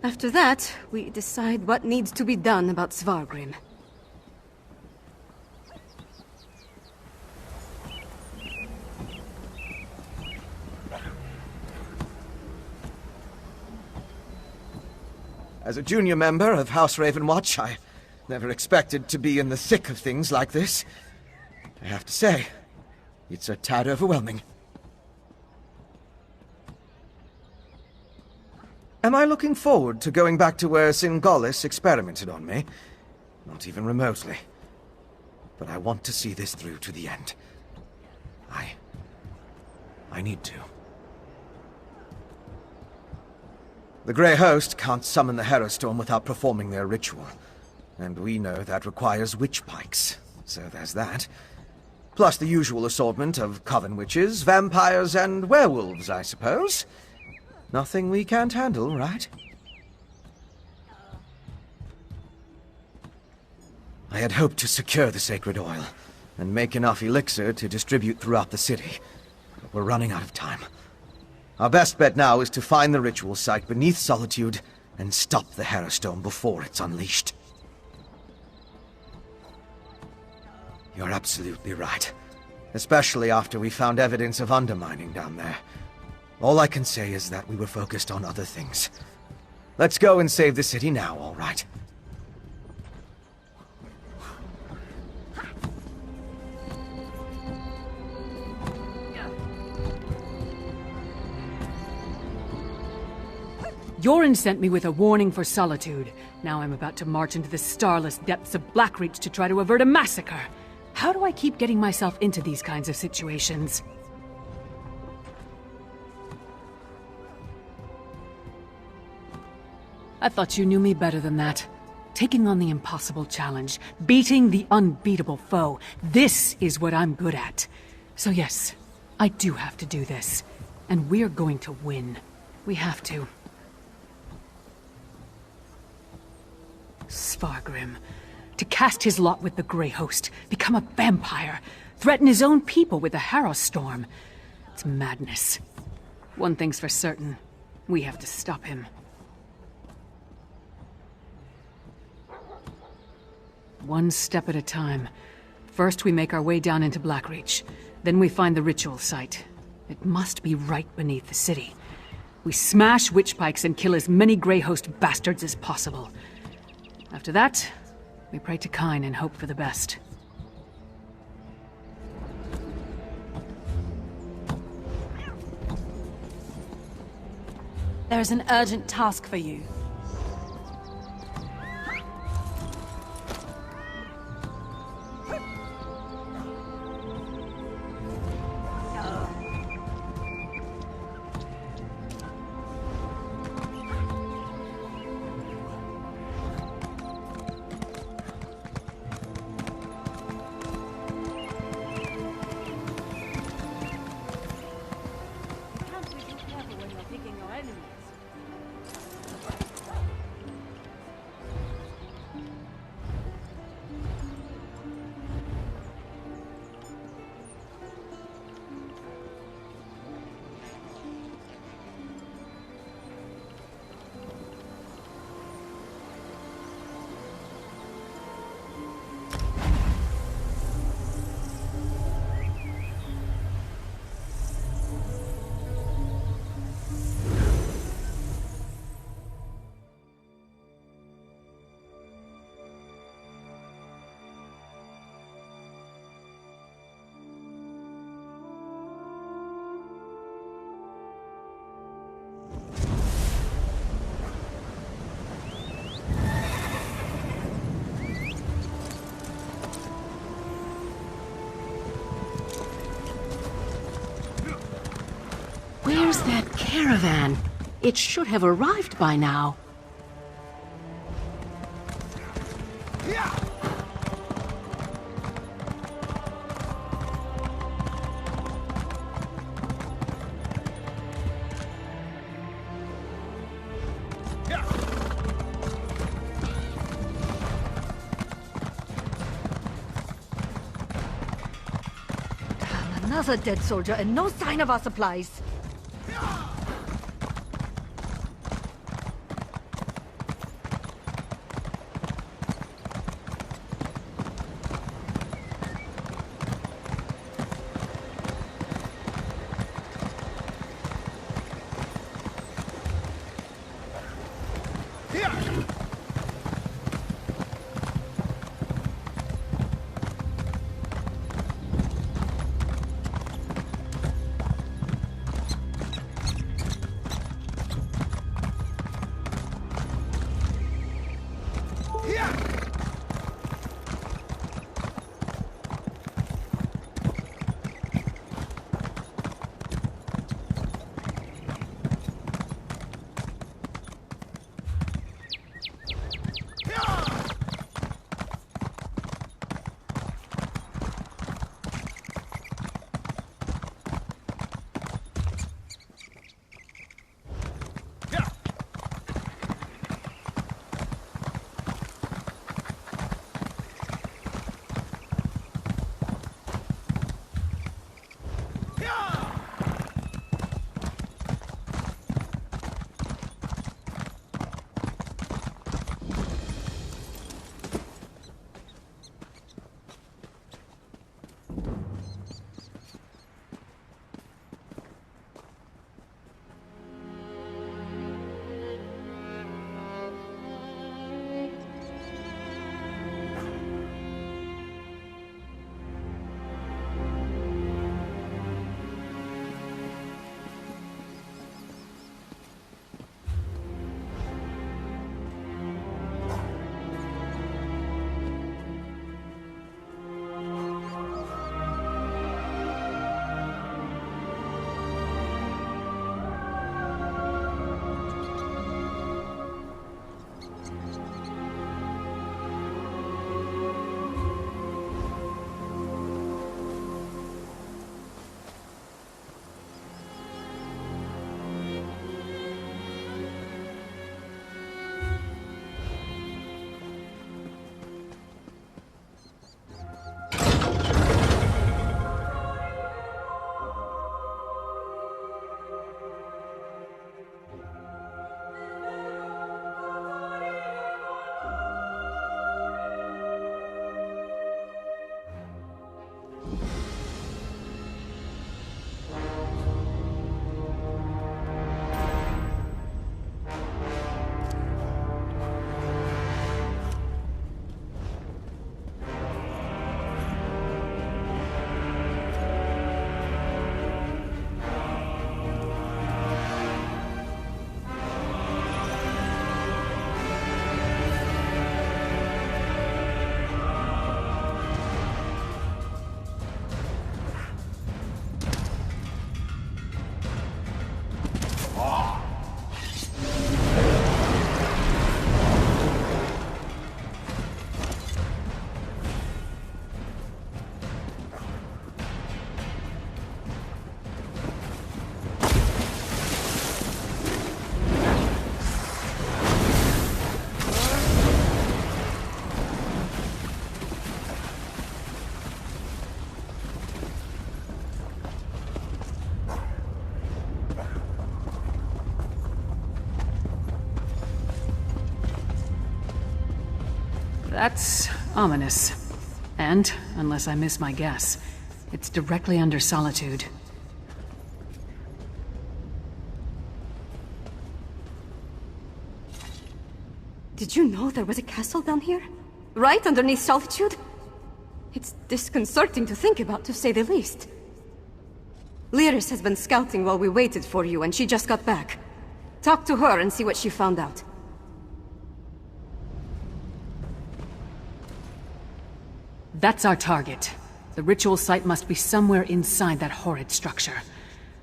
After that, we decide what needs to be done about Svargrim. As a junior member of House Ravenwatch, I never expected to be in the thick of things like this. I have to say, it's a tad overwhelming. Am I looking forward to going back to where Singolis experimented on me? Not even remotely. But I want to see this through to the end. I need to. The Grey Host can't summon the Harrow Storm without performing their ritual. And we know that requires witch pikes, so there's that. Plus the usual assortment of coven witches, vampires, and werewolves, I suppose. Nothing we can't handle, right? I had hoped to secure the sacred oil, and make enough elixir to distribute throughout the city. But we're running out of time. Our best bet now is to find the ritual site beneath Solitude, and stop the Harrowstone before it's unleashed. You're absolutely right. Especially after we found evidence of undermining down there. All I can say is that we were focused on other things. Let's go and save the city now, all right? Yorin sent me with a warning for Solitude. Now I'm about to march into the starless depths of Blackreach to try to avert a massacre. How do I keep getting myself into these kinds of situations? I thought you knew me better than that. Taking on the impossible challenge, beating the unbeatable foe, this is what I'm good at. So yes, I do have to do this. And we're going to win. We have to. Svargrim. To cast his lot with the Grey Host, become a vampire, threaten his own people with the Harrowstorm. It's madness. One thing's for certain. We have to stop him. One step at a time. First we make our way down into Blackreach. Then we find the ritual site. It must be right beneath the city. We smash witch pikes and kill as many Grey Host bastards as possible. After that, we pray to Kyne and hope for the best. There's an urgent task for you. Where's that caravan? It should have arrived by now. Another dead soldier and no sign of our supplies. That's ominous. And, unless I miss my guess, it's directly under Solitude. Did you know there was a castle down here? Right underneath Solitude? It's disconcerting to think about, to say the least. Lyris has been scouting while we waited for you, and she just got back. Talk to her and see what she found out. That's our target. The ritual site must be somewhere inside that horrid structure.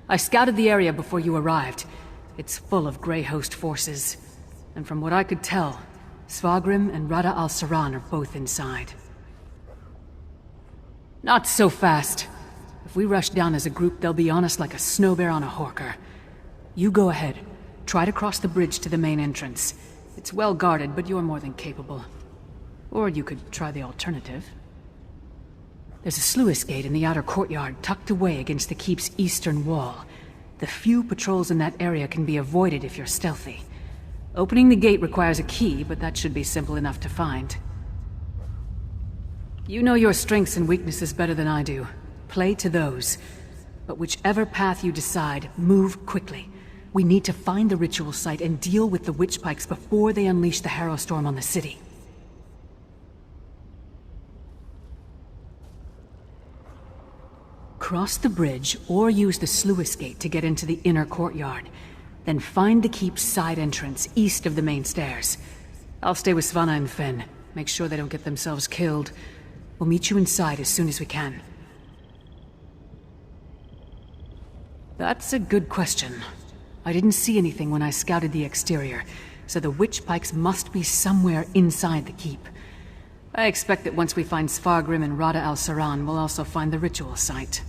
I scouted the area before you arrived. It's full of Grey Host forces. And from what I could tell, Svagrim and Rada al-Saran are both inside. Not so fast. If we rush down as a group, they'll be on us like a snow bear on a horker. You go ahead. Try to cross the bridge to the main entrance. It's well guarded, but you're more than capable. Or you could try the alternative. There's a sluice gate in the outer courtyard, tucked away against the keep's eastern wall. The few patrols in that area can be avoided if you're stealthy. Opening the gate requires a key, but that should be simple enough to find. You know your strengths and weaknesses better than I do. Play to those. But whichever path you decide, move quickly. We need to find the ritual site and deal with the witch pikes before they unleash the Harrow Storm on the city. Cross the bridge, or use the sluice gate to get into the inner courtyard. Then find the keep's side entrance, east of the main stairs. I'll stay with Svanna and Fenn. Make sure they don't get themselves killed. We'll meet you inside as soon as we can. That's a good question. I didn't see anything when I scouted the exterior, so the witch pikes must be somewhere inside the keep. I expect that once we find Svargrim and Rada al-Saran, we'll also find the ritual site.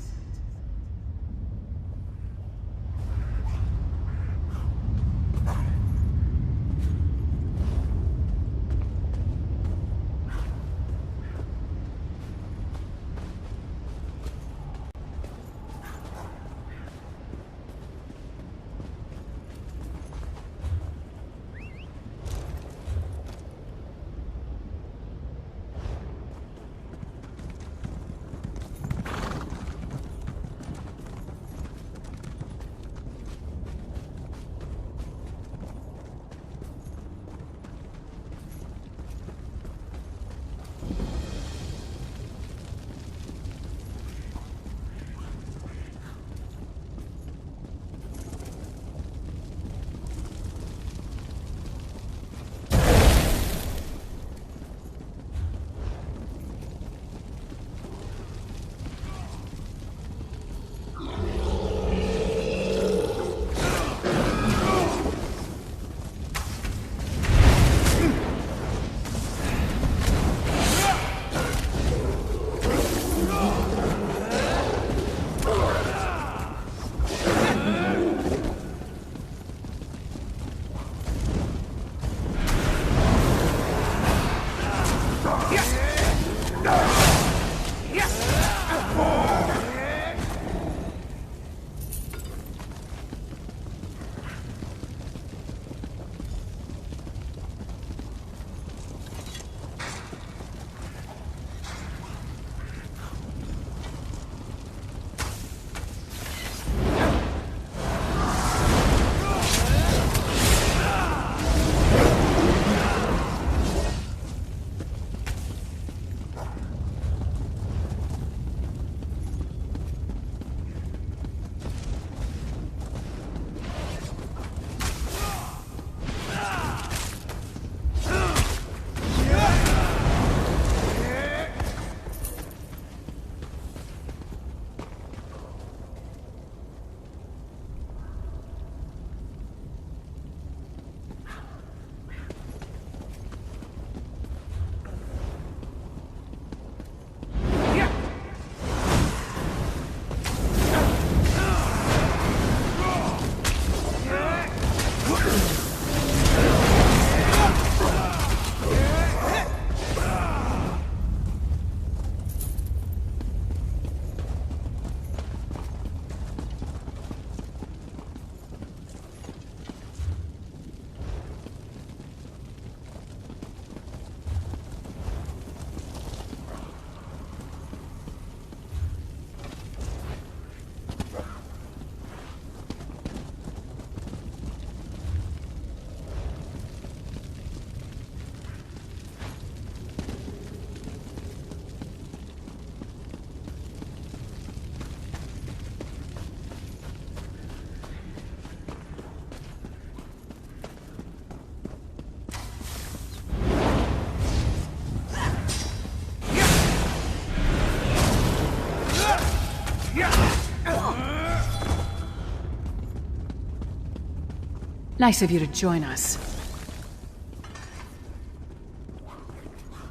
Nice of you to join us.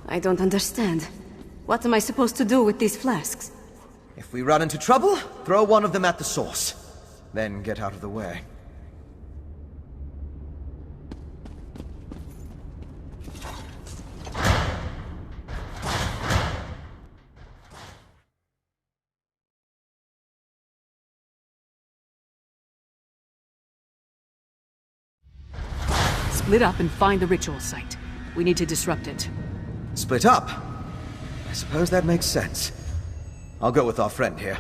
I don't understand. What am I supposed to do with these flasks? If we run into trouble, throw one of them at the source. Then get out of the way. Split up and find the ritual site. We need to disrupt it. Split up? I suppose that makes sense. I'll go with our friend here.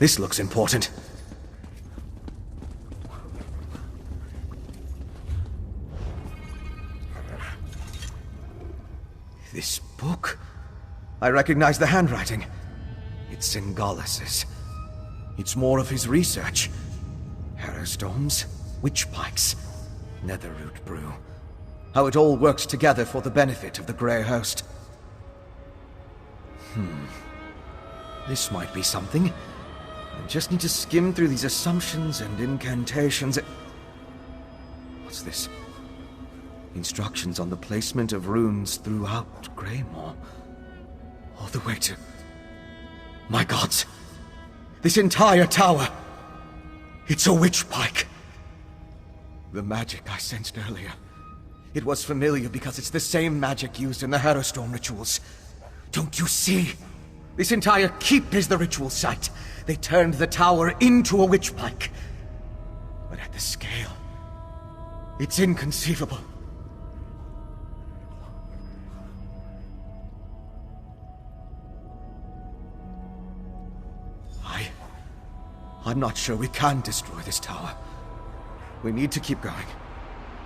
This looks important. This book? I recognize the handwriting. It's Singalis'. It's more of his research. Harrowstorms, witch pikes, netherroot brew. How it all works together for the benefit of the Grey Host. This might be something. I just need to skim through these assumptions and incantations. What's this? Instructions on the placement of runes throughout Greymore. All the way to... My gods! This entire tower! It's a witch pike! The magic I sensed earlier. It was familiar because it's the same magic used in the Harrowstorm rituals. Don't you see? This entire keep is the ritual site. They turned the tower into a witch pike. But at the scale, it's inconceivable. I'm not sure we can destroy this tower. We need to keep going.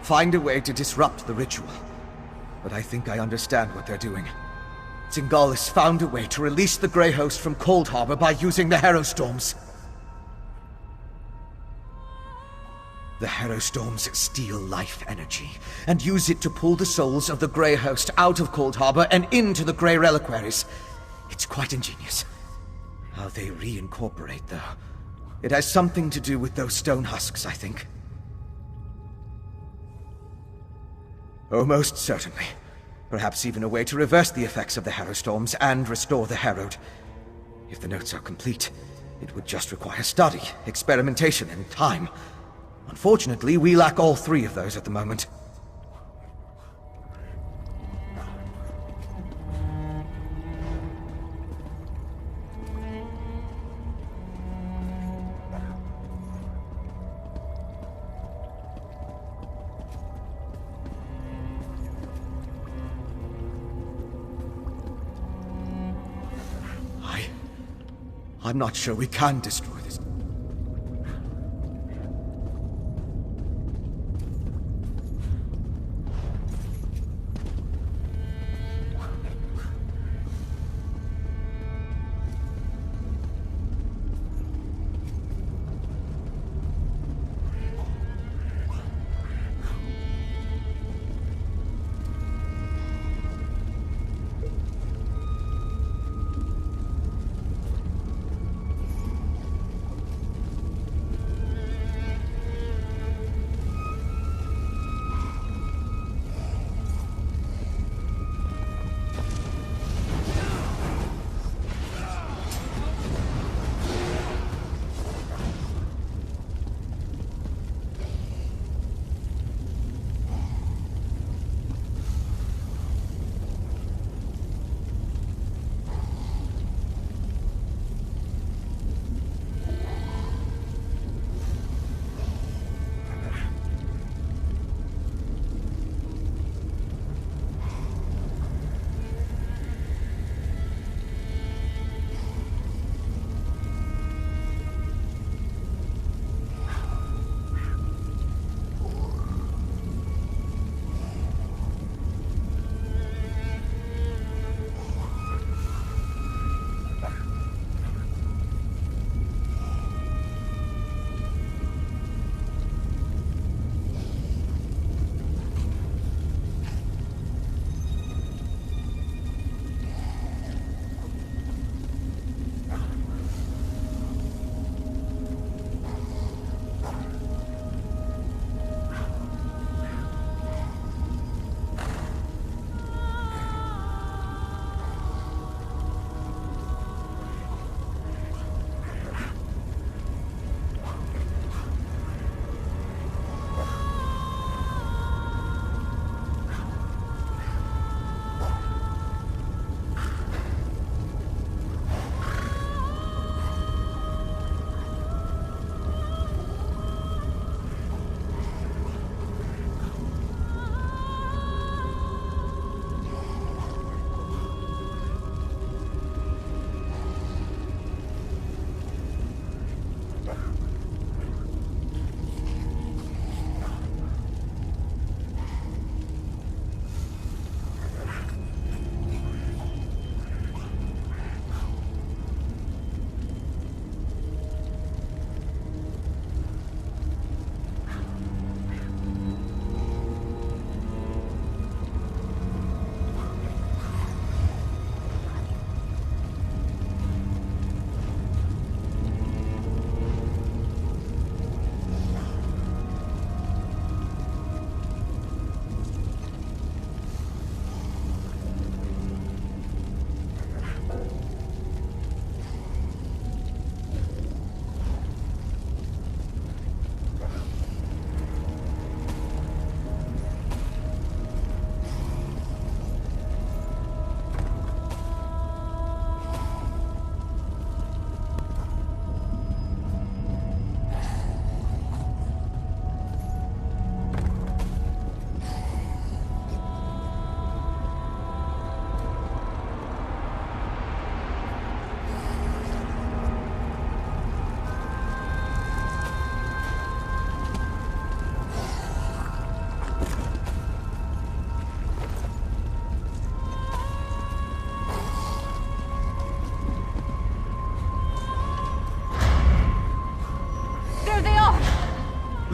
Find a way to disrupt the ritual. But I think I understand what they're doing. Singalis found a way to release the Grey Host from Cold Harbor by using the Harrowstorms. The Harrowstorms steal life energy, and use it to pull the souls of the Grey Host out of Cold Harbor and into the Grey Reliquaries. It's quite ingenious. How they reincorporate, though. It has something to do with those stone husks, I think. Oh, most certainly. Perhaps even a way to reverse the effects of the Harrowstorms and restore the Harrowed. If the notes are complete, it would just require study, experimentation, and time. Unfortunately, we lack all three of those at the moment. I'm not sure we can destroy this.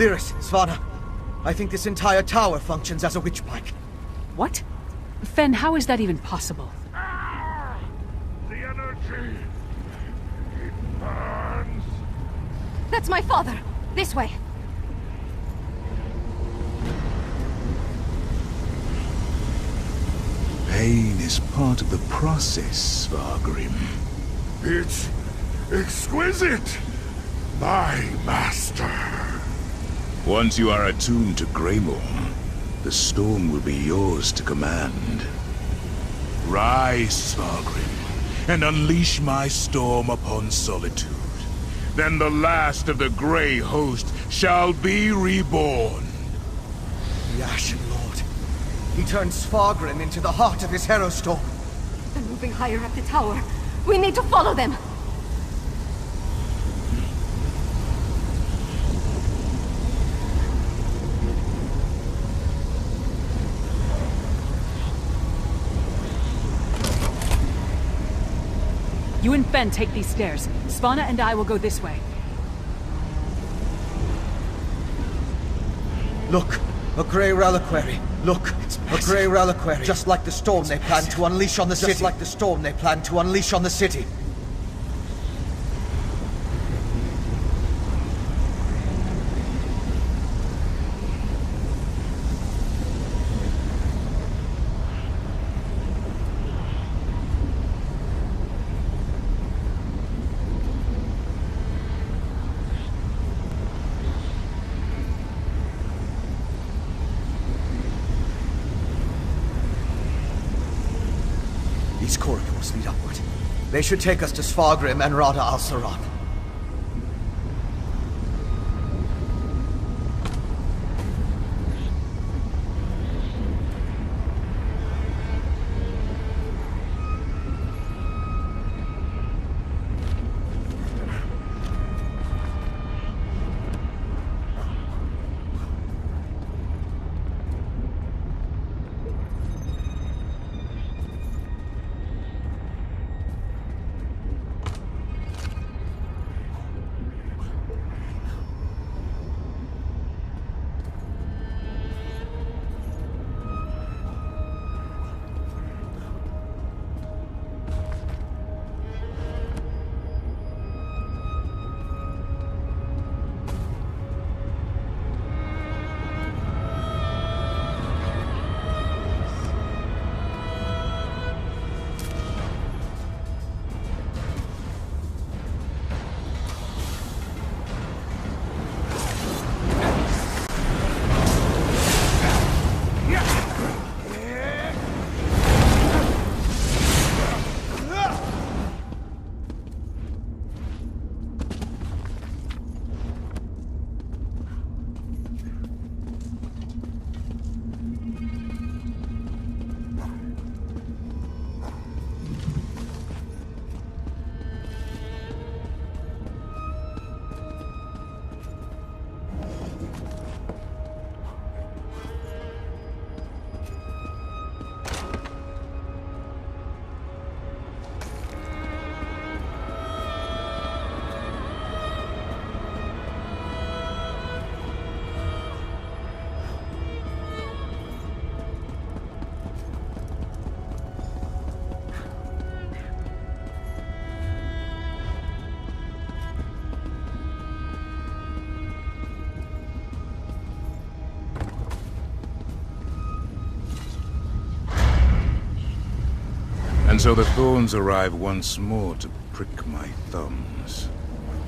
Lyris, Svanna, I think this entire tower functions as a witch pike. What? Fen, how is that even possible? The energy! It burns! That's my father! This way! Pain is part of the process, Svargrim. It's exquisite! My master! Once you are attuned to Greymore, the storm will be yours to command. Rise, Svargrim, and unleash my storm upon Solitude. Then the last of the Grey Host shall be reborn. The Ashen Lord. He turned Svargrim into the heart of his Hero Storm. They're moving higher up the tower. We need to follow them! You and Fen take these stairs. Svanna and I will go this way. Look, a grey reliquary. Look, a grey reliquary. Just like the storm they plan to unleash on the city. Just like the storm they plan to unleash on the city. These corridors lead upward. They should take us to Svargrim and Rada al-Saran. And so the thorns arrive once more to prick my thumbs.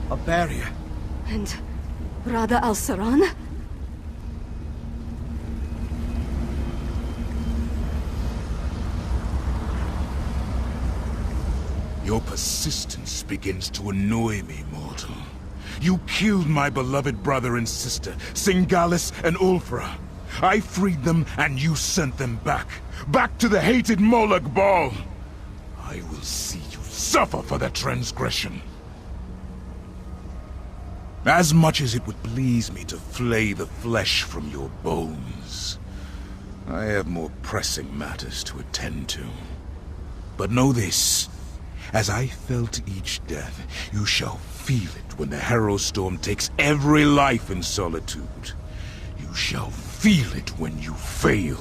A barrier. And Rada al-Saran? Your persistence begins to annoy me, mortal. You killed my beloved brother and sister, Singalis and Ulfra. I freed them, and you sent them back. Back to the hated Molag Bal. I will see you suffer for that transgression. As much as it would please me to flay the flesh from your bones, I have more pressing matters to attend to. But know this. As I felt each death, you shall feel it when the Harrow Storm takes every life in Solitude. You shall feel it when you fail.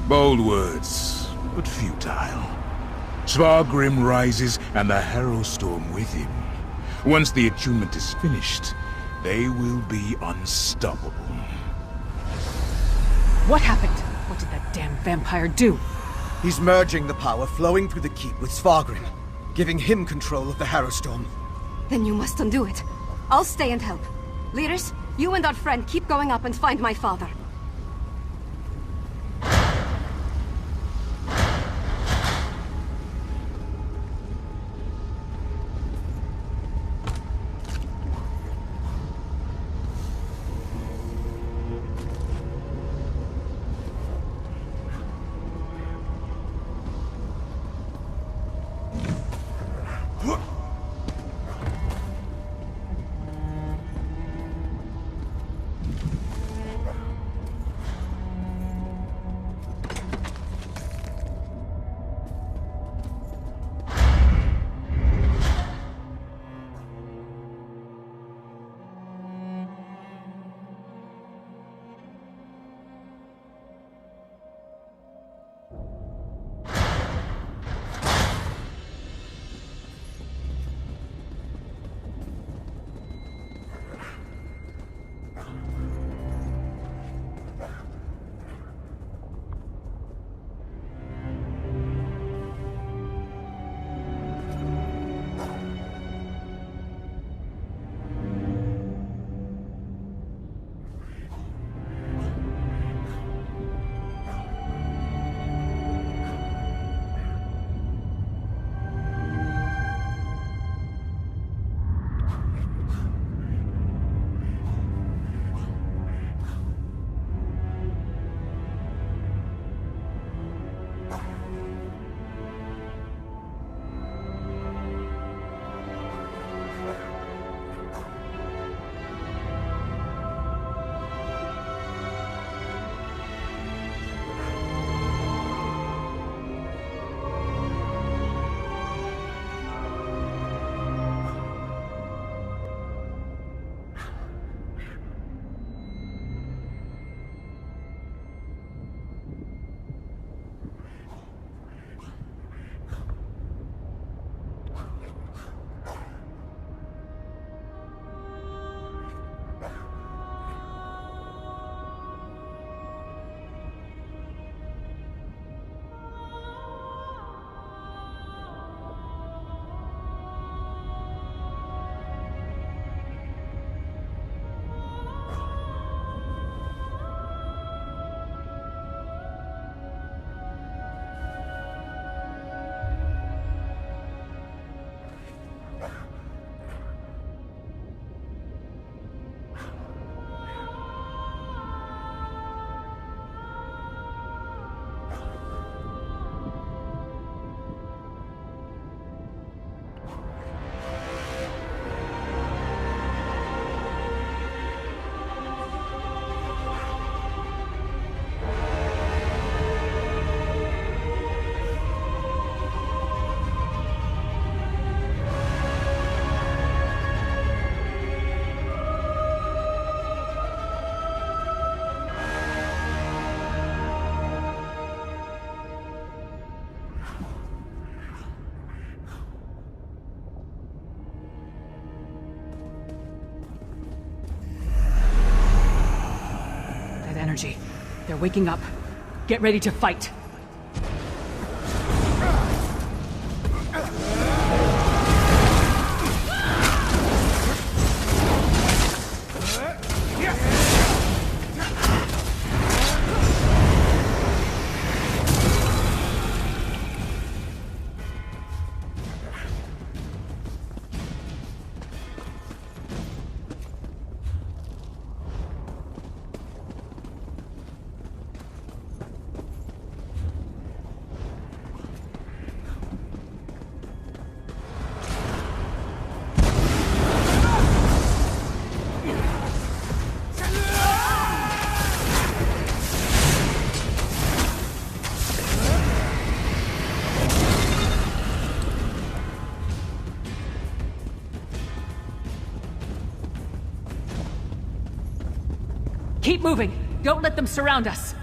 Bold words, but futile. Svargrim rises, and the Harrow Storm with him. Once the attunement is finished, they will be unstoppable. What happened? What did that damn vampire do? He's merging the power flowing through the keep with Svargrim, giving him control of the Harrowstorm. Then you must undo it. I'll stay and help. Leaders, you and our friend keep going up and find my father. Energy. They're waking up. Get ready to fight. Keep moving! Don't let them surround us!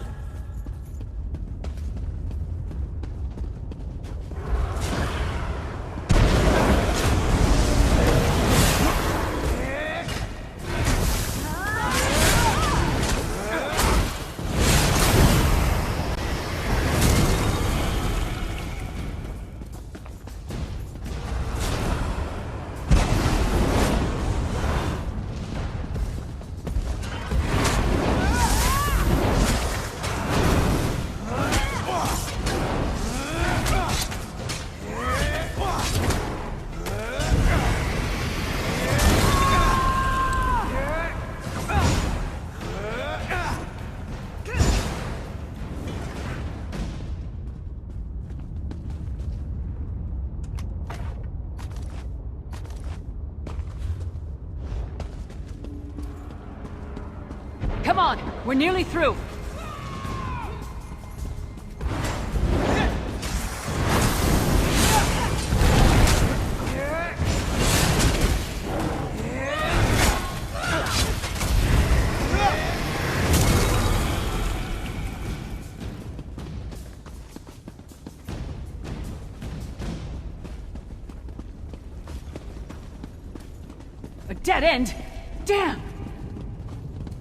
Come on! We're nearly through! A dead end? Damn!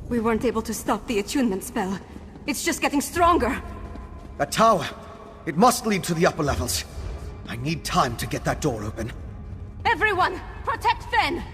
We weren't able to stop the attunement spell. It's just getting stronger. That tower! It must lead to the upper levels. I need time to get that door open. Everyone, protect Fen!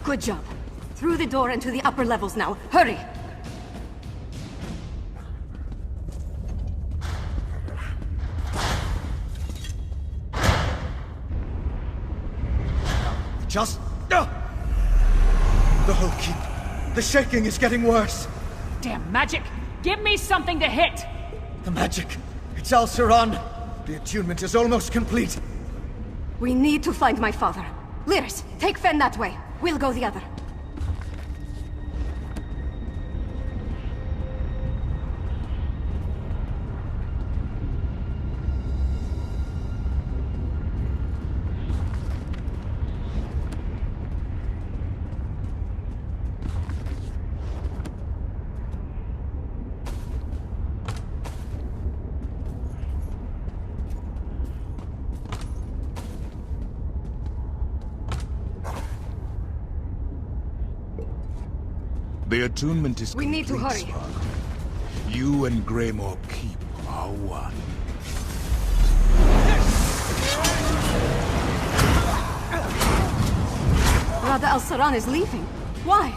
Good job. Through the door and to the upper levels now. Hurry! Just... The whole keep. The shaking is getting worse. Damn magic! Give me something to hit! The magic. It's Al-Saran. The attunement is almost complete. We need to find my father. Lyris, take Fen that way. We'll go the other. The attunement is complete, We need to hurry. Spark. You and Greymore Keep are one. Rada Al-Saran is leaving. Why?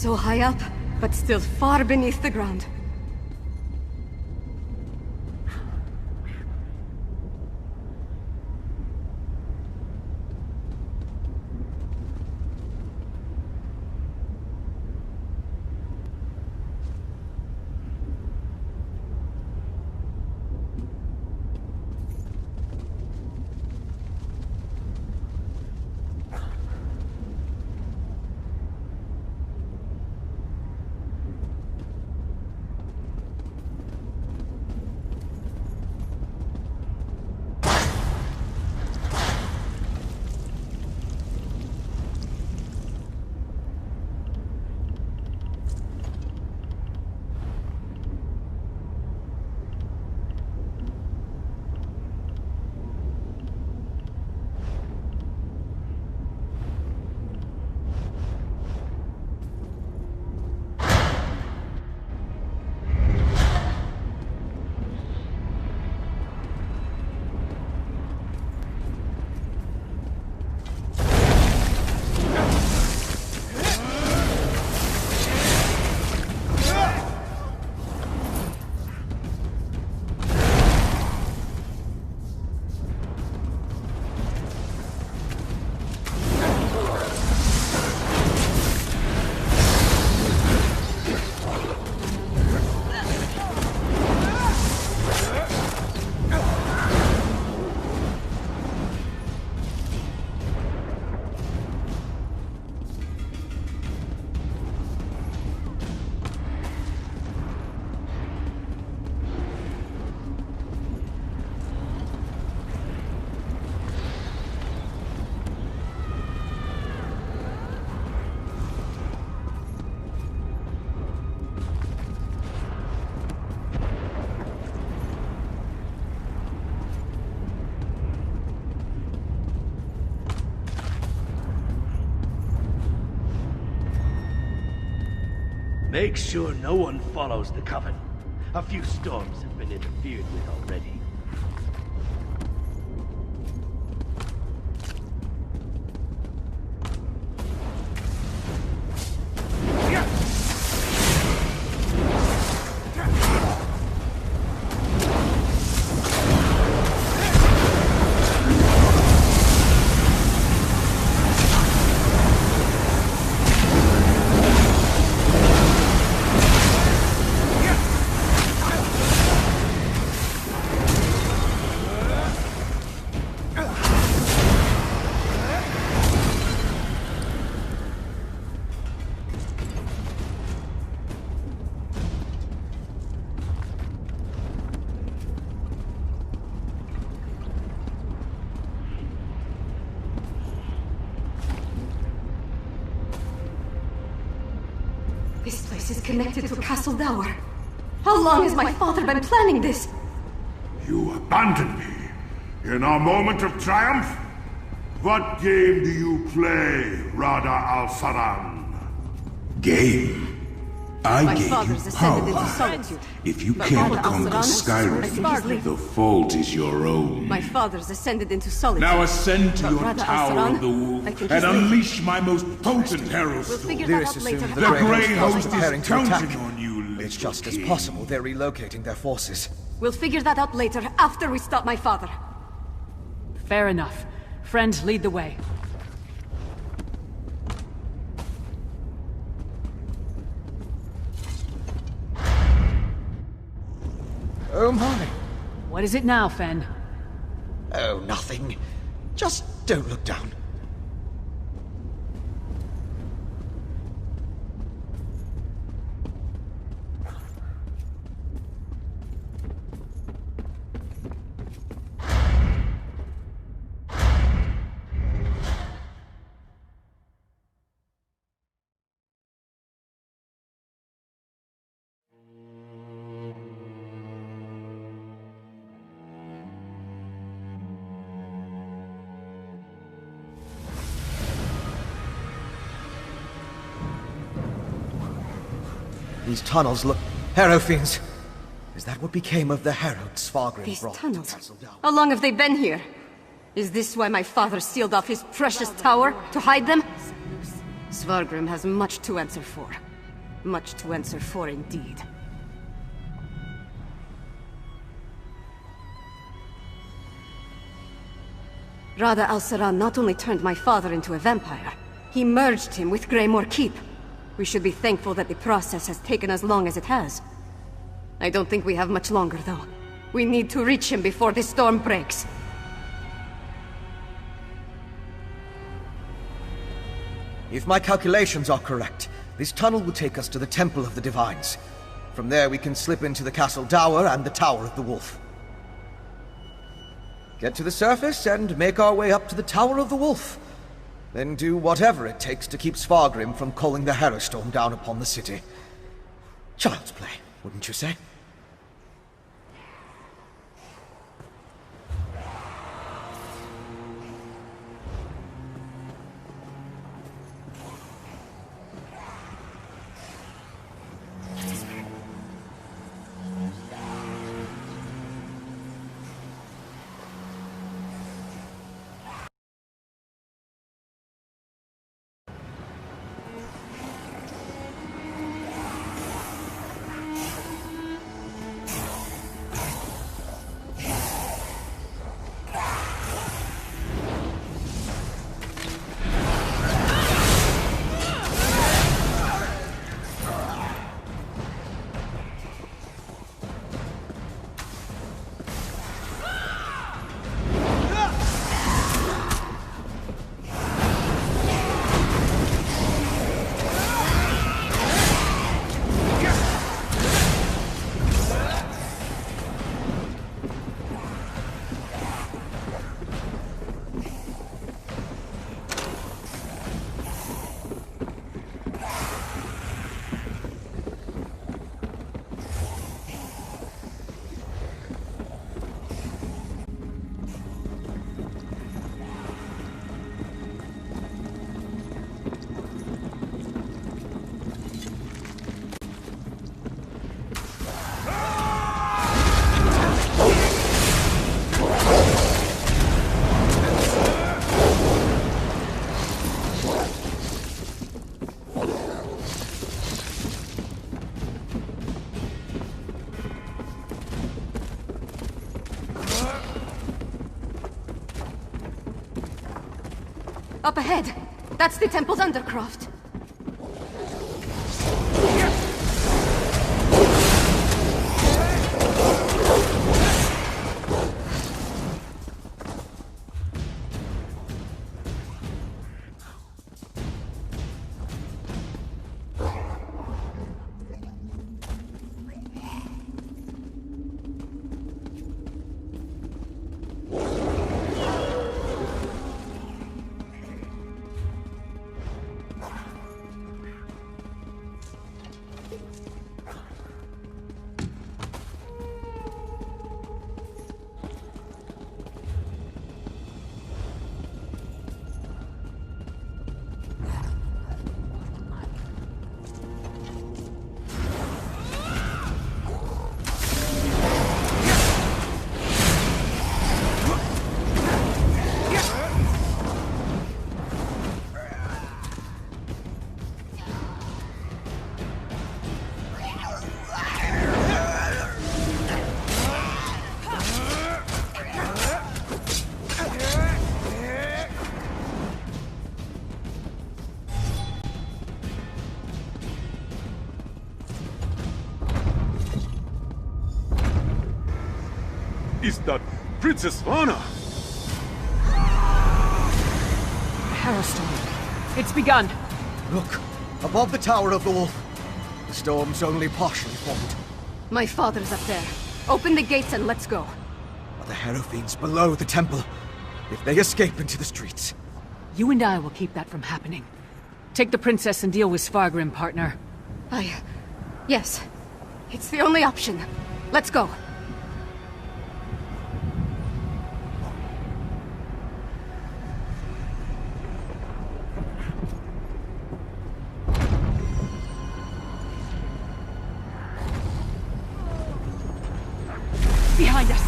So high up, but still far beneath the ground. Make sure no one follows the Coven. A few storms have been interfered with already. This place is connected to Castle Dower. How long has my father been planning this? You abandoned me in our moment of triumph? What game do you play, Rada al-Saran? Game? I gave father's you ascended into power. solitude. If you But can't Rada conquer al-Saran, I think he's Skyrim, leaving. the fault is your own. My father's ascended into solitude. Now ascend to But your Rada Tower al-Saran, of the Wolf I think and he's leaving. unleash my most potent herald We'll storm. figure that out later. The Grey Host is preparing to attack. counting on you, little It's just as king. possible they're relocating their forces. We'll figure that out later, after we stop my father. Fair enough. Friend, lead the way. Oh my. What is it now, Fen? Oh, nothing. Just don't look down. These tunnels look... Harrow fiends! Is that what became of the heralds Fargrim These brought to tunnels? Castle Dower? How long have they been here? Is this why my father sealed off his precious tower, to hide them? Svargrim has much to answer for. Much to answer for indeed. Rada al-Saran not only turned my father into a vampire, he merged him with Greymore Keep. We should be thankful that the process has taken as long as it has. I don't think we have much longer, though. We need to reach him before the storm breaks. If my calculations are correct, this tunnel will take us to the Temple of the Divines. From there we can slip into the Castle Tower and the Tower of the Wolf. Get to the surface and make our way up to the Tower of the Wolf. Then do whatever it takes to keep Svargrim from calling the Harrowstorm down upon the city. Child's play, wouldn't you say? Up ahead! That's the temple's undercroft! Is that Princess Anna? Harrowstorm. It's begun. Look, above the Tower of the Wolf. The storm's only partially formed. My father's up there. Open the gates and let's go. Are the Harrow Fiends below the temple? If they escape into the streets... You and I will keep that from happening. Take the princess and deal with Svargrim, partner. Yes. It's the only option. Let's go. Behind us!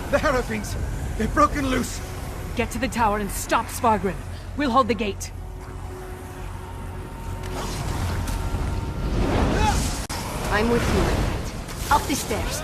The Harrow Fiends! They've broken loose! Get to the tower and stop Svargrim. We'll hold the gate. I'm with you, my friend. Up the stairs.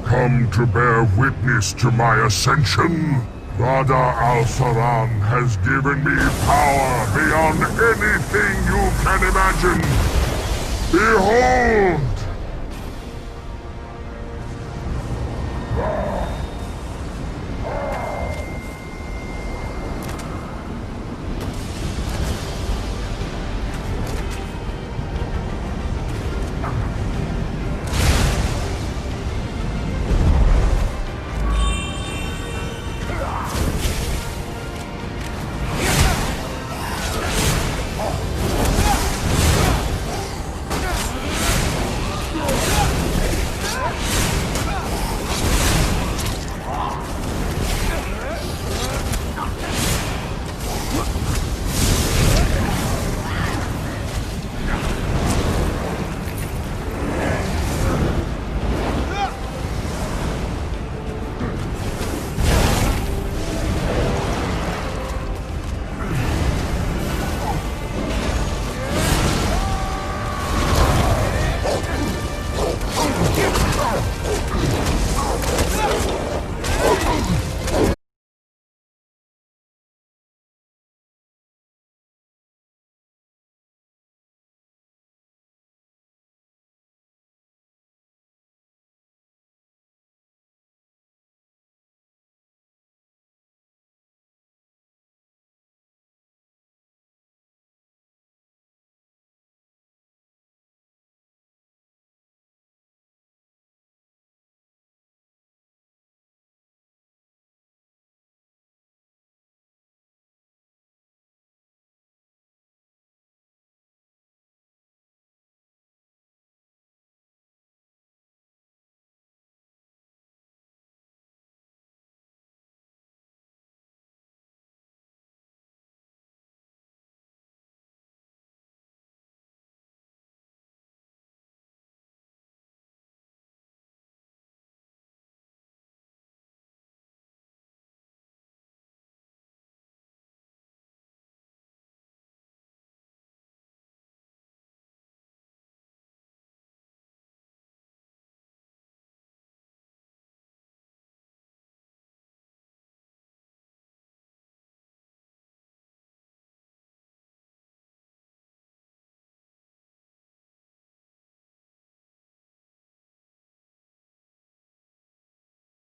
Come to bear witness to my ascension. Rada al-Saran has given me power beyond anything you can imagine. Behold!